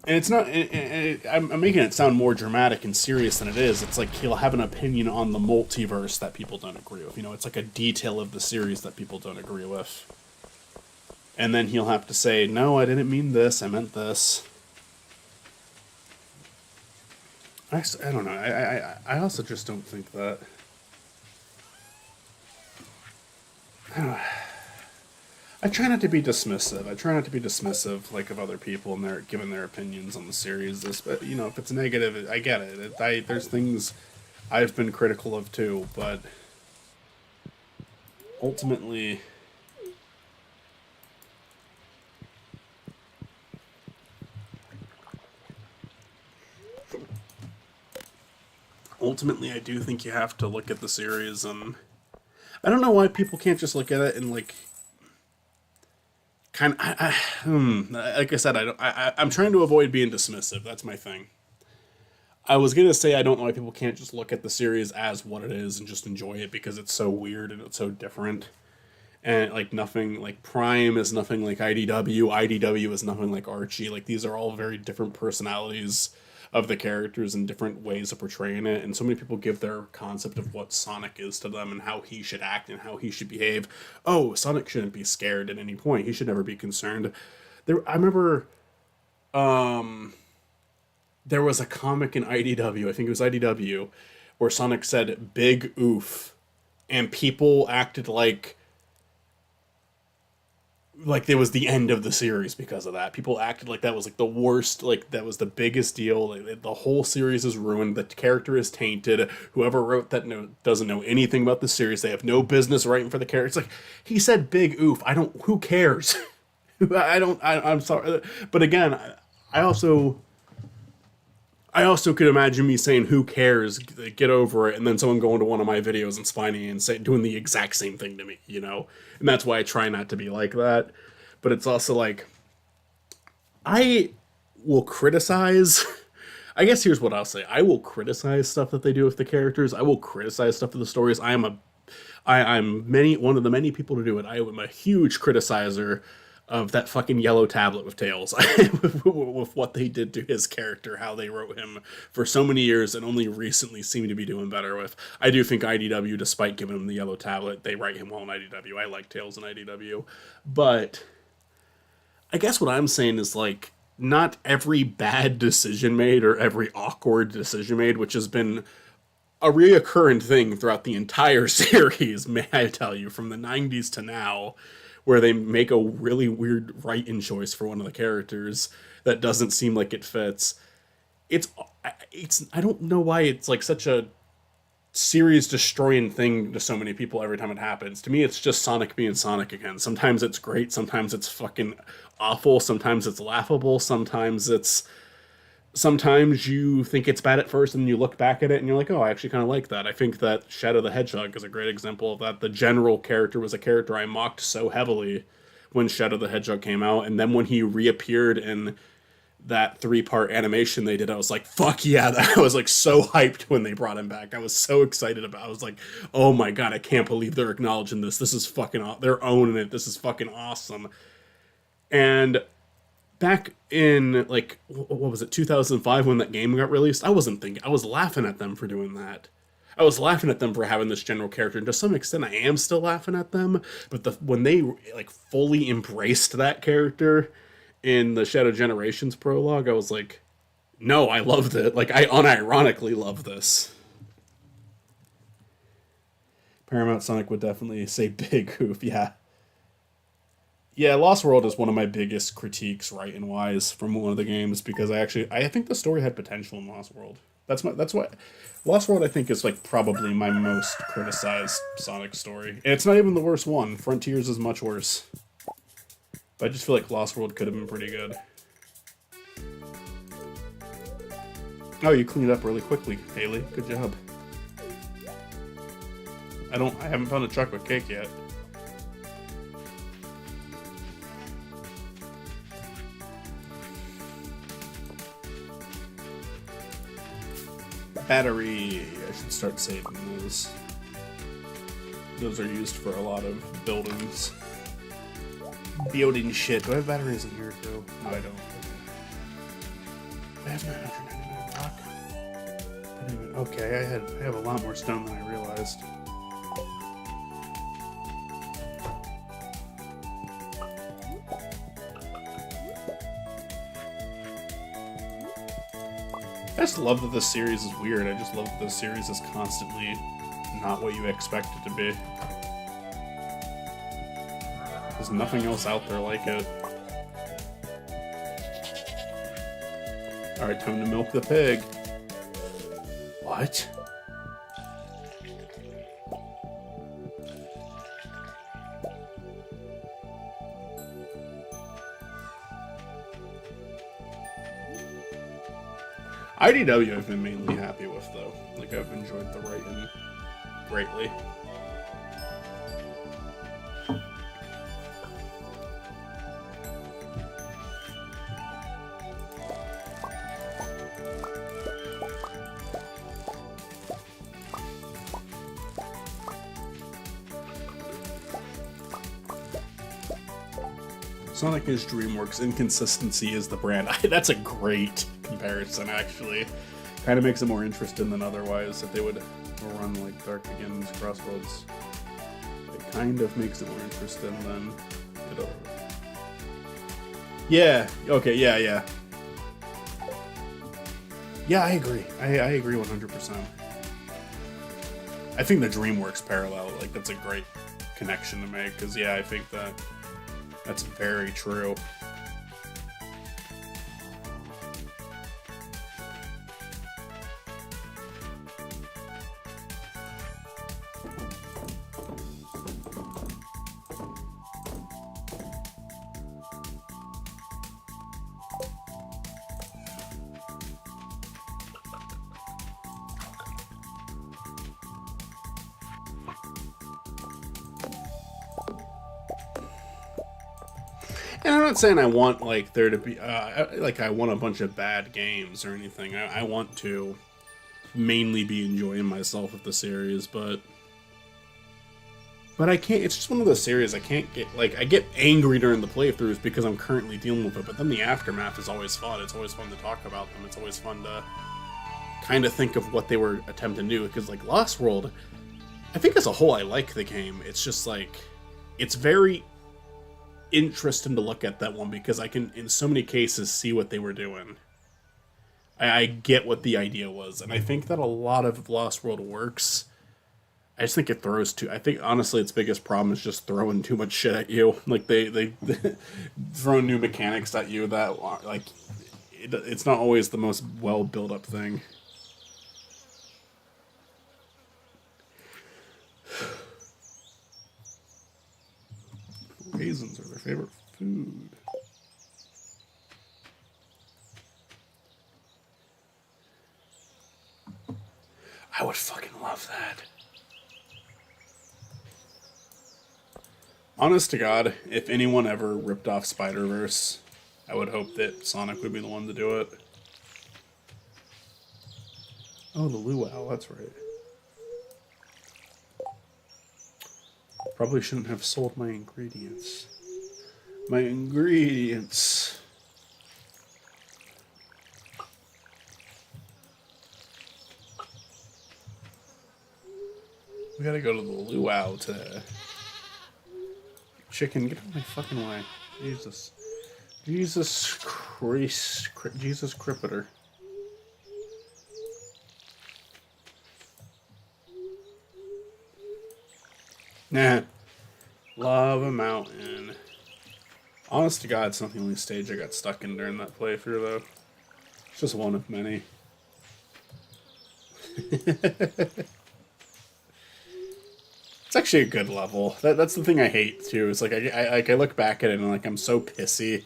And it's not. I'm making it sound more dramatic and serious than it is. It's like he'll have an opinion on the multiverse that people don't agree with. You know, it's like a detail of the series that people don't agree with. And then he'll have to say, no, I didn't mean this, I meant this. I don't know. I also just don't think that. I try not to be dismissive. Like, of other people and their giving their opinions on the series. But you know, if it's negative, I get it. There's things I've been critical of too, but ultimately, I do think you have to look at the series, and I don't know why people can't just look at it and like. Like I said, I'm trying to avoid being dismissive. That's my thing. I was gonna say I don't know why people can't just look at the series as what it is and just enjoy it because it's so weird and it's so different. And like nothing like Prime is nothing like IDW. IDW is nothing like Archie. Like these are all very different personalities of the characters and different ways of portraying it, and so many people give their concept of what Sonic is to them and how he should act and how he should behave. Oh, Sonic shouldn't be scared at any point. He should never be concerned. I remember there was a comic in IDW, I think it was IDW, where Sonic said "big oof," and people acted like it was the end of the series because of that. People acted like that was like the worst, like that was the biggest deal. Like, the whole series is ruined. The character is tainted. Whoever wrote that note doesn't know anything about the series. They have no business writing for the character. It's like, he said big oof. Who cares? I'm sorry. But again, I also could imagine me saying, who cares, get over it, and then someone going to one of my videos in Spiny and doing the exact same thing to me, you know? And that's why I try not to be like that. But it's also like, I will criticize... I guess here's what I'll say. I will criticize stuff that they do with the characters. I will criticize stuff with the stories. I'm one of the many people to do it. I am a huge criticizer of that fucking yellow tablet with Tails, with what they did to his character, how they wrote him for so many years and only recently seem to be doing better with. I do think IDW, despite giving him the yellow tablet, they write him well in IDW. I like Tails in IDW. But I guess what I'm saying is, like, not every bad decision made or every awkward decision made, which has been a reoccurring thing throughout the entire series, may I tell you, from the 90s to now, where they make a really weird writing choice for one of the characters that doesn't seem like it fits. It's I don't know why it's like such a series destroying thing to so many people every time it happens. To me, it's just Sonic being Sonic again. Sometimes it's great, sometimes it's fucking awful, sometimes it's laughable, sometimes you think it's bad at first and you look back at it and you're like, oh, I actually kind of like that. I think that Shadow the Hedgehog is a great example of that. The general character was a character I mocked so heavily when Shadow the Hedgehog came out, and then when he reappeared in that 3-part animation they did, I was like, fuck yeah. I was like so hyped when they brought him back. I was so excited about it. I was like, oh my god, I can't believe they're acknowledging this. This is fucking they're owning it. This is fucking awesome. And back in, like, what was it, 2005 when that game got released, I was laughing at them for doing that. I was laughing at them for having this general character, and to some extent I am still laughing at them, but when they, like, fully embraced that character in the Shadow Generations prologue, I was like, no, I loved it. Like, I unironically love this. Paramount Sonic would definitely say big hoof, yeah. Yeah, Lost World is one of my biggest critiques, right and wise, from one of the games because I think the story had potential in Lost World. That's what Lost World I think is like probably my most criticized Sonic story. And it's not even the worst one. Frontiers is much worse. But I just feel like Lost World could have been pretty good. Oh, you cleaned up really quickly, Haley. Good job. I haven't found a chocolate cake yet. Battery. I should start saving those. Those are used for a lot of buildings. Building shit. Do I have batteries in here too? No, I don't. I have 999 rock. Okay, I have a lot more stone than I realized. I just love that this series is weird. I just love that this series is constantly not what you expect it to be. There's nothing else out there like it. Alright, time to milk the pig. What? IDW I've been mainly happy with, though. Like, I've enjoyed the writing greatly. Sonic is DreamWorks. Inconsistency is the brand. That's a great comparison, actually. Kind of makes it more interesting than otherwise if they would run like Dark Beginnings, Crossroads. It kind of makes it more interesting than it. Yeah. Okay. Yeah. Yeah, I agree. I agree 100%. I think the DreamWorks parallel, like, that's a great connection to make. Because yeah, I think that's very true. And I'm not saying I want, like, there to be, like, I want a bunch of bad games or anything. I want to mainly be enjoying myself with the series, but I can't, it's just one of those series I can't get, like, I get angry during the playthroughs because I'm currently dealing with it, but then the aftermath is always fun. It's always fun to talk about them. It's always fun to kind of think of what they were attempting to do, because, like, Lost World, I think as a whole I like the game. It's just, like, it's very interesting to look at that one because I can, in so many cases, see what they were doing. I get what the idea was, and I think that a lot of Lost World works. I just think it throws too. I think honestly, its biggest problem is just throwing too much shit at you. Like they throwing new mechanics at you that like it's not always the most well built up thing. Raisins are their favorite food. I would fucking love that. Honest to God, if anyone ever ripped off Spider-Verse, I would hope that Sonic would be the one to do it. Oh, the luau, that's right. Probably shouldn't have sold my ingredients. My ingredients. We gotta go to the luau to... Chicken, get out of my fucking way. Jesus. Jesus Christ. Jesus Cripiter. Nah. Lava Mountain. Honest to God, it's not the only stage I got stuck in during that playthrough, though. It's just one of many. It's actually a good level. That's the thing I hate, too. It's like, I look back at it and like I'm so pissy.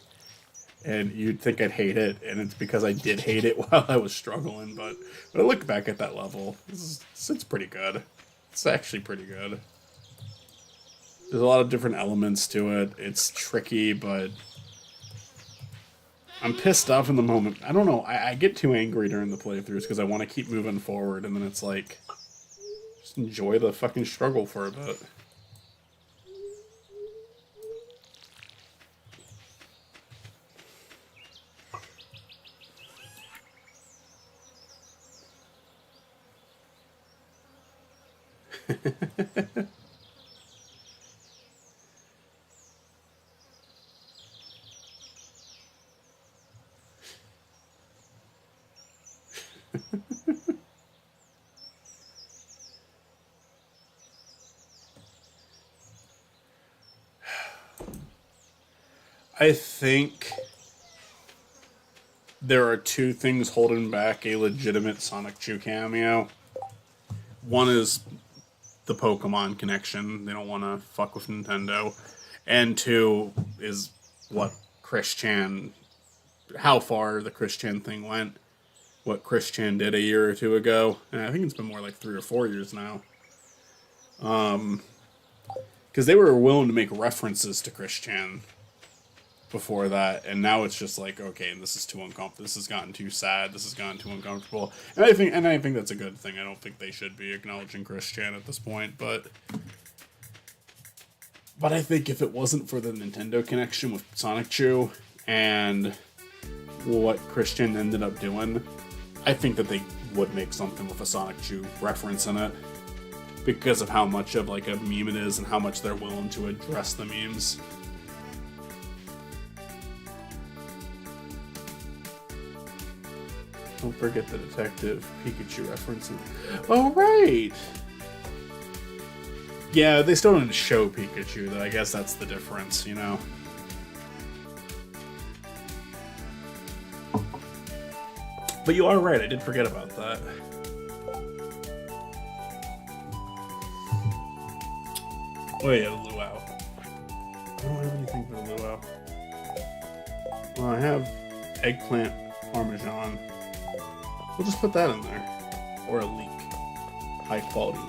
And you'd think I'd hate it, and it's because I did hate it while I was struggling. But when I look back at that level, it's pretty good. It's actually pretty good. There's a lot of different elements to it. It's tricky, but I'm pissed off in the moment. I don't know. I get too angry during the playthroughs because I want to keep moving forward, and then it's like, just enjoy the fucking struggle for a bit. I think there are two things holding back a legitimate Sonic Chew cameo. One is the Pokemon connection. They don't want to fuck with Nintendo. And two is what Chris Chan, how far the Chris Chan thing went. What Chris Chan did a year or two ago. And I think it's been more like 3 or 4 years now. Because they were willing to make references to Chris Chan before that, and now it's just like, okay, this is too uncomfortable. This has gotten too sad. This has gotten too uncomfortable. And I think that's a good thing. I don't think they should be acknowledging Chris Chan at this point, but I think if it wasn't for the Nintendo connection with Sonic Chew and what Chris Chan ended up doing, I think that they would make something with a Sonic Chew reference in it because of how much of like a meme it is and how much they're willing to address the memes. Don't forget the Detective Pikachu reference. Oh, right! Yeah, they still didn't show Pikachu, though. I guess that's the difference, you know? But you are right, I did forget about that. Oh yeah, the luau. I don't have anything for the luau. Well, I have eggplant parmesan. We'll just put that in there. Or a leek. High quality leek.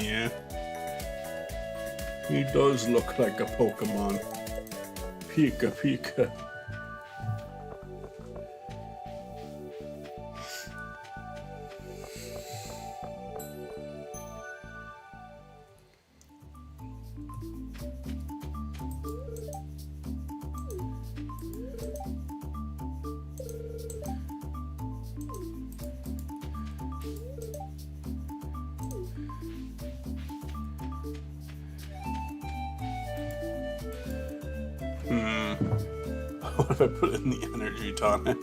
Yeah. He does look like a Pokemon. Pika Pika. What if I put in the energy tonic?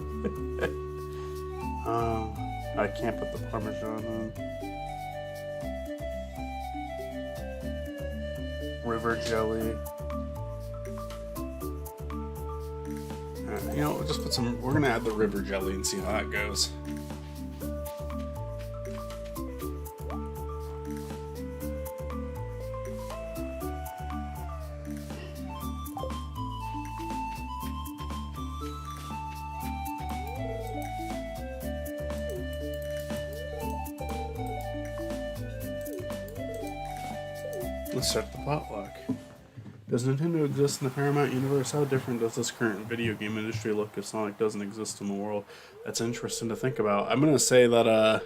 I can't put the Parmesan on. River jelly. You know, we'll just put some. We're gonna add the river jelly and see how that goes. Let's start the potluck. Does Nintendo exist in the Paramount universe? How different does this current video game industry look if Sonic doesn't exist in the world? That's interesting to think about. I'm gonna say that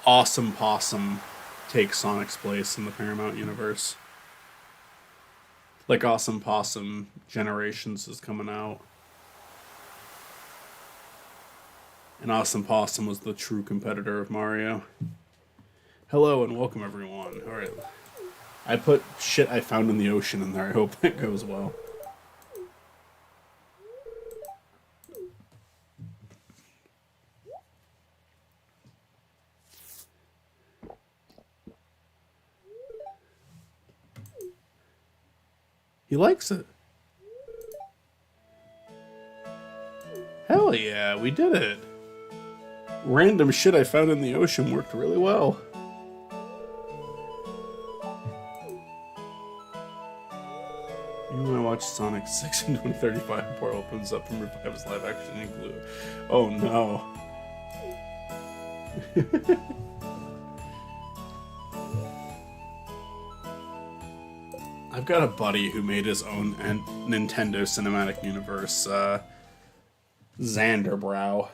Awesome Possum takes Sonic's place in the Paramount universe. Like Awesome Possum Generations is coming out. And Awesome Possum was the true competitor of Mario. Hello and welcome everyone. Alright. I put shit I found in the ocean in there. I hope it goes well. He likes it. Hell yeah, we did it. Random shit I found in the ocean worked really well. You want to watch Sonic 6 in 2035 Portal opens up and revives live action in glue. Oh no. I've got a buddy who made his own Nintendo Cinematic Universe, Xanderbrow.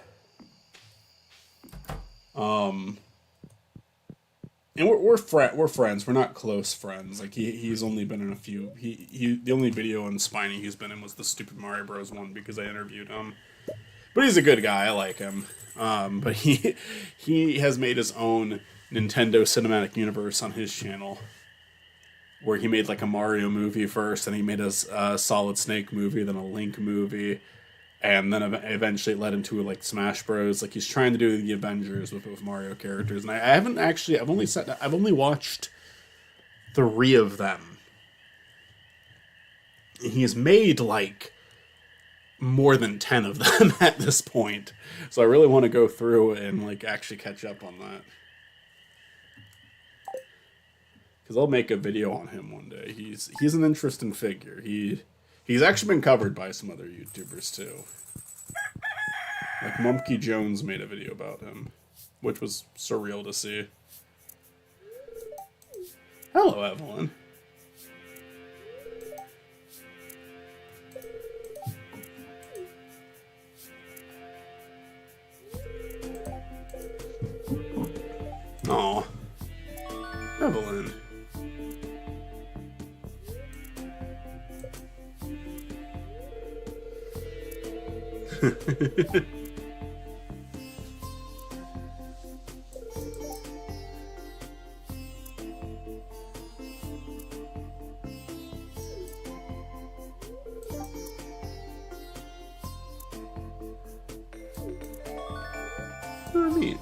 And we're friends. We're not close friends. Like he's only been in a few. The only video on Spiny he's been in was the stupid Mario Bros. One because I interviewed him. But he's a good guy. I like him. But he has made his own Nintendo Cinematic Universe on his channel, where he made like a Mario movie first, and he made a Solid Snake movie, then a Link movie, and then eventually it led into like Smash Bros. Like he's trying to do the Avengers with Mario characters, and I haven't actually. I've only watched 3 of them. He's made like more than 10 of them at this point, so I really want to go through and like actually catch up on that. Because I'll make a video on him one day. He's an interesting figure. He's actually been covered by some other YouTubers too. Like Mumpky Jones made a video about him, which was surreal to see. Hello, Evelyn. Aw. Evelyn. Oh, neat.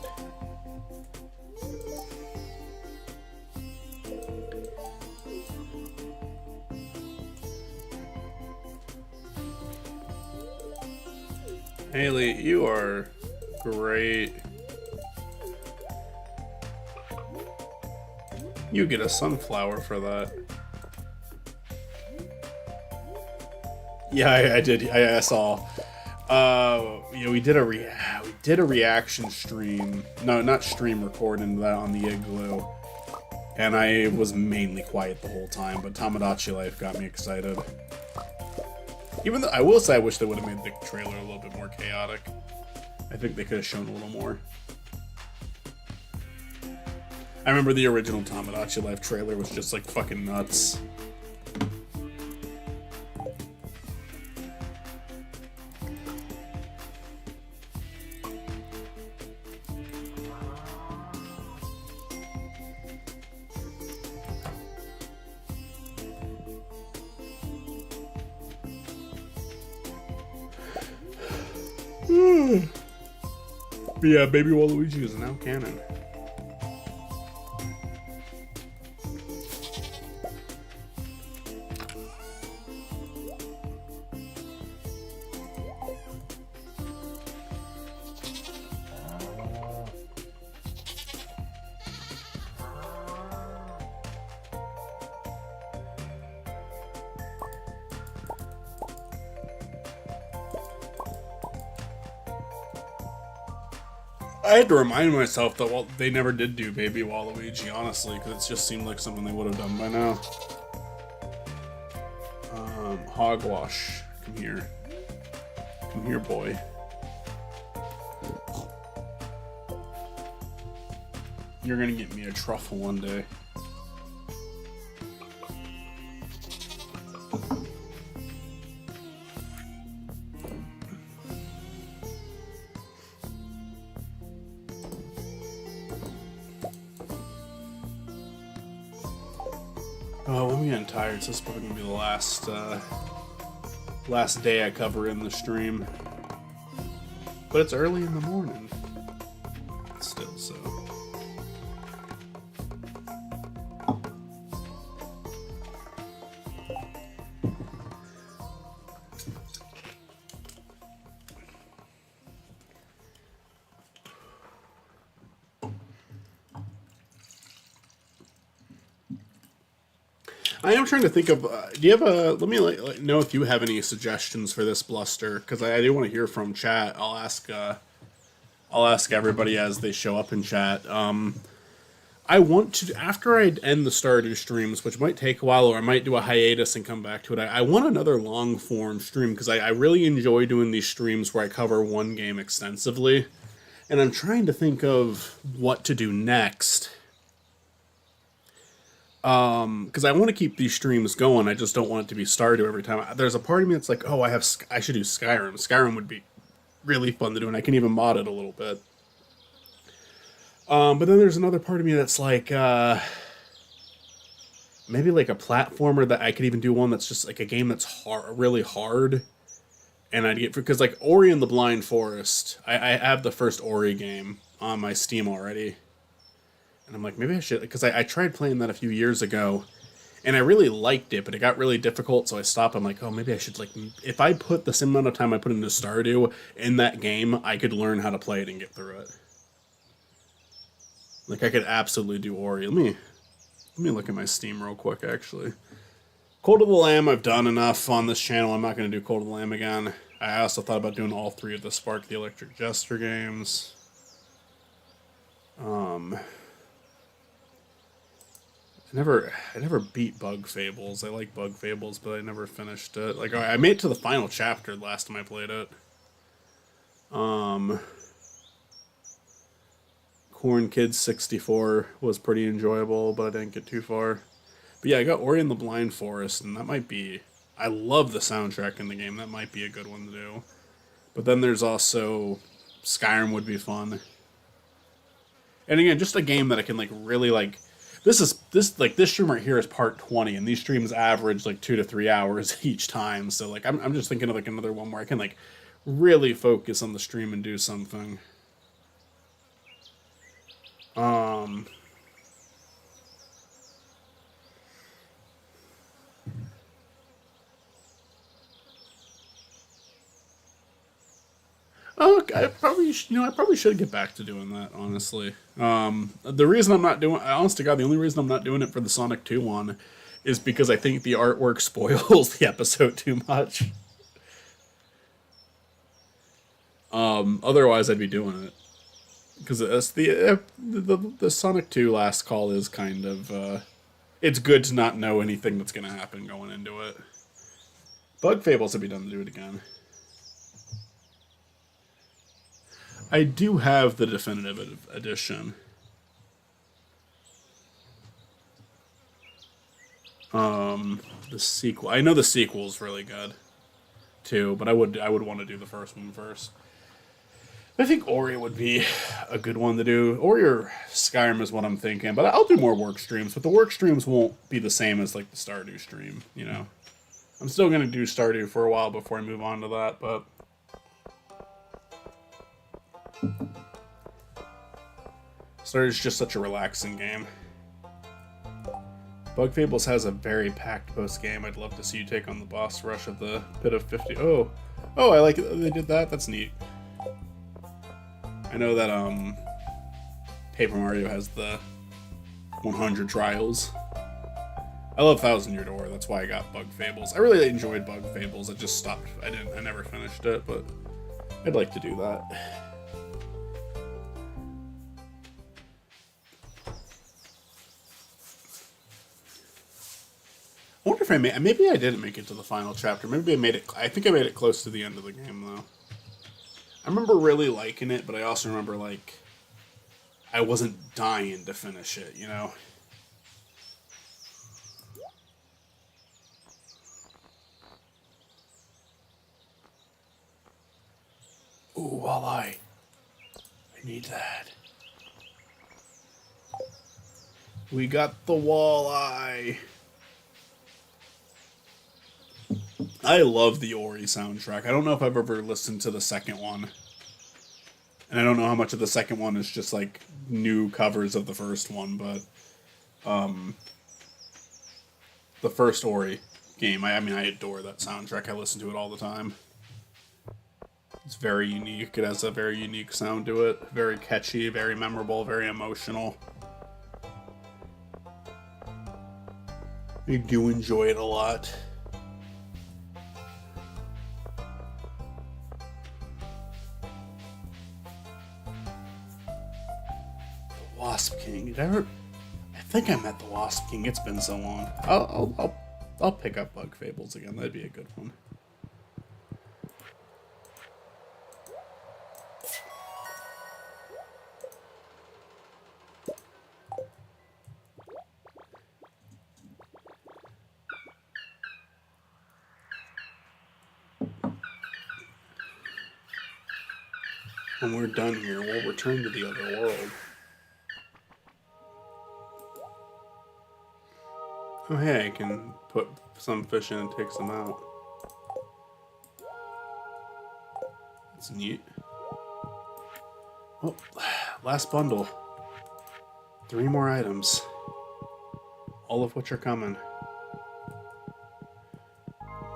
Haley, you are great. You get a sunflower for that. Yeah, I did. I saw. Yeah, we did a reaction stream. No, not stream recording that on the Igloo. And I was mainly quiet the whole time, but Tamagotchi Life got me excited. Even though I will say I wish they would have made the trailer a little bit more chaotic. I think they could have shown a little more. I remember the original Tamagotchi Life trailer was just like fucking nuts. But yeah, Baby Waluigi is now canon. I had to remind myself that they never did do Baby Waluigi, honestly, because it just seemed like something they would have done by now. Hogwash, come here. Come here, boy. You're gonna get me a truffle one day. Oh, I'm getting tired, so this is probably gonna be the last day I cover in the stream. But it's early in the morning. Still, so. I am trying to think of. Do you have a? Let me know if you have any suggestions for this bluster, because I do want to hear from chat. I'll ask. I'll ask everybody as they show up in chat. I want to, after I end the Stardew streams, which might take a while, or I might do a hiatus and come back to it, I want another long form stream, because I really enjoy doing these streams where I cover one game extensively. And I'm trying to think of what to do next. Because I want to keep these streams going, I just don't want it to be Stardew every time. There's a part of me that's like, oh, I should do Skyrim. Skyrim would be really fun to do, and I can even mod it a little bit. But then there's another part of me that's like, maybe like a platformer that I could even do one that's just like a game that's really hard. And I'd get, because like Ori and the Blind Forest, I have the first Ori game on my Steam already. And I'm like, maybe I should, because I tried playing that a few years ago, and I really liked it, but it got really difficult, so I stopped. I'm like, oh, maybe I should, like, if I put the same amount of time I put into Stardew in that game, I could learn how to play it and get through it. Like, I could absolutely do Ori. Let me look at my Steam real quick, actually. Cult of the Lamb, I've done enough on this channel. I'm not going to do Cult of the Lamb again. I also thought about doing all three of the Spark the Electric Jester games. I never beat Bug Fables. I like Bug Fables, but I never finished it. Like, I made it to the final chapter the last time I played it. Corn Kids 64 was pretty enjoyable, but I didn't get too far. But yeah, I got Ori and the Blind Forest, and that might be... I love the soundtrack in the game. That might be a good one to do. But then there's also... Skyrim would be fun. And again, just a game that I can, like, really, like... This stream right here is part 20, and these streams average, like, 2 to 3 hours each time. So, like, I'm just thinking of, like, another one where I can, like, really focus on the stream and do something. Oh, I probably should get back to doing that, honestly. The reason I'm not doing, honest to God, the only reason I'm not doing it for the Sonic 2 one is because I think the artwork spoils the episode too much. Otherwise I'd be doing it. Because it's the Sonic 2 Last Call is kind of, it's good to not know anything that's going to happen going into it. Bug Fables would be done to do it again. I do have the definitive edition. The sequel. I know the sequel's really good, too, but I would want to do the first one first. I think Ori would be a good one to do. Ori or Skyrim is what I'm thinking, but I'll do more work streams, but the work streams won't be the same as, like, the Stardew stream, you know? I'm still going to do Stardew for a while before I move on to that, but... Stardew's just such a relaxing game. Bug Fables has a very packed post-game. I'd love to see you take on the boss rush of the Pit of 50. Oh, I like it that they did that. That's neat. I know that, Paper Mario has the 100 trials. I love Thousand Year Door. That's why I got Bug Fables. I really enjoyed Bug Fables. I just stopped. I never finished it, but I'd like to do that. I wonder if maybe I didn't make it to the final chapter. Maybe I think I made it close to the end of the game, though. I remember really liking it, but I also remember, like, I wasn't dying to finish it, you know? Ooh, walleye. I need that. We got the walleye. I love the Ori soundtrack. I don't know if I've ever listened to the second one. And I don't know how much of the second one is just, like, new covers of the first one, but... the first Ori game, I mean, I adore that soundtrack. I listen to it all the time. It's very unique. It has a very unique sound to it. Very catchy, very memorable, very emotional. I do enjoy it a lot. The Wasp King. Did I ever? I think I met the Wasp King. It's been so long. I'll pick up Bug Fables again. That'd be a good one. When we're done here, we'll return to the other world. Oh hey, I can put some fish in and take some out. That's neat. Oh, last bundle. 3 more items. All of which are coming.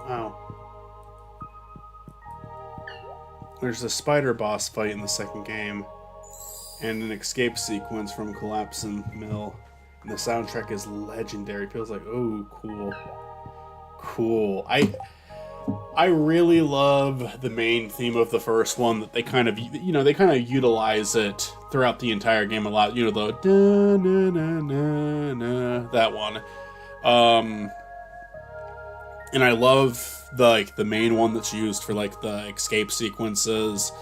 Wow. There's a spider boss fight in the second game, and an escape sequence from Collapsin' Mill. And the soundtrack is legendary. Feels like, oh, cool. Cool. I really love the main theme of the first one, that they kind of, they kind of utilize it throughout the entire game a lot. The da, na, na, na, na, that one. And I love the main one that's used for the escape sequences,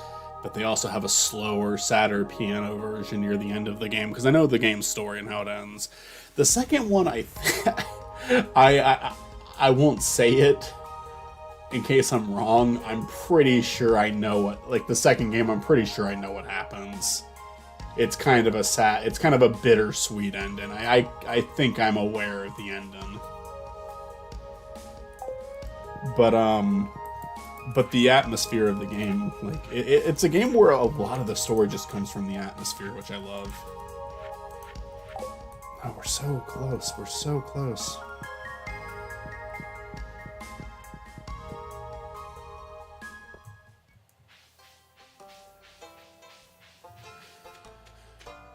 but they also have a slower, sadder piano version near the end of the game, because I know the game's story and how it ends. The second one, I won't say it in case I'm wrong. I'm pretty sure I know what, the second game, I'm pretty sure I know what happens. It's kind of a bittersweet ending. I think I'm aware of the ending. But the atmosphere of the game, it's a game where a lot of the story just comes from the atmosphere, which I love. Oh, we're so close. We're so close.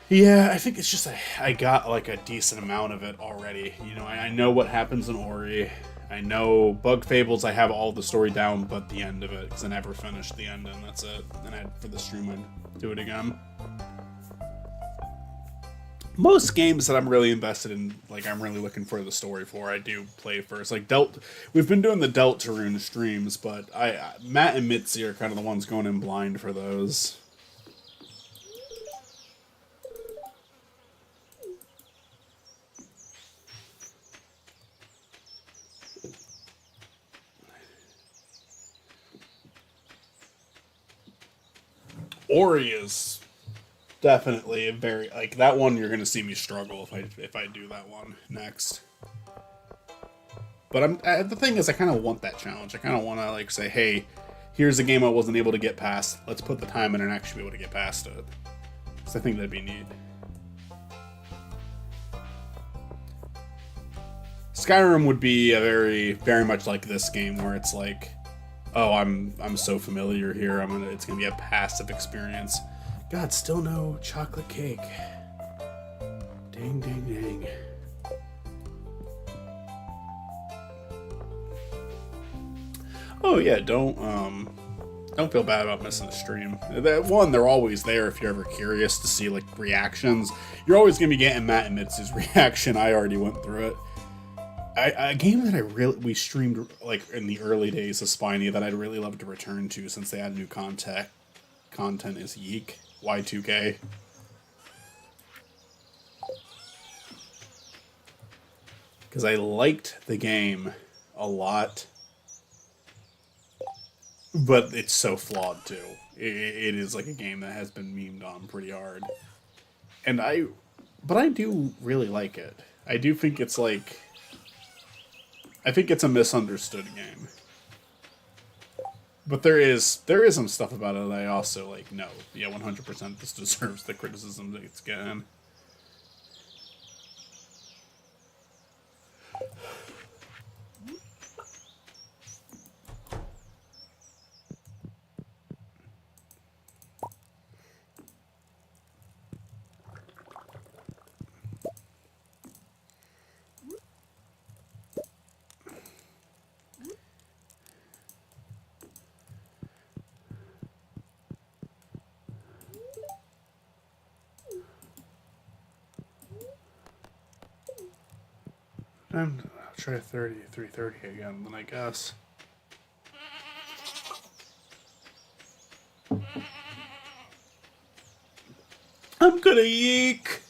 Yeah, I think it's just I got a decent amount of it already. I know what happens in Ori. I know Bug Fables, I have all the story down but the end of it, because I never finished the end, and that's it. And for the stream, I'd do it again. Most games that I'm really invested in, I'm really looking for the story for, I do play first. We've been doing the Deltarune streams, but Matt and Mitzi are kind of the ones going in blind for those. Ori is definitely a very that one. You're gonna see me struggle if I do that one next. But the thing is, I kind of want that challenge. I kind of want to say, hey, here's a game I wasn't able to get past. Let's put the time in and actually be able to get past it. So I think that'd be neat. Skyrim would be a very much like this game, where it's oh, I'm so familiar here. It's gonna be a passive experience. God, still no chocolate cake. Ding, ding, ding. Oh yeah, don't feel bad about missing the stream. They're always there if you're ever curious to see reactions. You're always gonna be getting Matt and Mitzi's reaction. I already went through it. A game that we streamed in the early days of Spiny that I'd really love to return to since they add new content is Yeek, Y2K. Because I liked the game a lot, but it's so flawed too. It is a game that has been memed on pretty hard, but I do really like it. I do think it's I think it's a misunderstood game. But there is some stuff about it that I also no. Yeah, 100% this deserves the criticism that it's getting. I'll try 330 again, then I guess. I'm gonna yeek!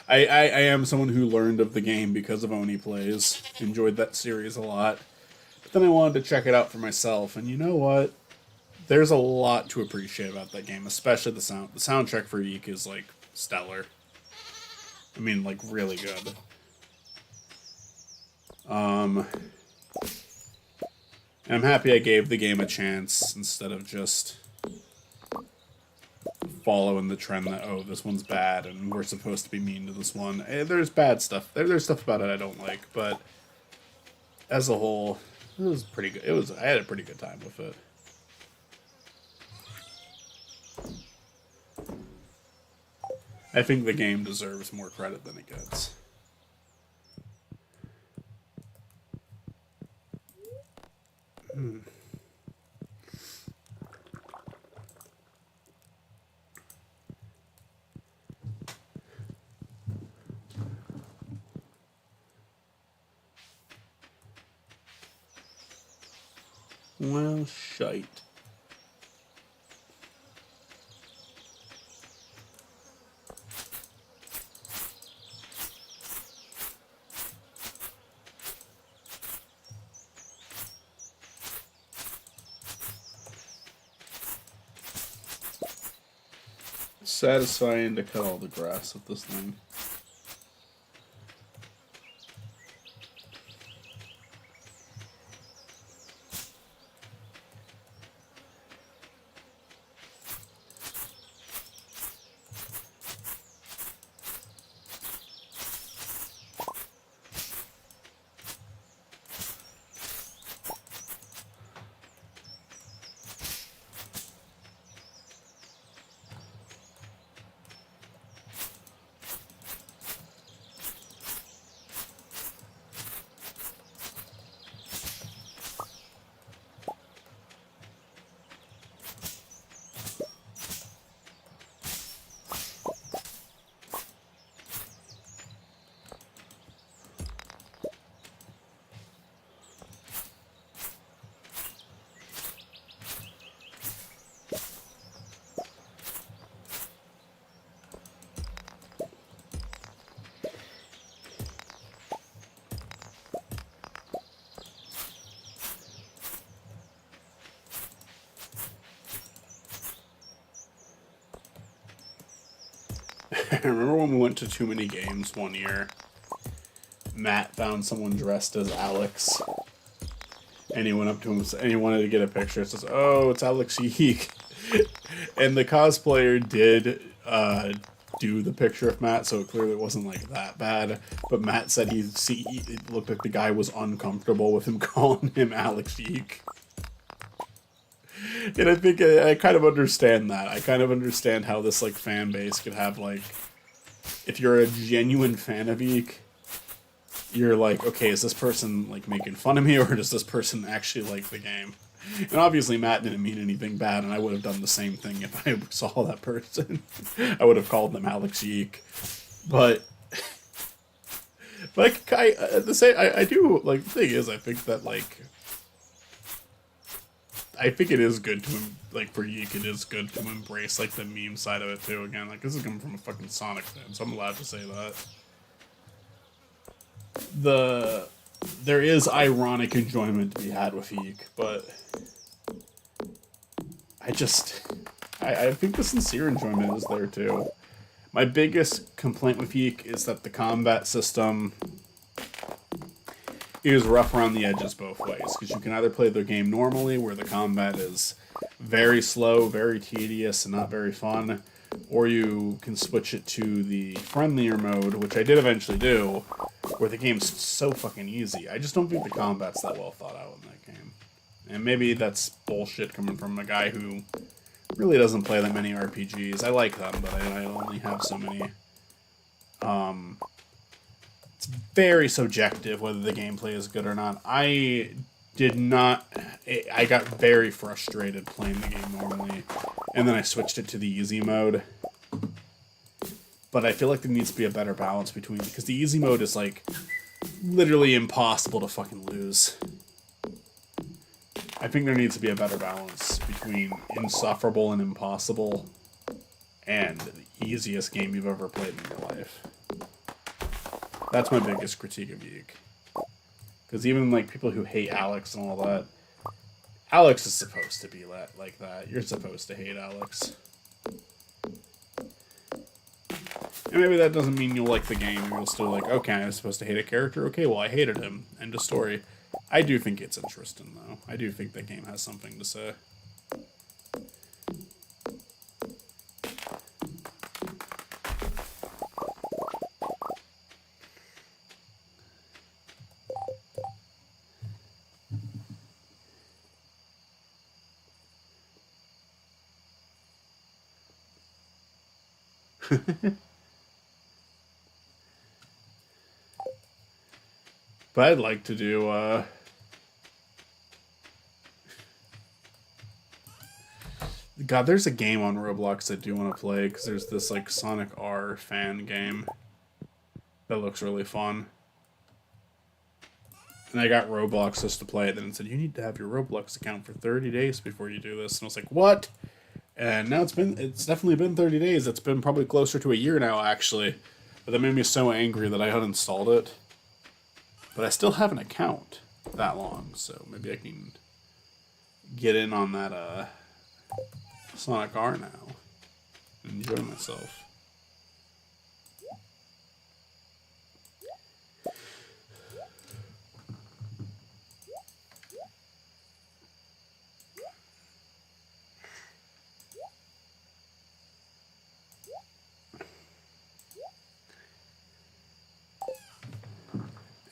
I am someone who learned of the game because of Oni Plays. Enjoyed that series a lot. But then I wanted to check it out for myself, and you know what? There's a lot to appreciate about that game, especially the sound. The soundtrack for Yeek is, like, stellar. I mean, like, really good. And I'm happy I gave the game a chance instead of just following the trend that, oh, this one's bad and we're supposed to be mean to this one. There's bad stuff. There's stuff about it I don't like, but as a whole, it was pretty good. I had a pretty good time with it. I think the game deserves more credit than it gets. Well, shite. Satisfying to cut all the grass with this thing. I remember when we went to Too Many Games one year. Matt found someone dressed as Alex. And he went up to him and he wanted to get a picture. It says, oh, it's Alex Yeek. And the cosplayer did do the picture of Matt, so it clearly wasn't like that bad. But Matt said it looked like the guy was uncomfortable with him calling him Alex Yeek. And I think I kind of understand that. I kind of understand how this like fan base could have like, if you're a genuine fan of Eek, you're like, okay, is this person like making fun of me, or does this person actually like the game? And obviously Matt didn't mean anything bad, and I would have done the same thing if I saw that person. I would have called them Alex Yeek. But like I do like, the thing is, I think that like, I think it is good to, like, for Yeek, it is good to embrace, like, the meme side of it, too. Again, like, this is coming from a fucking Sonic fan, so I'm allowed to say that. There is ironic enjoyment to be had with Yeek, but I think the sincere enjoyment is there, too. My biggest complaint with Yeek is that the combat system is rough around the edges both ways, because you can either play the game normally, where the combat is very slow, very tedious, and not very fun, or you can switch it to the friendlier mode, which I did eventually do, where the game's so fucking easy. I just don't think the combat's that well thought out in that game. And maybe that's bullshit coming from a guy who really doesn't play that many RPGs. I like them, but I only have so many. It's very subjective whether the gameplay is good or not. I got very frustrated playing the game normally, and then I switched it to the easy mode. But I feel like there needs to be a better balance between, because the easy mode is like literally impossible to fucking lose. I think there needs to be a better balance between insufferable and impossible and the easiest game you've ever played in your life. That's my biggest critique of Yeek. Because even like people who hate Alex and all that, Alex is supposed to be like that. You're supposed to hate Alex. And maybe that doesn't mean you'll like the game. You'll still like, okay, I'm supposed to hate a character. Okay, well, I hated him. End of story. I do think it's interesting, though. I do think the game has something to say. But I'd like to do, God, there's a game on Roblox I do want to play, because there's this, like, Sonic R fan game that looks really fun. And I got Roblox just to play it, then it said, you need to have your Roblox account for 30 days before you do this. And I was like, what? And now it's definitely been 30 days. It's been probably closer to a year now, actually. But that made me so angry that I uninstalled it. But I still have an account that long, so maybe I can get in on that Sonic R now and enjoy myself.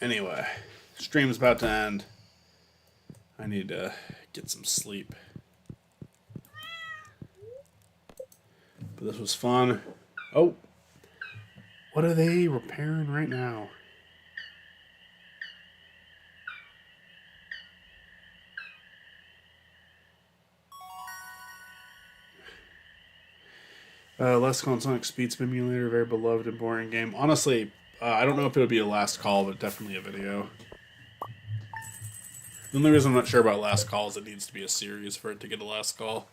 Anyway, stream's about to end. I need to get some sleep. But this was fun. Oh, what are they repairing right now? Last Call on Sonic Speed Simulator, very beloved and boring game. Honestly, I don't know if it would be a last call, but definitely a video. The only reason I'm not sure about last call is it needs to be a series for it to get a last call.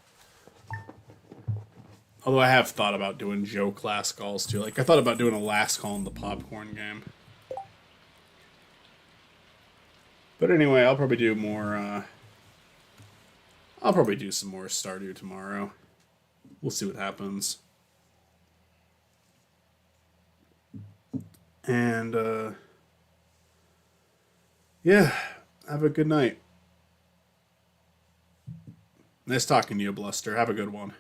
Although I have thought about doing joke last calls too. Like I thought about doing a last call in the popcorn game. But anyway, I'll probably do more. I'll probably do some more Stardew tomorrow. We'll see what happens. And yeah, have a good night. Nice talking to you, Bluster. Have a good one.